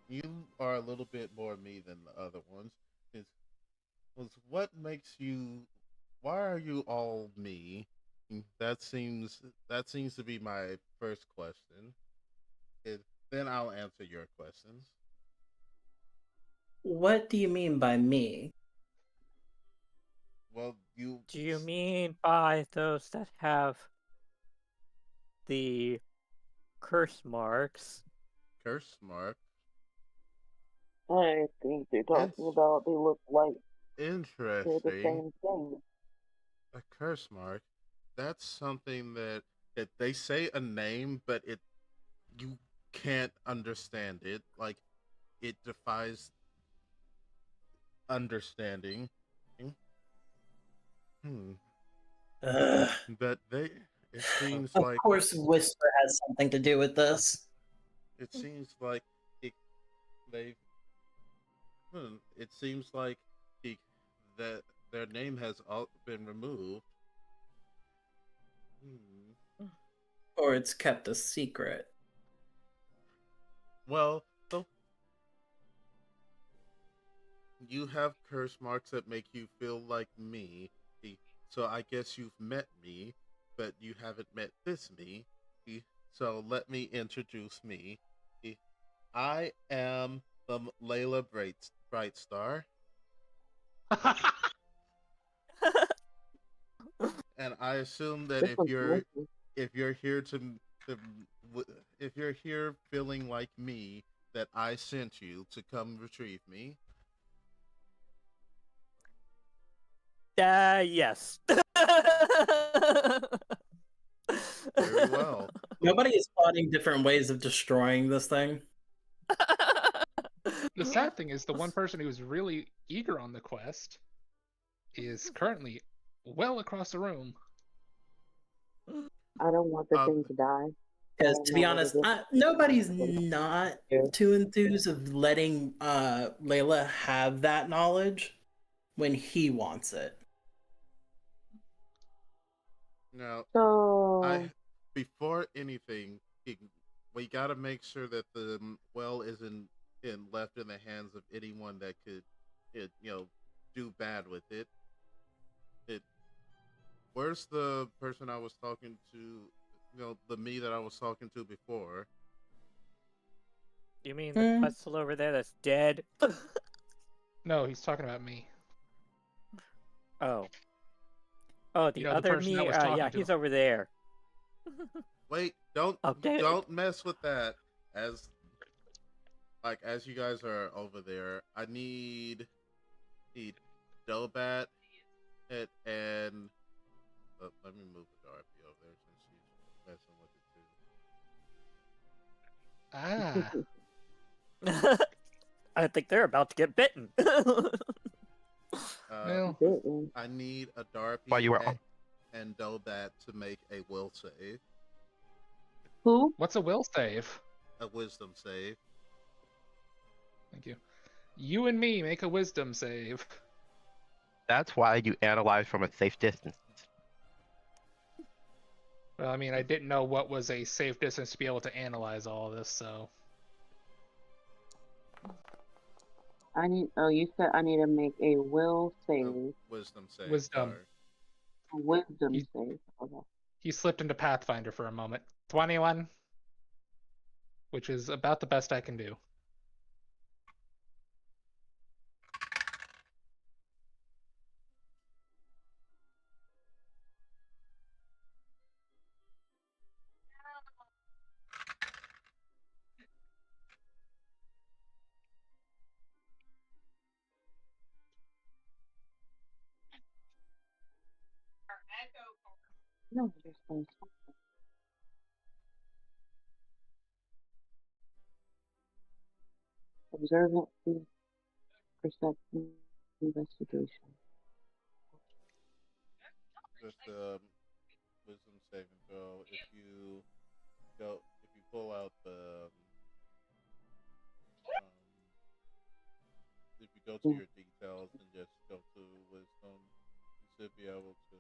You are a little bit more me than the other ones. What makes you? Why are you all me? That seems to be my first question. Then I'll answer your questions. What do you mean by me? Well, Do you mean by those that have the curse marks? Curse mark? I think they're talking about they look like they're the Interesting. same thing. A curse mark? that's something that they say a name, but you can't understand it. Like it defies understanding. Hmm. Ugh. But it seems Of like course, Whisper has something to do with this. it seems like it, they. It seems like he, that their name has all been removed. Hmm. Or it's kept a secret. Well, so you have curse marks that make you feel like me. So I guess you've met me, but you haven't met this me. So let me introduce me. I am the Layla Brightstar, and I assume that This one's nice. if you're here to if you're here feeling like me, that I sent you to come retrieve me. Yes. Very well. Nobody is plotting different ways of destroying this thing. The sad thing is, the one person who's really eager on the quest is currently well across the room. I don't want the thing to die. Because to be honest, nobody's not too enthused of letting Layla have that knowledge when he wants it. Now, So before anything, we got to make sure that the well isn't left in the hands of anyone that could, do bad with it. Where's the person I was talking to? The me that I was talking to before. You mean the quetzal over there that's dead? No, he's talking about me. Oh. Oh, the other person me? that was talking Yeah, to he's him. over there. Wait, don't mess with that. As you guys are over there, I need Dobat and let me move the Darby over there since she's messing with it too. I think they're about to get bitten. I need a Darby While you were and Dobat to make a will save. Who? What's a will save? A wisdom save. Thank you. You and me make a wisdom save. That's why you analyze from a safe distance. Well, I mean, I didn't know what was a safe distance to be able to analyze all of this, so. I need. Oh, you said I need to make a will save. Wisdom save. Wisdom. A wisdom save. Okay. He slipped into Pathfinder for a moment. 21, which is about the best I can do. No, just something. Observant, perception, investigation. With the wisdom saving throw, if you pull out the if you go to your details and just go to wisdom, you should be able to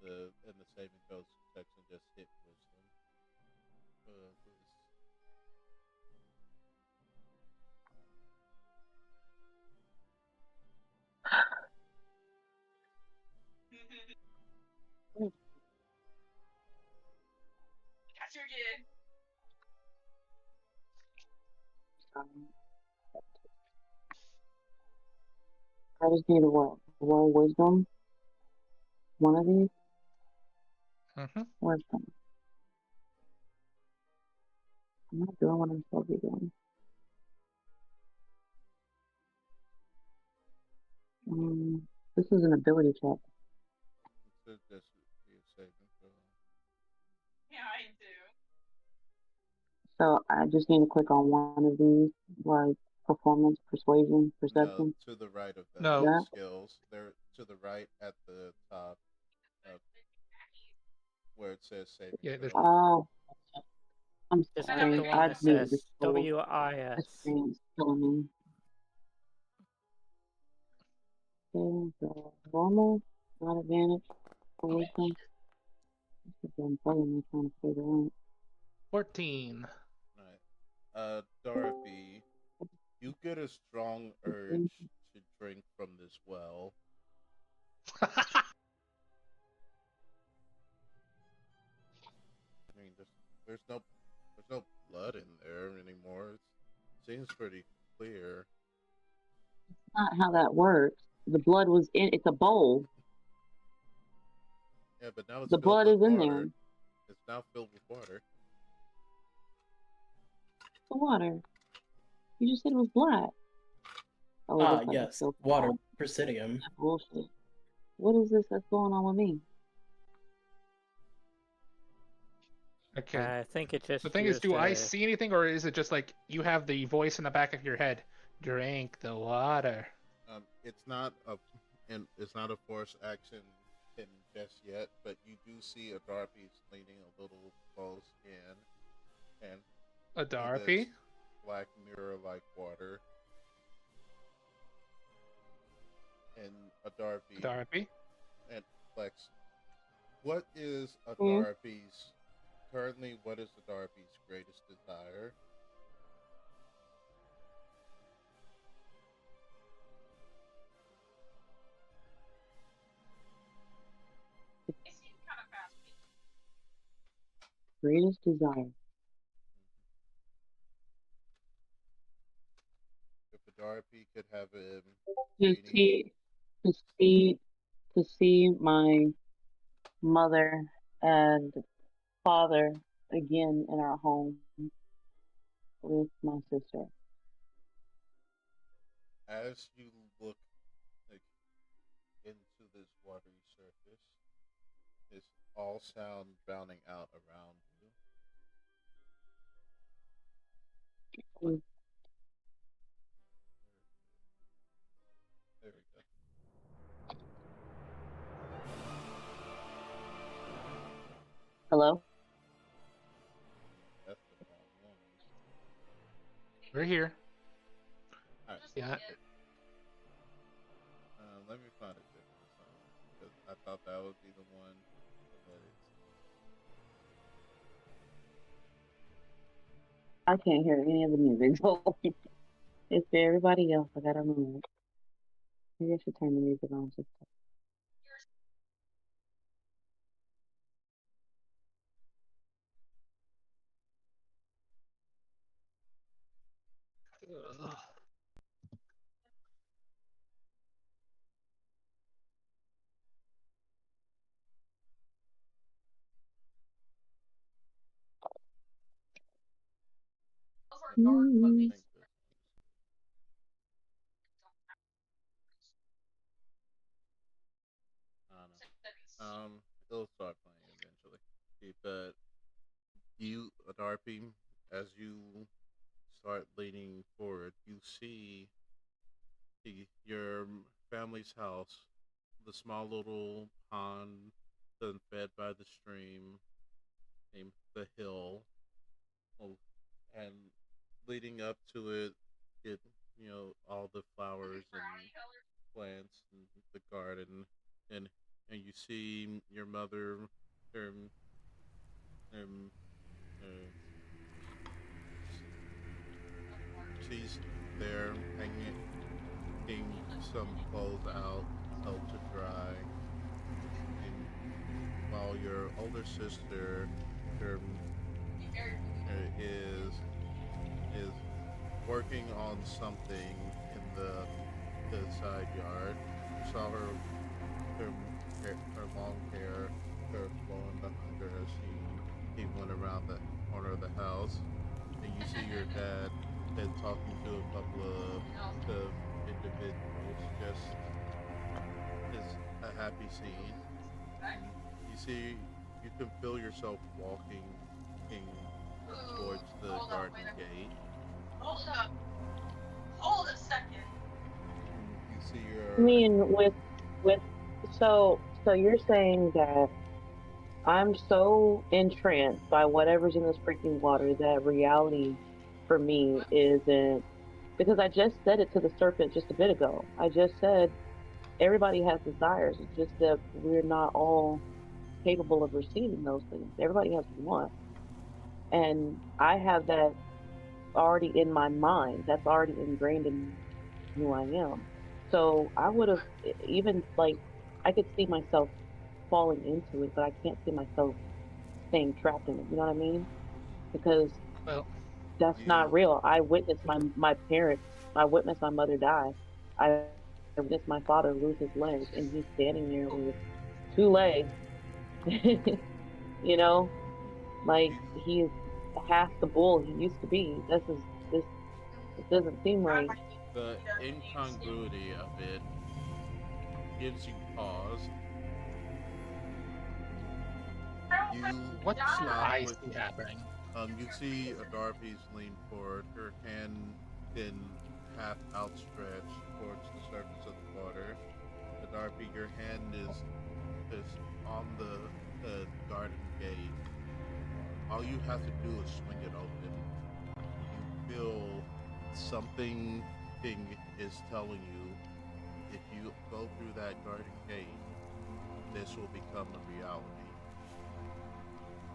in the saving throws section just hit wisdom. I just need a what? Roll wisdom. One of these. Wisdom. I'm not doing what I'm supposed to be doing. This is an ability check. So I just need to click on one of these, like performance, persuasion, No, perception. to the right of the No. skills. They're to the right at the top of where it says saving Yeah, there's. throws. Oh, I'm Just click sorry. the one I that needed to says scroll. The WIS. screen's killing me. Okay, so normal, not advantage, wisdom. This is what I'm playing. I'm trying to figure out. 14. Dorothy, you get a strong urge to drink from this well. I mean, there's no blood in there anymore. It seems pretty clear. Not how that works. The blood was in. It's a bowl. Yeah, but now it's The filled blood with is in water. there. It's now filled with water. The water. You just said it was black. Oh, it looks like it's Yes. still Water. black. Presidium. Bullshit. What is this that's going on with me? Okay. I think it just The thing is, do I see anything, or is it just like you have the voice in the back of your head? Drink the water. It's not a force action hidden just yet, but you do see a Darby's leaning a little close in, and A Darby? Black mirror-like water, and a Darby. Darby. And Lex, what is a Hmm? Darby's? Currently, what is the Darby's greatest desire? Greatest desire. If a Darby could have him To see, to see, to see my mother and father again in our home with my sister. as you look like into this watery surface, is all sound drowning out around you. Mm. There we go. Hello? That's the wrong one. We're here. Alright. Yeah. Let me find a different song because I thought that would be the one, but I can't hear any of the music. So it's for everybody else. I gotta remove it. Maybe I should turn the music on. Just Ugh. mm-hmm. I don't know. It'll start playing eventually. But you, Darby, as you start leaning forward, you see your family's house, the small little pond, then fed by the stream, named the hill, and leading up to it, all the flowers and plants and the garden, and you see your mother, um, um, uh, she's there hanging some clothes out, held to dry, and while your older sister, um, is working on something in the side yard. You saw her long hair, her flowing behind her as he went around the corner of the house, and you see your dad talking to a couple of individuals. Just is a happy scene. And you see, you can feel yourself walking towards the garden gate. Hold a second. You see I mean, with so you're saying that I'm so entranced by whatever's in this freaking water that reality for me isn't, because I just said it to the serpent just a bit ago. I just said everybody has desires. It's just that we're not all capable of receiving those things. Everybody has one. And I have that already in my mind. That's already ingrained in who I am. So I would have even like I could see myself falling into it, but I can't see myself staying trapped in it. You know what I mean? Because Well, that's not you real. I witnessed my parents. I witnessed my mother die. I witnessed my father lose his leg, and he's standing there with two legs. You know, like you he is half the bull he used to be. This this doesn't seem right. the incongruity of it gives you pause. You what do stop I with see happening? you see Adarpi's lean forward, her hand in half outstretched towards the surface of the water. Adarpi, your hand is on the garden gate. All you have to do is swing it open. You feel something is telling you if you go through that garden gate, this will become a reality.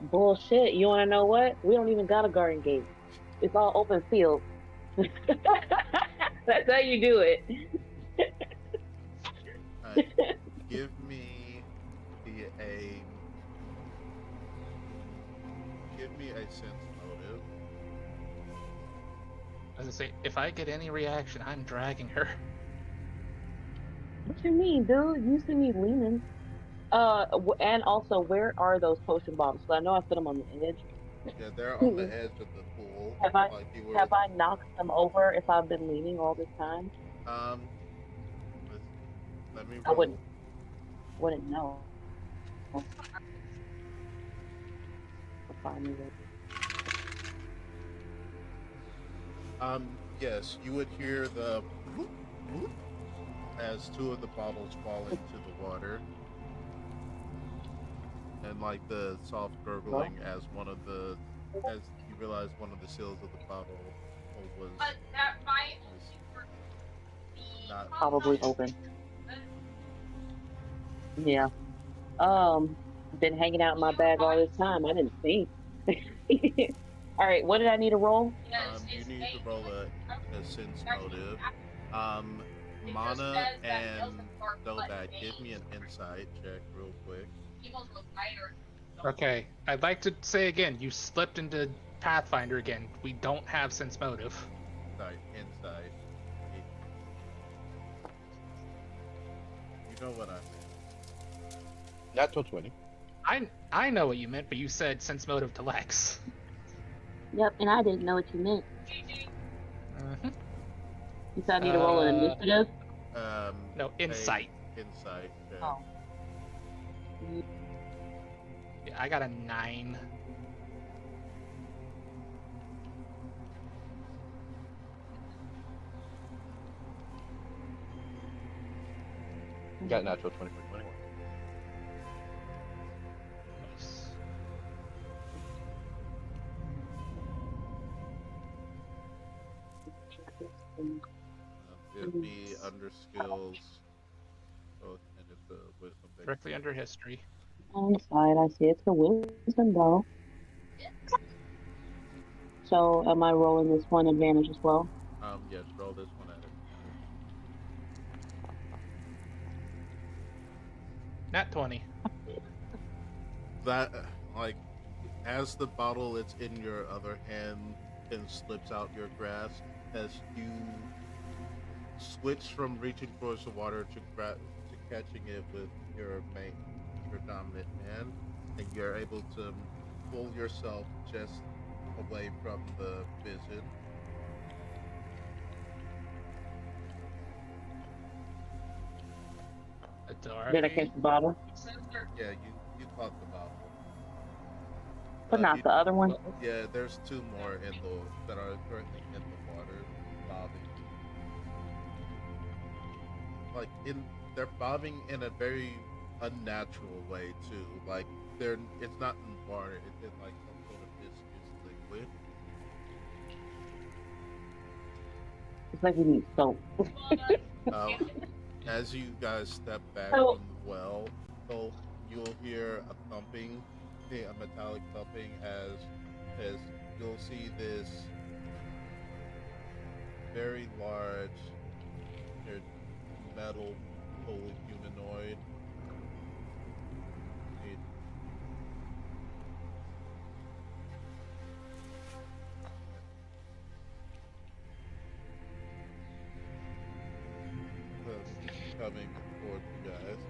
Bullshit. You want to know what? We don't even got a garden gate. It's all open field. That's how you do it. Uh, give me a give me a sense motive. As I say, if I get any reaction, I'm dragging her. What you mean, dude? You see me leaning. And also, where are those potion bottles? So I know I put them on the edge. Yeah, they're on the edge of the pool. Have I Like you were have I knocked them over if I've been leaning all this time? um let let me I roll. wouldn't know. I'll find me that. Yes, you would hear the whoop, whoop as two of the bottles fall into the water. And like the soft gurgling as as you realize one of the seals of the bottle was not Probably open. Yeah. Been hanging out in my bag all this time. I didn't think. All right, what did I need to roll? you need to roll a sense motive. Um, Mana and Dobak, give me an insight check real quick. Okay, I'd like to say again, you slipped into Pathfinder again. We don't have sense motive. Sorry, insight. You know what I mean. Natural 20. I know what you meant, but you said sense motive to Lex. Yep, and I didn't know what you meant. Mm-hmm. You said I need to roll an initiative? No, insight. Insight check. Oh. Yeah, I got a 9. Got natural 20 for 21. Nice. It'd be under skills. Oh, and it's a wisdom based. Directly under history. On the side, I see it's a wisdom though. So am I rolling this one advantage as well? Yes, roll this one at it. Nat 20. That, like, as the bottle that's in your other hand and slips out your grasp, as you switch from reaching towards the water to catching it with your dominant hand, and you're able to pull yourself just away from the vision. Adar. Did I catch the bottle? Yeah, you caught the bottle. But not the other one. Yeah, there's two more in the that are currently in the water, bobbing. Like they're bobbing in a very unnatural way too. Like it's not in water; it's in like some sort of viscous liquid. It's like we need soap. As you guys step back Oh. from the well, so you'll hear a thumping, a metallic thumping as you'll see this very large metal fully humanoid. Coming towards you guys.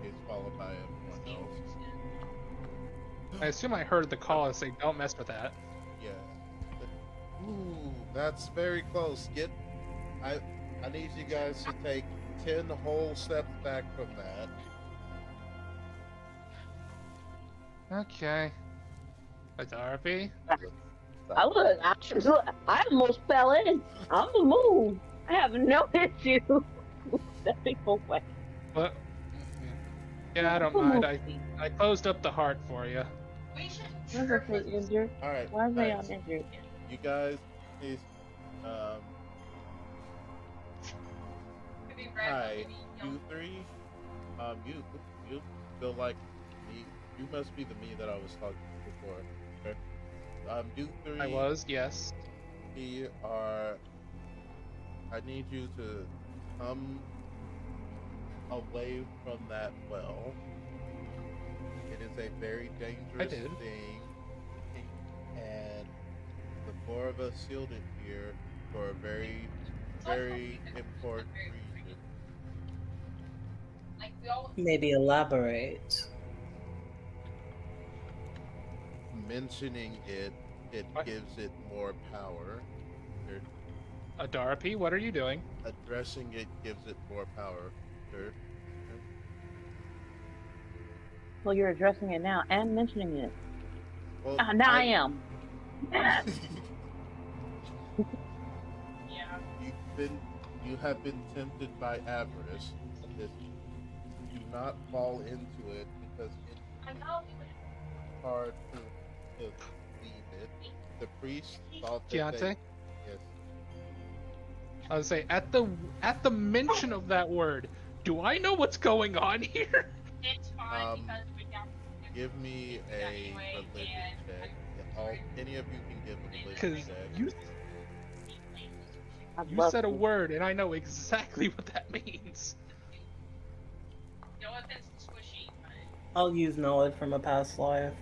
He's followed by everyone else. I assume I heard the call and say, "Don't mess with that." Yeah. Ooh, that's very close. I need you guys to take 10 whole steps back from that. Okay. Adarby? I almost fell in. I'm gonna move. I have no issue stepping away. What? Yeah, I don't mind. I closed up the heart for you. Why are they injured? Alright. Why are they uninjured? You guys, please, hi, you three, you feel like me, you must be the me that I was talking to before. Okay? You three. I was, yes. I need you to come away from that well. It is a very dangerous thing, and the four of us sealed it here for a very, very important reason. Maybe elaborate. Mentioning it gives it more power. Adarby, what are you doing? Addressing it gives it more power. Well, you're addressing it now and mentioning it. Well, now I am. You have been tempted by avarice. Do not fall into it because it's hard to leave it. The priest thought that Keontae? Yes. I would say at the mention of that word, do I know what's going on here? It's fine give me a religion check. Any of you can give a religion Because check. you said a word and I know exactly what that means. No offense to Squishy, but... I'll use knowledge from a past life.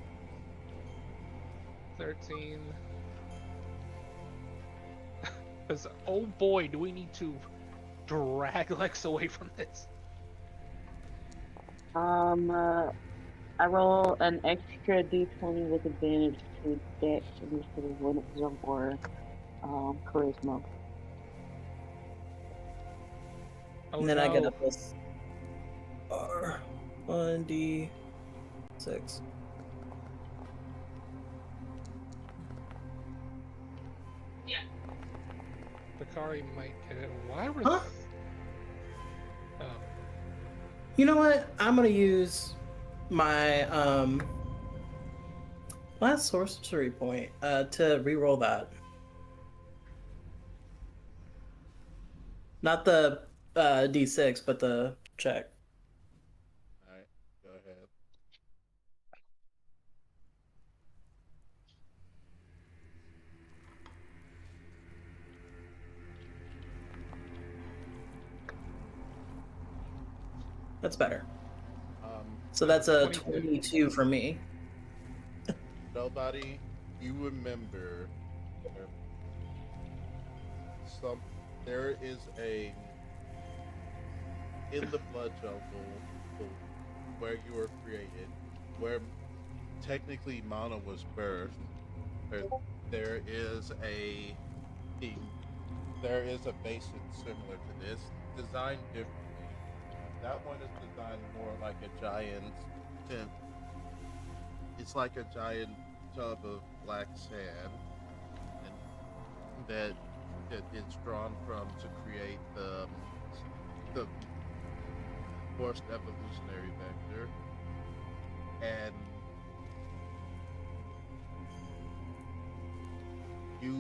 13. Because, oh boy, do we need to drag Lex away from this. I roll an extra d20 with advantage to dex instead of wisdom or charisma. Oh, And then I get a plus R 1d6. Yeah. Bakari might get it. Why were Huh? Oh. You know what? I'm gonna use my last sorcery point to re-roll that. Not the d6, but the check. Alright, go ahead. That's better. So that's a 22. 22 for me. Nobody, you remember there is in the blood jungle where you were created, where technically Mana was birthed, there is a basin similar to this, designed differently. That one is designed more like a giant tent. It's like a giant tub of black sand, and that it's drawn from to create the forced evolutionary vector, and you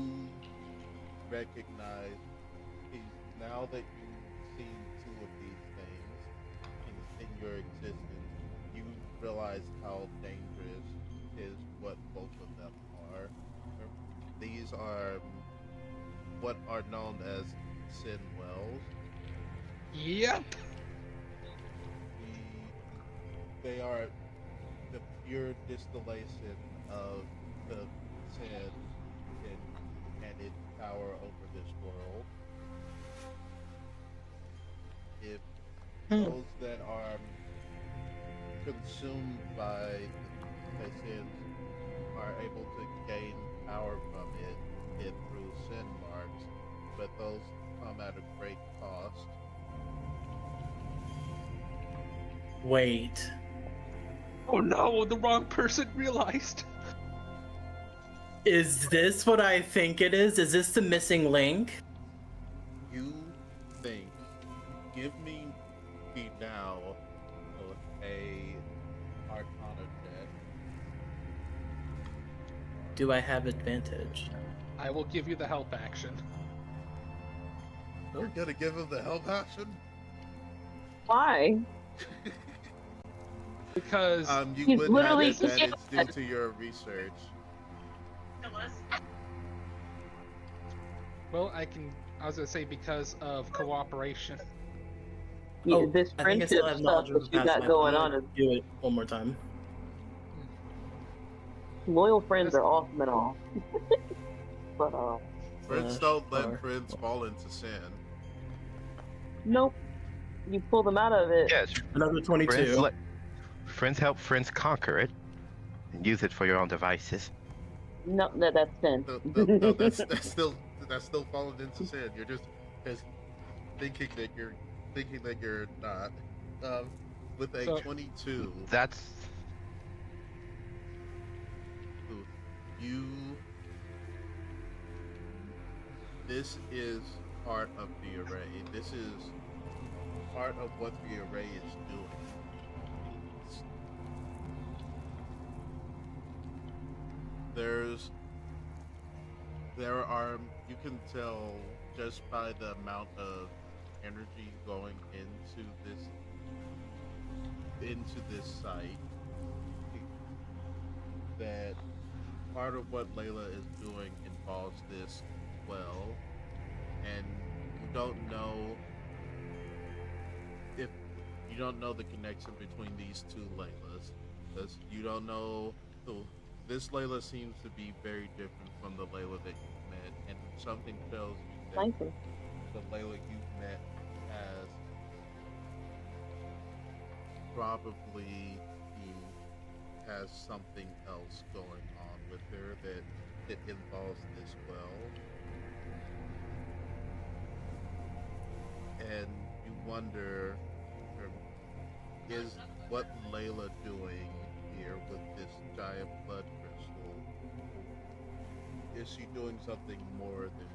recognize now that you've seen two of these things in your existence, you realize how dangerous is what both of them are. These are what are known as sin wells. Yep. They are the pure distillation of the sin and its power over this world. If those that are consumed by the sins are able to gain power from it through sin marks, but those come at a great cost. Wait. Oh no, the wrong person realized. Is this what I think it is? Is this the missing link? You think, give me now a Arcana check. Do I have advantage? I will give you the help action. We're gonna give him the help action? Why? Because you He's would literally have advantage due to your research. well, I was gonna say because of cooperation. Yeah, this I think I friendship still have stuff knowledge of that the you past got life. going I'm on gonna is do it one more time. loyal friends are awesome and all. But Friends don't let friends fall into sin. nope. You pull them out of it. Yes. Another 22. Friends help friends conquer it and use it for your own devices. No, that's sin. No, that's still falling into sin. You're just thinking that you're not. With a 22, that's you. This is part of the array. This is part of what the array is doing. There are, you can tell just by the amount of energy going into this site that part of what Layla is doing involves this well, and you don't know the connection between these two Laylas, because you don't know. This Layla seems to be very different from the Layla that you've met, and something tells you that the Layla you've met has something else going on with her that involves this well. And you wonder, is what Layla doing here with this giant blood crystal? Is she doing something more than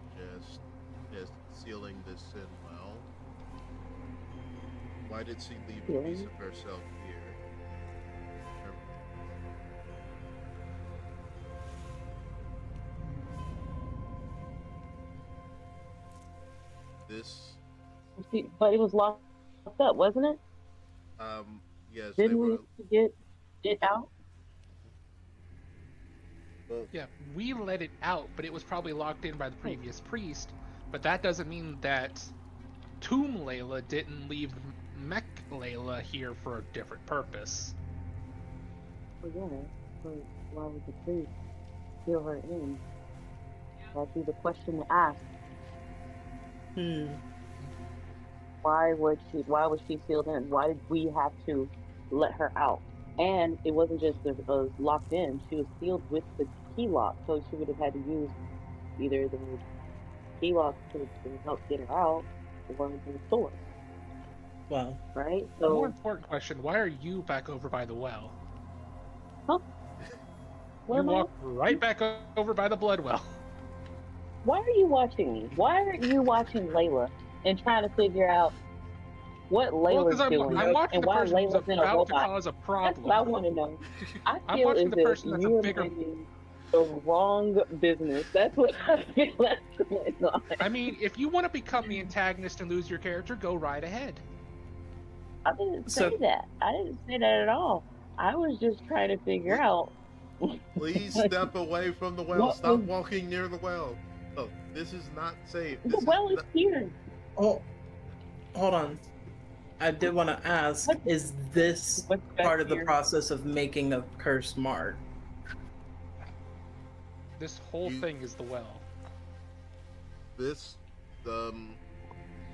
just sealing this sin well? Why did she leave a piece of herself here? But it was locked up, wasn't it? Yes. Didn't we get it out? Yeah, we let it out, but it was probably locked in by the previous priest. But that doesn't mean that Tomb Layla didn't leave Mech Layla here for a different purpose. Well, yeah, but why would the priest seal her in? That'd be the question to ask. Why was she sealed in? Why did we have to let her out? And it wasn't just that it was locked in. She was sealed with the key lock, so she would have had to use either the key lock to help get her out, or the sword. Wow. Right? The more important question, why are you back over by the well? Huh? Where You am I? walk right back over by the blood well. Why are you watching me? Why are you watching Layla and trying to figure out what Well, because Layla's doing I'm watching and the why person who's Layla's in a about to robot? cause a That's what I problem. want to know. I I'm feel watching as the if person that's a you are bigger. minding the wrong business. That's what I feel that's going on. I mean, if you want to become the antagonist and lose your character, go right ahead. I didn't say So that. I didn't say that at all. I was just trying to figure out. Please step away from the well. What Stop was walking near the well. Oh, this is not safe. the This is well is not... here? oh, hold on. I did want to ask: What? is this What's back part of the here? process of making a curse mark? This whole You- thing is the well. This,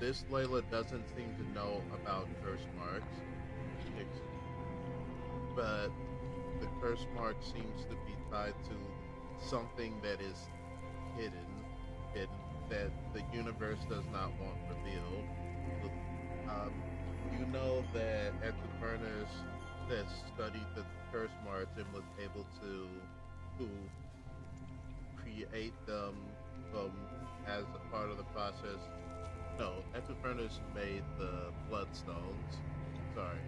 this Layla doesn't seem to know about curse marks, but the curse mark seems to be tied to something that is hidden, that the universe does not want revealed. You know that Eternus that studied the curse marks and was able to create them as a part of the process. No, Eternus made the bloodstones. Sorry.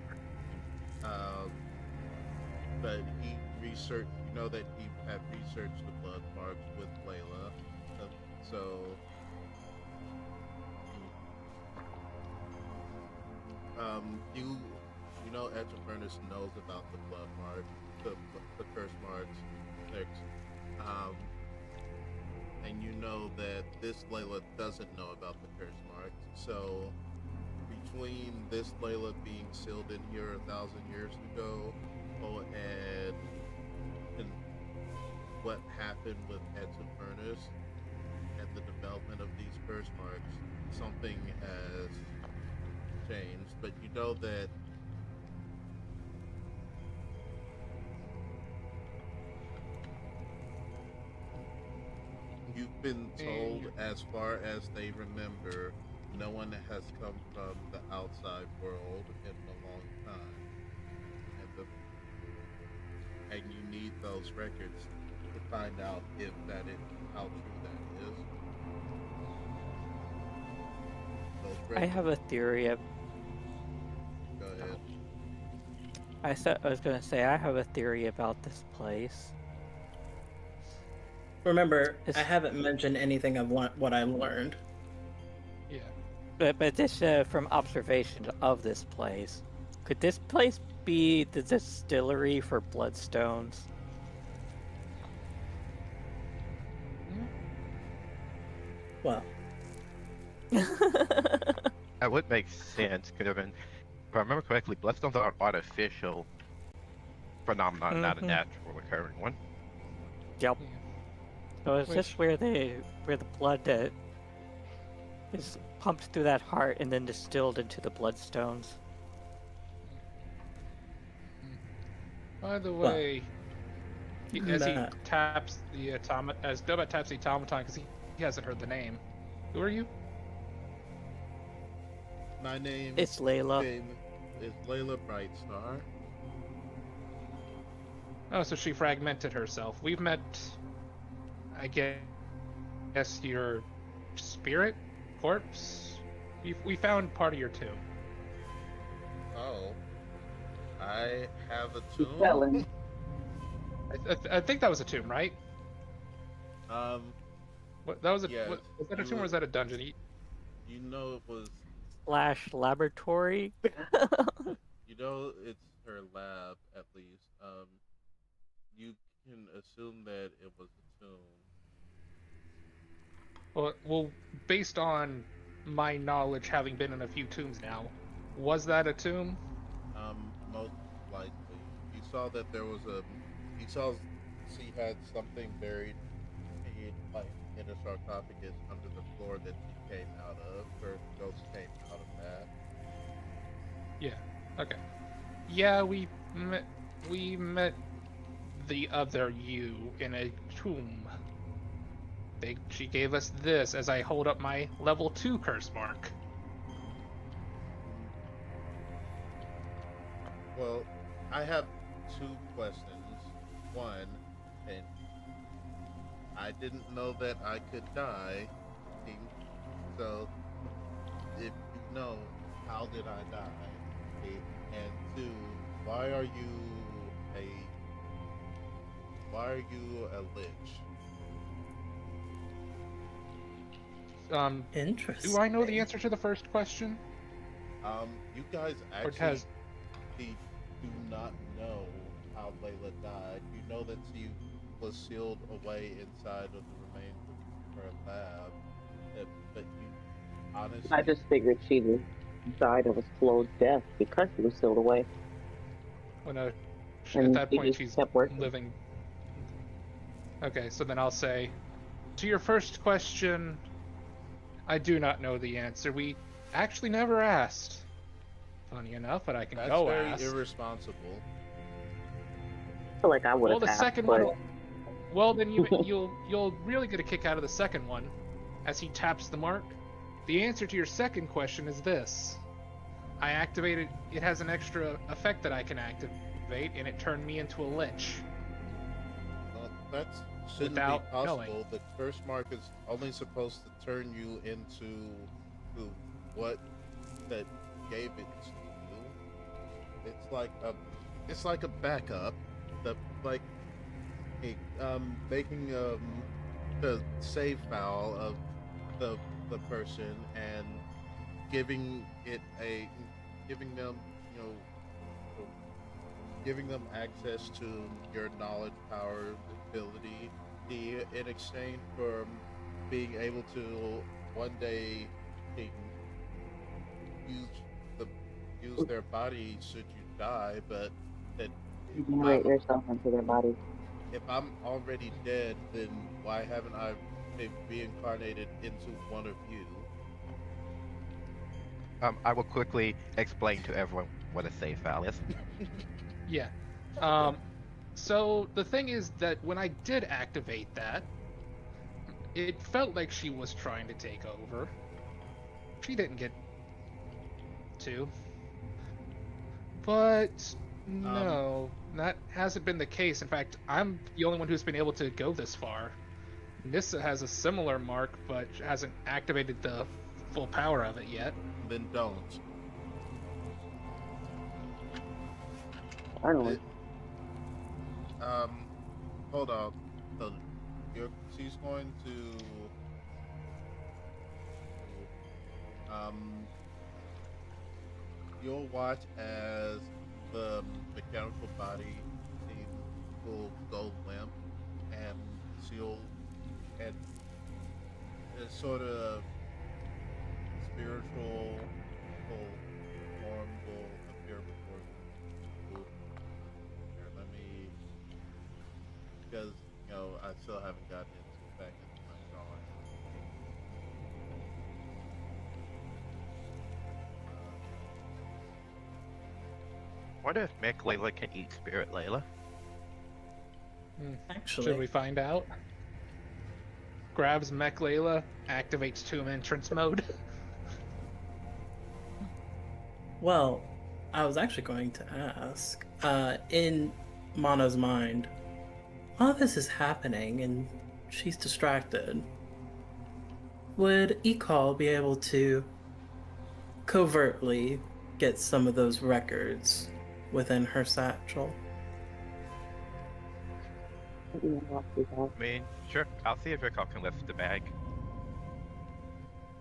But he researched, you know that he had researched the blood marks with Layla. So you know Eternus knows about the blood mark, the curse marks, and you know that this Layla doesn't know about the curse marks. So between this Layla being sealed in here 1,000 years ago, and what happened with Eternus and the development of these curse marks, something has changed. But you know that you've been told, as far as they remember, no one has come from the outside world in a long time, and you need those records to find out if that is how true that is. I have a theory. Go ahead. I was gonna say I have a theory about this place. Remember, I haven't mentioned anything of what I learned. Yeah. But this from observation of this place. Could this place be the distillery for bloodstones? Well, That would make sense. Could have been, if I remember correctly, bloodstones are an artificial phenomenon, not a natural occurring one. Yep. So is this where the blood that is pumped through that heart and then distilled into the bloodstones? By the way, as he nah. taps the as Dobot taps the automaton, because he hasn't heard the name. Who are you? My name It's Layla. is Layla Brightstar. Oh, so she fragmented herself. We've met, I guess, your spirit corpse. We found part of your tomb. Oh, I have a tomb. Felon. I think that was a tomb, right? What, that was a yes, was that a tomb or was that a dungeon? You know it was. / laboratory. You know it's her lab at least. You can assume that it was a tomb. Well, based on my knowledge, having been in a few tombs now, was that a tomb? Most likely. You saw that there was you saw she had something buried in a sarcophagus under the floor that she came out of. Her ghost came out of that. Yeah. Okay. Yeah, we met the other you in a tomb. She gave us this as I hold up my level 2 curse mark. Well, I have two questions. One, and I didn't know that I could die. So, if you know, how did I die? And two, why are you a lich? Interesting. Do I know the answer to the first question? You guys Or actually has do not know how Layla died. You know that she was sealed away inside of the remains of her lab. But you honestly, I just figured she died of a slow death because she was sealed away. well, no, at And that she point just she's kept working. living. Okay, so then I'll say, to your first question, I do not know the answer. We actually never asked. Funny enough, but I can that's go very ask. irresponsible. I feel like I would Well, have the asked, second but one. Well, then you'll really get a kick out of the second one, as he taps the mark. The answer to your second question is this: I activated. It has an extra effect that I can activate, and it turned me into a lich. Well, that shouldn't Without be possible. knowing. The curse mark is only supposed to turn you into what that gave it to you. It's like a backup. The like making the save file of the person and giving it a giving them you know giving them access to your knowledge, power, ability, in exchange for being able to one day use the use their body should you die, but that if generate yourself into their body. if I'm already dead, then why haven't I been reincarnated into one of you? I will quickly explain to everyone what a save file is. Yeah. So the thing is that when I did activate that, it felt like she was trying to take over. She didn't get to. But no, that hasn't been the case. In fact, I'm the only one who's been able to go this far. Nissa has a similar mark, but hasn't activated the full power of it yet. Then don't. Finally. Hold on. So she's going to you'll watch as the mechanical body will go limp, and she'll and a sort of spiritual form will appear before you. Here, let me, because I still haven't gotten back into my drawing. Wonder if Mech Layla can eat Spirit Layla. Actually, Should we find out? Grabs Mech Layla, activates Tomb Entrance mode. well, I was actually going to ask, in Mana's mind, while this is happening and she's distracted, would Ekal be able to covertly get some of those records within her satchel? I mean, sure. I'll see if Ekal can lift the bag.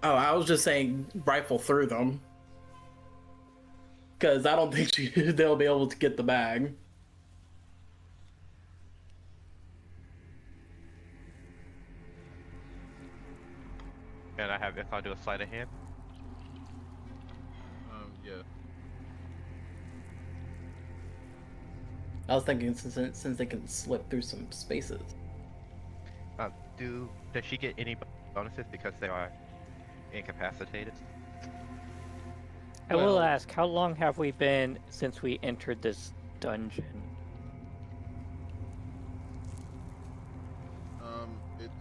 Oh, I was just saying rifle through them. Because I don't think they'll be able to get the bag. Can I have Ekal do a sleight of hand? Yeah. I was thinking since they can slip through some spaces. Does she get any bonuses because they are incapacitated? I will ask, how long have we been since we entered this dungeon? It's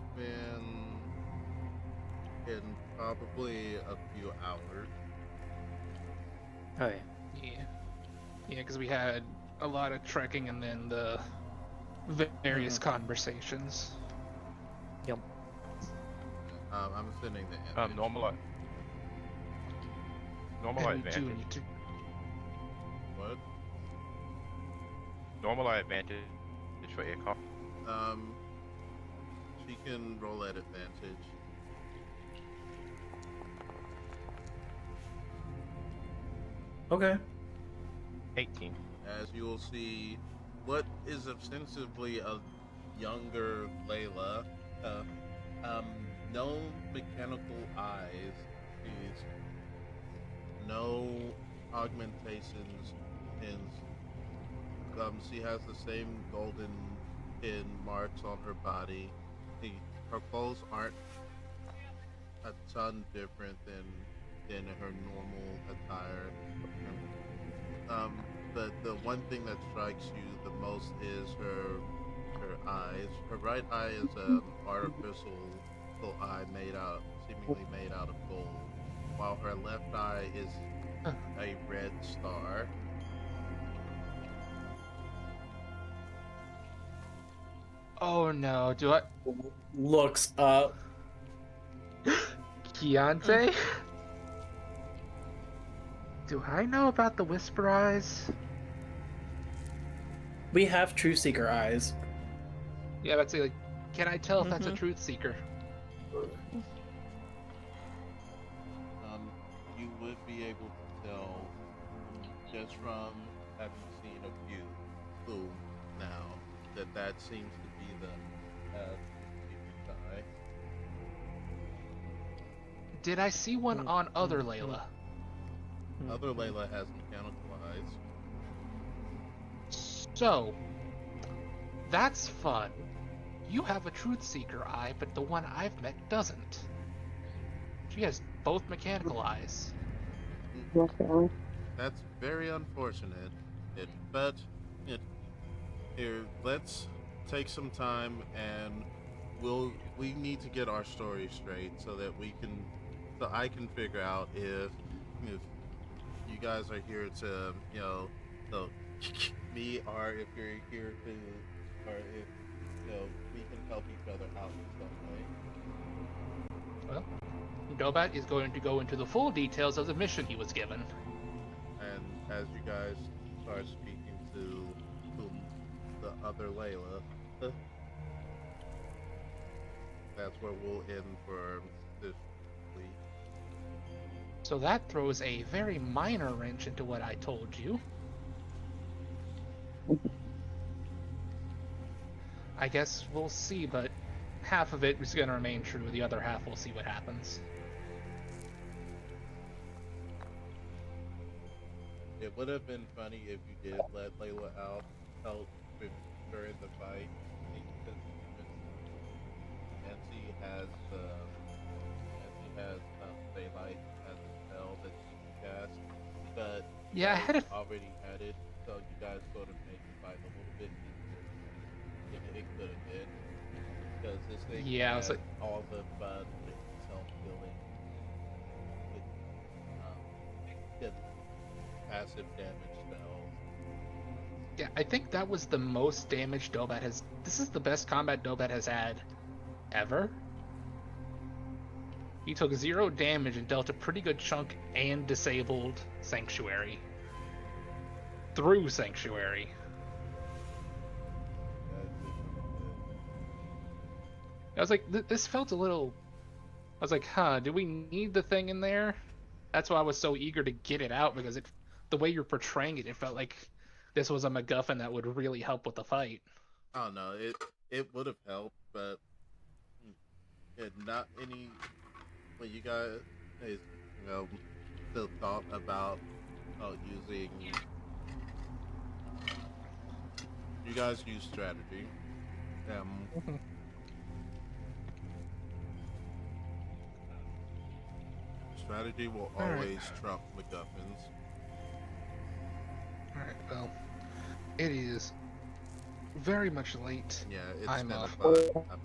been probably a few hours. Oh yeah. Yeah, because we had a lot of trekking and then the various conversations. Yep. I'm sending the image. Normal And we do advantage. need to. What? Normal advantage for Ikar. She can roll at advantage. Okay. 18. As you will see, what is ostensibly a younger Layla, no mechanical eyes, she's no augmentations, and she has the same golden pin marks on her body. Her clothes aren't a ton different than her normal attire. But the one thing that strikes you the most is her eyes. Her right eye is an artificial eye seemingly made out of gold, while her left eye is a red star. Oh no, do I? Looks up. Keontae? Do I know about the Whisper Eyes? We have True Seeker eyes. Yeah, let's say, like, can I tell if that's a truth seeker? You would be able to tell just from having seen a few who now that seems to be the secret eye. Did I see one on other Layla? Other Layla has mechanical eyes. So, that's fun. You have a truth seeker eye, but the one I've met doesn't. She has both mechanical eyes. That's very unfortunate. But here, let's take some time and we need to get our story straight so that I can figure out if you guys are here to, me, or if you're here to, or if, we can help each other out in some way. Well, Dobat is going to go into the full details of the mission he was given. And as you guys start speaking to the other Layla, that's where we'll end for this week. So that throws a very minor wrench into what I told you. I guess we'll see, but half of it is going to remain true. The other half, we'll see what happens. It would have been funny if you did let Layla out help during the fight. Nancy has daylight as a spell that she can cast, but yeah, I had already had it, so you guys sort of make the fight a little bit easier than it could have been, because this thing has like, all the fun with self-healing, with passive damage spells. Yeah, I think that was the most damage Dobat has. This is the best combat Dobat has had ever. He took 0 damage and dealt a pretty good chunk and disabled Sanctuary. Through Sanctuary. I was like, this felt a little... I was like, do we need the thing in there? That's why I was so eager to get it out, because the way you're portraying it, it felt like this was a MacGuffin that would really help with the fight. Oh no, it would have helped, but not any... When you guys, still thought about using... You guys use strategy. Strategy will always trump MacGuffins. Alright, well, it is very much late. Yeah, it's I'm 10 off. o'clock. I'm